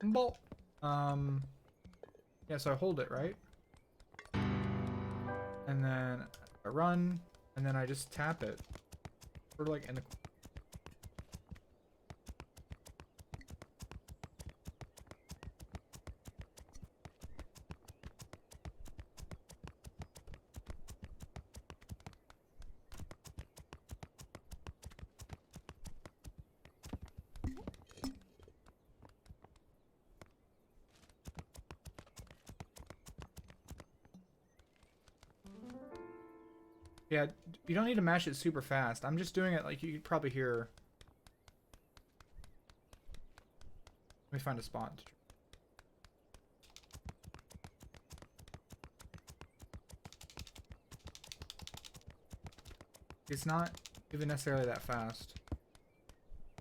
Bolt. Yeah, so I hold it, right? And then I run, and then I just tap it. Sort of like in the... Yeah, you don't need to mash it super fast. I'm just doing it like you could probably hear. Let me find a spot. It's not even necessarily that fast.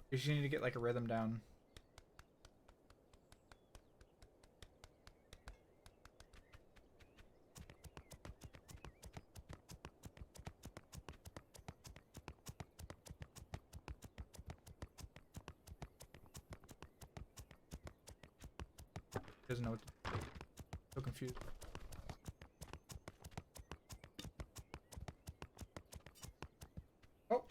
You just need to get like a rhythm down. Doesn't know what to do. So confused. Oh.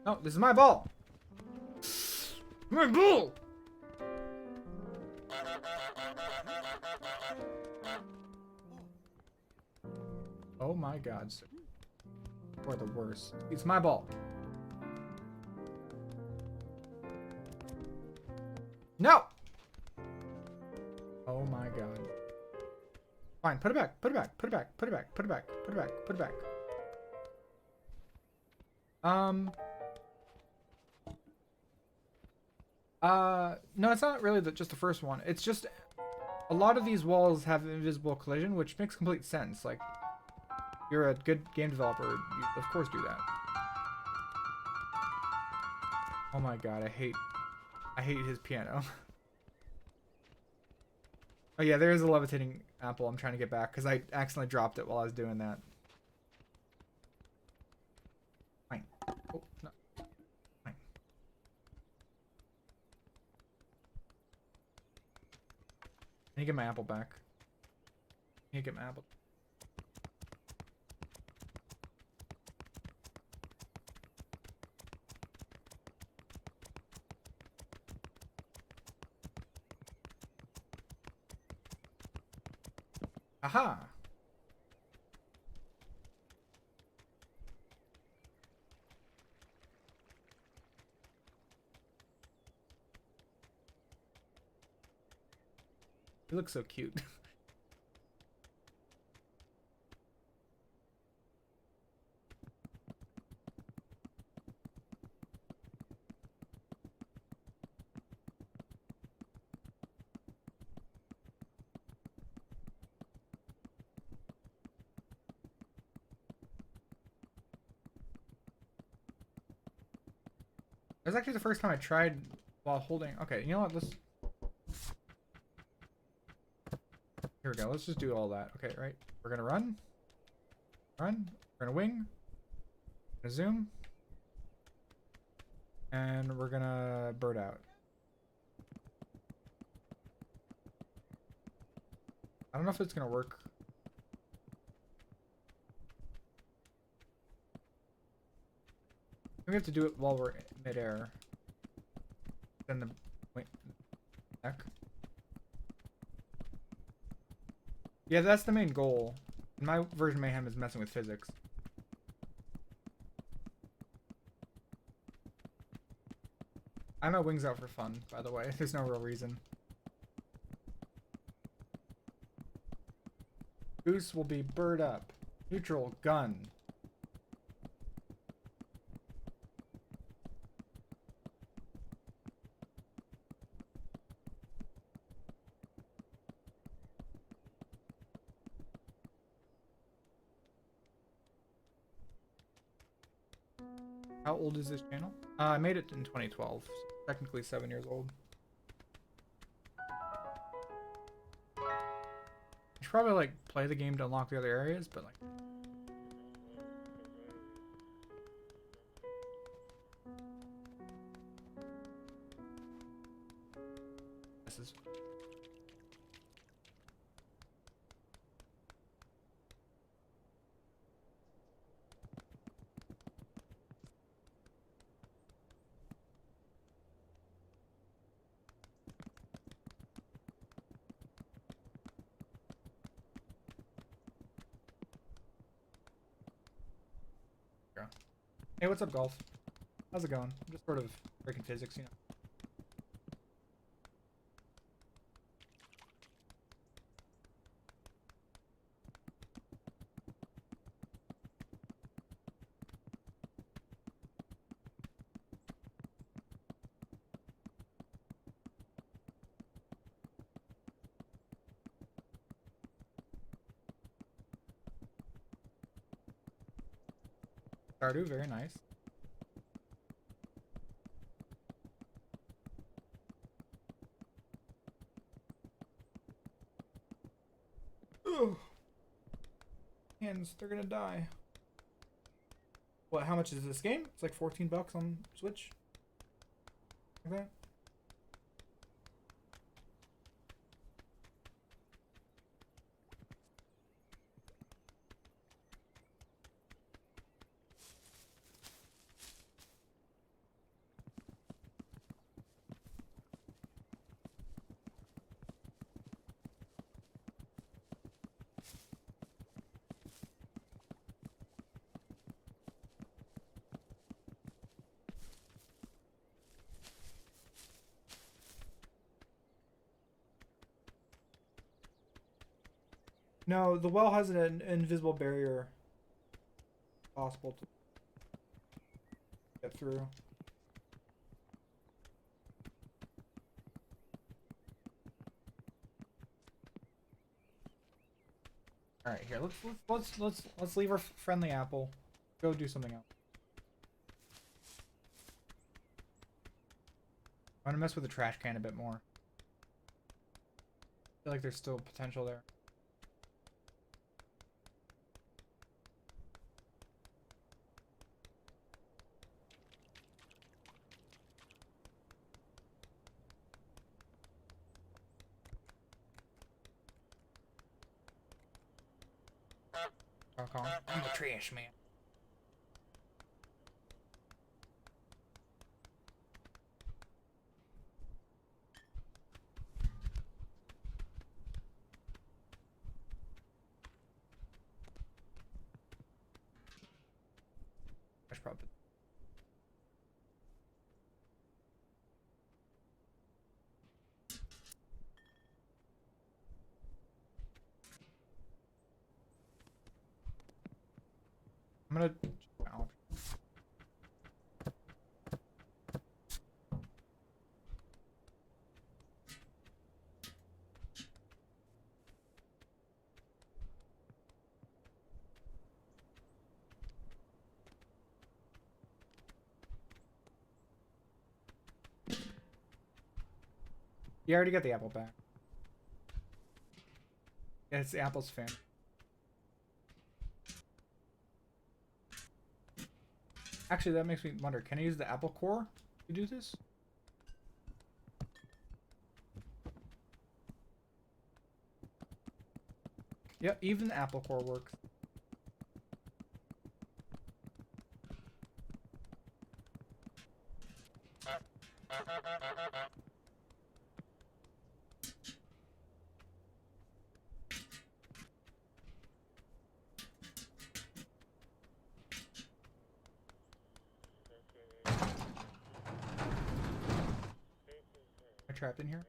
No, this is my ball. My ball. Oh my God, sir. Or the worst. It's my ball. No. Oh my God. Fine, put it back. Put it back. Put it back. Put it back. Put it back. Put it back. Put it back. No, it's not really just the first one. It's just a lot of these walls have invisible collision, which makes complete sense. Like, you're a good game developer, you of course do that. Oh my God, I hate his piano. Oh yeah, there is a levitating apple I'm trying to get back because I accidentally dropped it while I was doing that. Fine. Oh, no. me get my apple back. Let me get my apple. Aha! You look so cute. That was actually the first time I tried while holding. Okay, you know what? Let's. Here we go. Let's just do all that. Okay, right. We're gonna run. Run. We're gonna wing. We're gonna zoom. And we're gonna bird out. I don't know if it's gonna work. We have to do it while we're in midair. Then the wait, neck. Yeah, that's the main goal. My version of Mayhem is messing with physics. I'm at wings out for fun, by the way. There's no real reason. Goose will be bird up. Neutral gun. How old is this channel? I made it in 2012, so technically 7 years old. I should probably like play the game to unlock the other areas, but like this is yeah. Hey, what's up, Golf? How's it going? I'm just sort of breaking physics, you know. Stardew, very nice. Ugh. Hands, they're gonna die. What, how much is this game? It's like 14 bucks on Switch. Like that. No, the well has an invisible barrier possible to get through. All right, here. Let's leave our friendly apple. Go do something else. I want to mess with the trash can a bit more. I feel like there's still potential there. I'm a trash man. I should probably. I'm gonna. Oh. You already got the apple back. Yeah, it's the apple's fan. Actually, that makes me wonder, can I use the apple core to do this? Yep, even the apple core works. Am I trapped in here?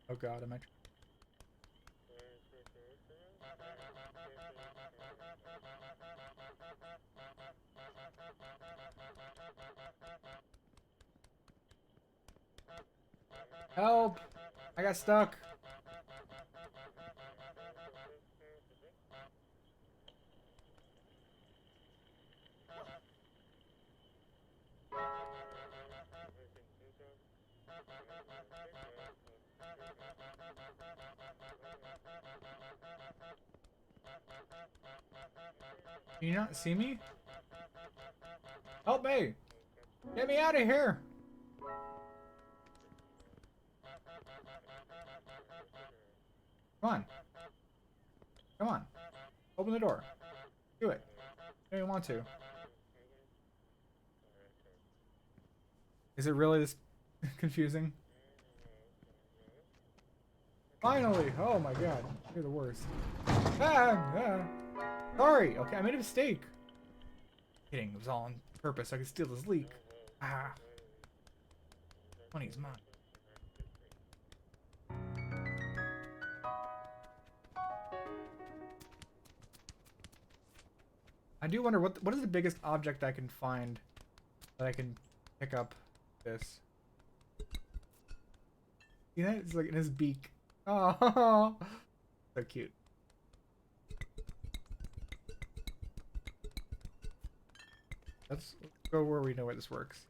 Oh god, am I trapped? Help! I got stuck. Can you not see me? Help me! Get me out of here! Come on. Come on. Open the door. Do it. I don't want to. Is it really this confusing? Finally! Oh my god. You're the worst. Ah! Sorry! Okay, I made a mistake. Kidding, it was all on purpose. I could steal this leak. Ah. Money's mine. I do wonder what is the biggest object I can find that I can pick up this. See that? It's like in his beak. Oh, so cute. Let's go where we know where this works.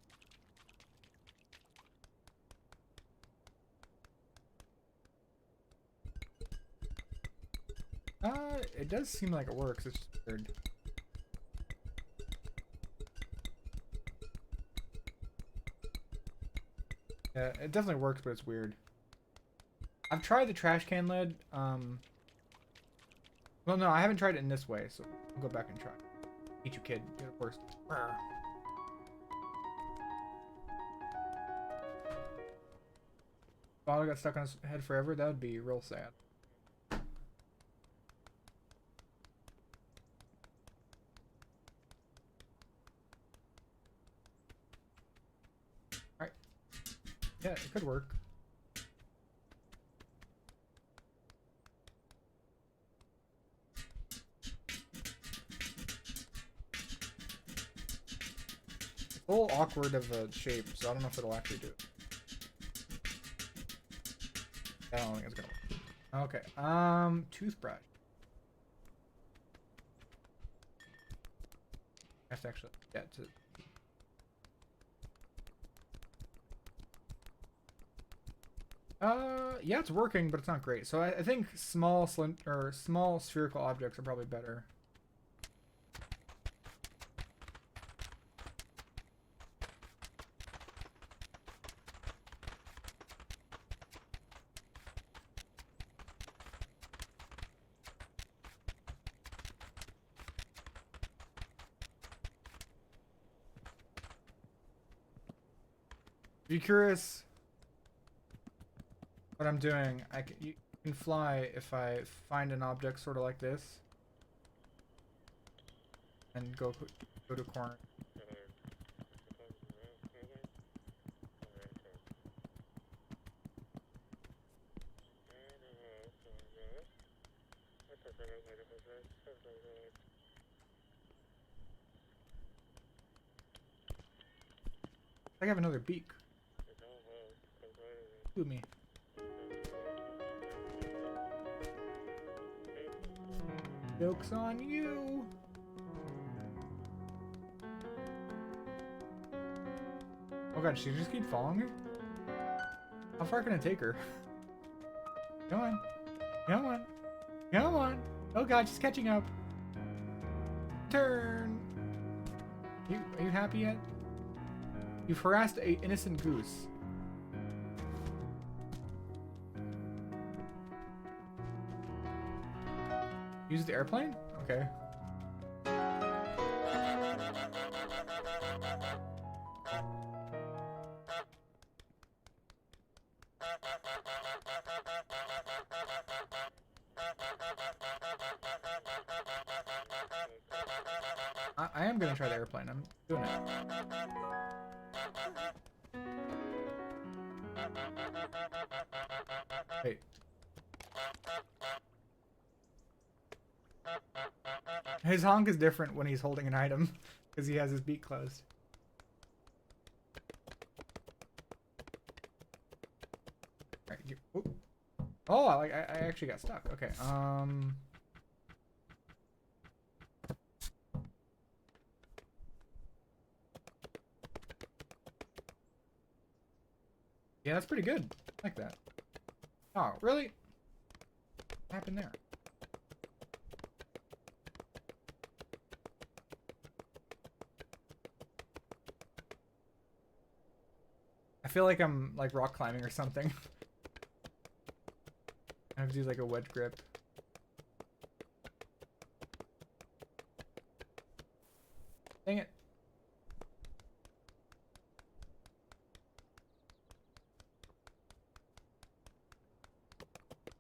It does seem like it works. It's just weird. Yeah, it definitely works, but it's weird. I've tried the trash can lid. Well, no, I haven't tried it in this way, so I'll go back and try. Eat you, kid. Get it first. Bottle got stuck on his head forever. That would be real sad. Alright. Yeah, it could work. It's a little awkward of a shape, so I don't know if it'll actually do it. I don't think it's gonna work. Okay, toothbrush. I have to actually get to... Yeah, it's working, but it's not great. So I think small spherical objects are probably better. If you're curious what I'm doing, you can fly if I find an object sort of like this and go to a corner. I have another beak. Look at me. Joke's on you. Oh god, she just keep following me? How far can I take her? Come on. Come on. Come on. Oh god, she's catching up. Turn. Are you happy yet? You've harassed an innocent goose. Use the airplane? Okay. I am gonna try the airplane. I'm doing it. Wait. His honk is different when he's holding an item because he has his beak closed. All right, oh, I actually got stuck. Okay. Yeah, that's pretty good. I like that. Oh, really? What happened there? I feel like I'm like rock climbing or something. I have to do like a wedge grip. Dang it.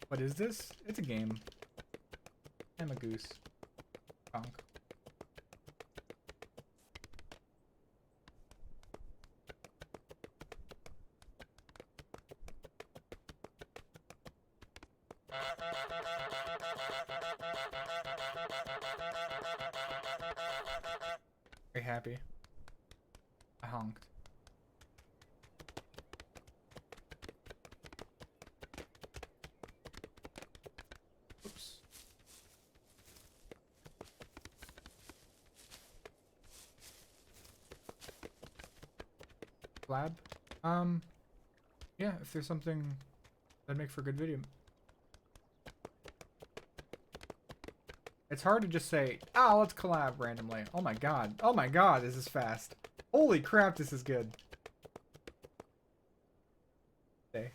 What is this? It's a game. I'm a goose. Honk. Very happy. I honked. Oops. Lab? Yeah, if there's something that'd make for a good video. It's hard to just say, oh, let's collab randomly. Oh my god. Oh my god, this is fast. Holy crap, this is good. Okay.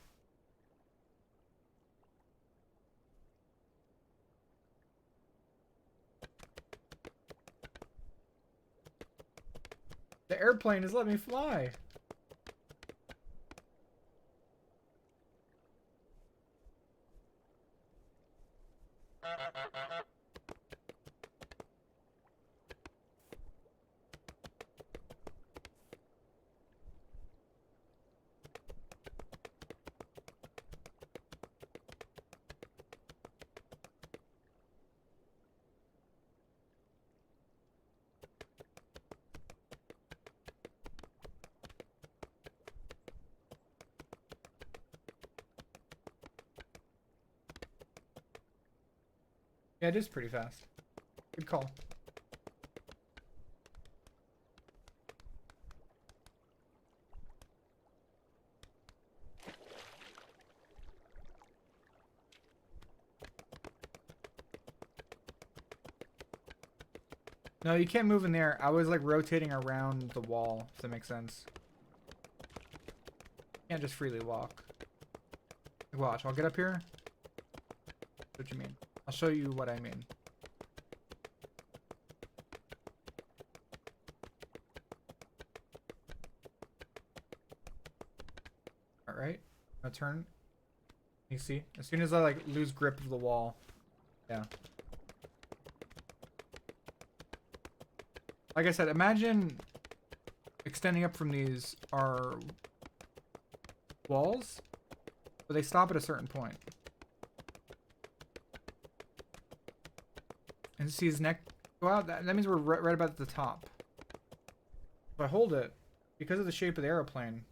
The airplane is letting me fly. Yeah, it is pretty fast. Good call. No, you can't move in there. I was like rotating around the wall, if that makes sense. You can't just freely walk. Watch, I'll get up here. What you mean? I'll show you what I mean. All right. Now turn. You see? As soon as I like lose grip of the wall. Yeah. Like I said, imagine extending up from these are walls, but they stop at a certain point. And see his neck go out? That means we're right about at the top. If I hold it, because of the shape of the aeroplane,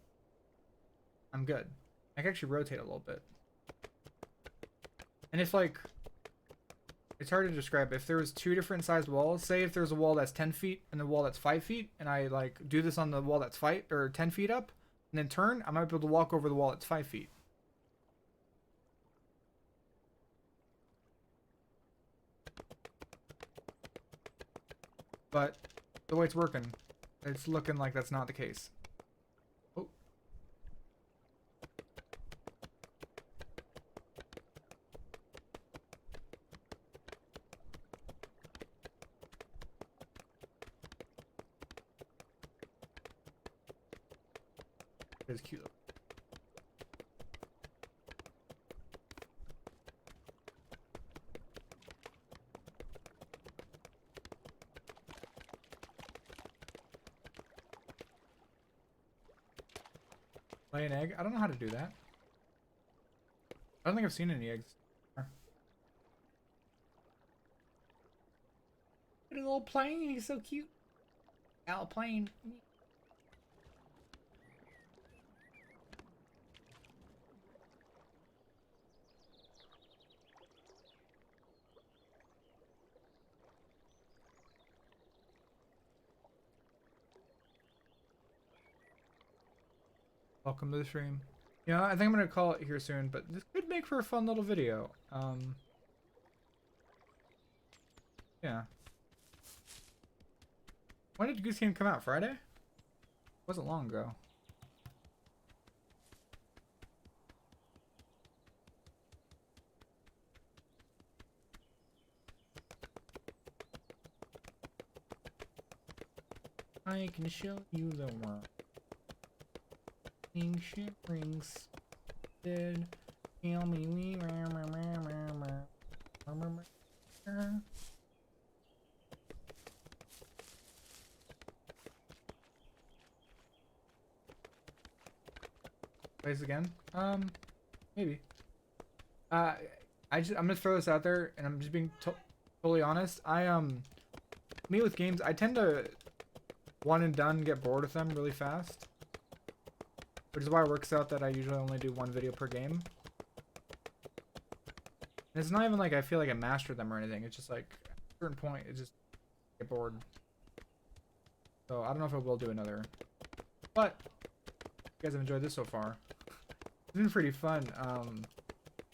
I'm good. I can actually rotate a little bit. And if like, it's hard to describe. If there was two different sized walls, say if there's a wall that's 10 feet and a wall that's 5 feet, and I like do this on the wall that's 10 feet up, and then turn, I might be able to walk over the wall that's 5 feet. But the way it's working, it's looking like that's not the case. Oh. It's cute. Lay an egg? I don't know how to do that. I don't think I've seen any eggs. Look at a little plane, he's so cute. Got a plane. Welcome to the stream. Yeah, I think I'm gonna call it here soon, but this could make for a fun little video. Yeah. When did Goose Game come out? Friday? Wasn't long ago. I can show you the world. Shit rings. Did tell me we place again? Maybe. I'm gonna throw this out there, and I'm just being totally honest. Me with games, I tend to one and done, get bored with them really fast. Which is why it works out that I usually only do one video per game. And it's not even like I feel like I mastered them or anything. It's just like, at a certain point, it just get bored. So I don't know if I will do another. But, you guys have enjoyed this so far. It's been pretty fun. I'll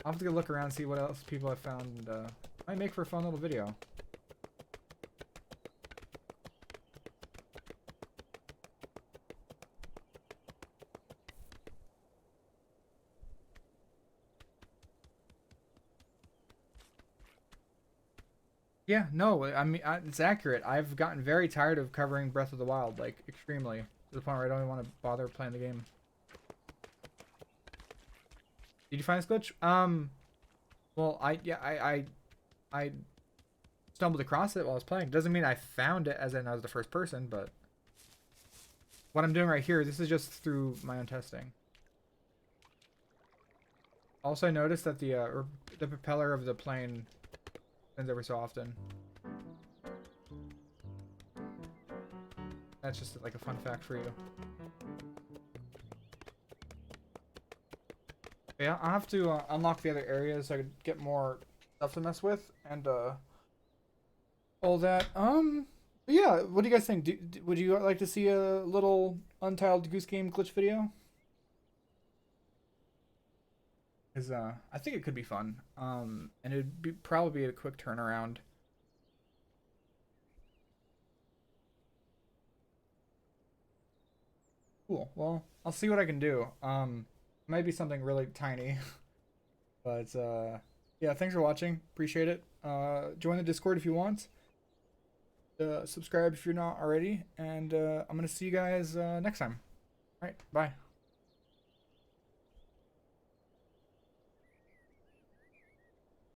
have to go look around and see what else people have found. And, might make for a fun little video. Yeah, no, I mean, it's accurate. I've gotten very tired of covering Breath of the Wild, like, extremely. To the point where I don't even want to bother playing the game. Did you find this glitch? Well, I stumbled across it while I was playing. Doesn't mean I found it as in I was the first person, but what I'm doing right here, this is just through my own testing. Also, I noticed that the propeller of the plane spins every so often. That's just like a fun fact for you. Yeah, I'll have to unlock the other areas so I could get more stuff to mess with and all that. Yeah, what do you guys think? Would you like to see a little Untitled Goose Game glitch video? Because I think it could be fun. And it'd probably be a quick turnaround. Cool. Well, I'll see what I can do. Might be something really tiny. But yeah, thanks for watching. Appreciate it. Join the Discord if you want. Subscribe if you're not already. And I'm gonna see you guys next time. All right, bye.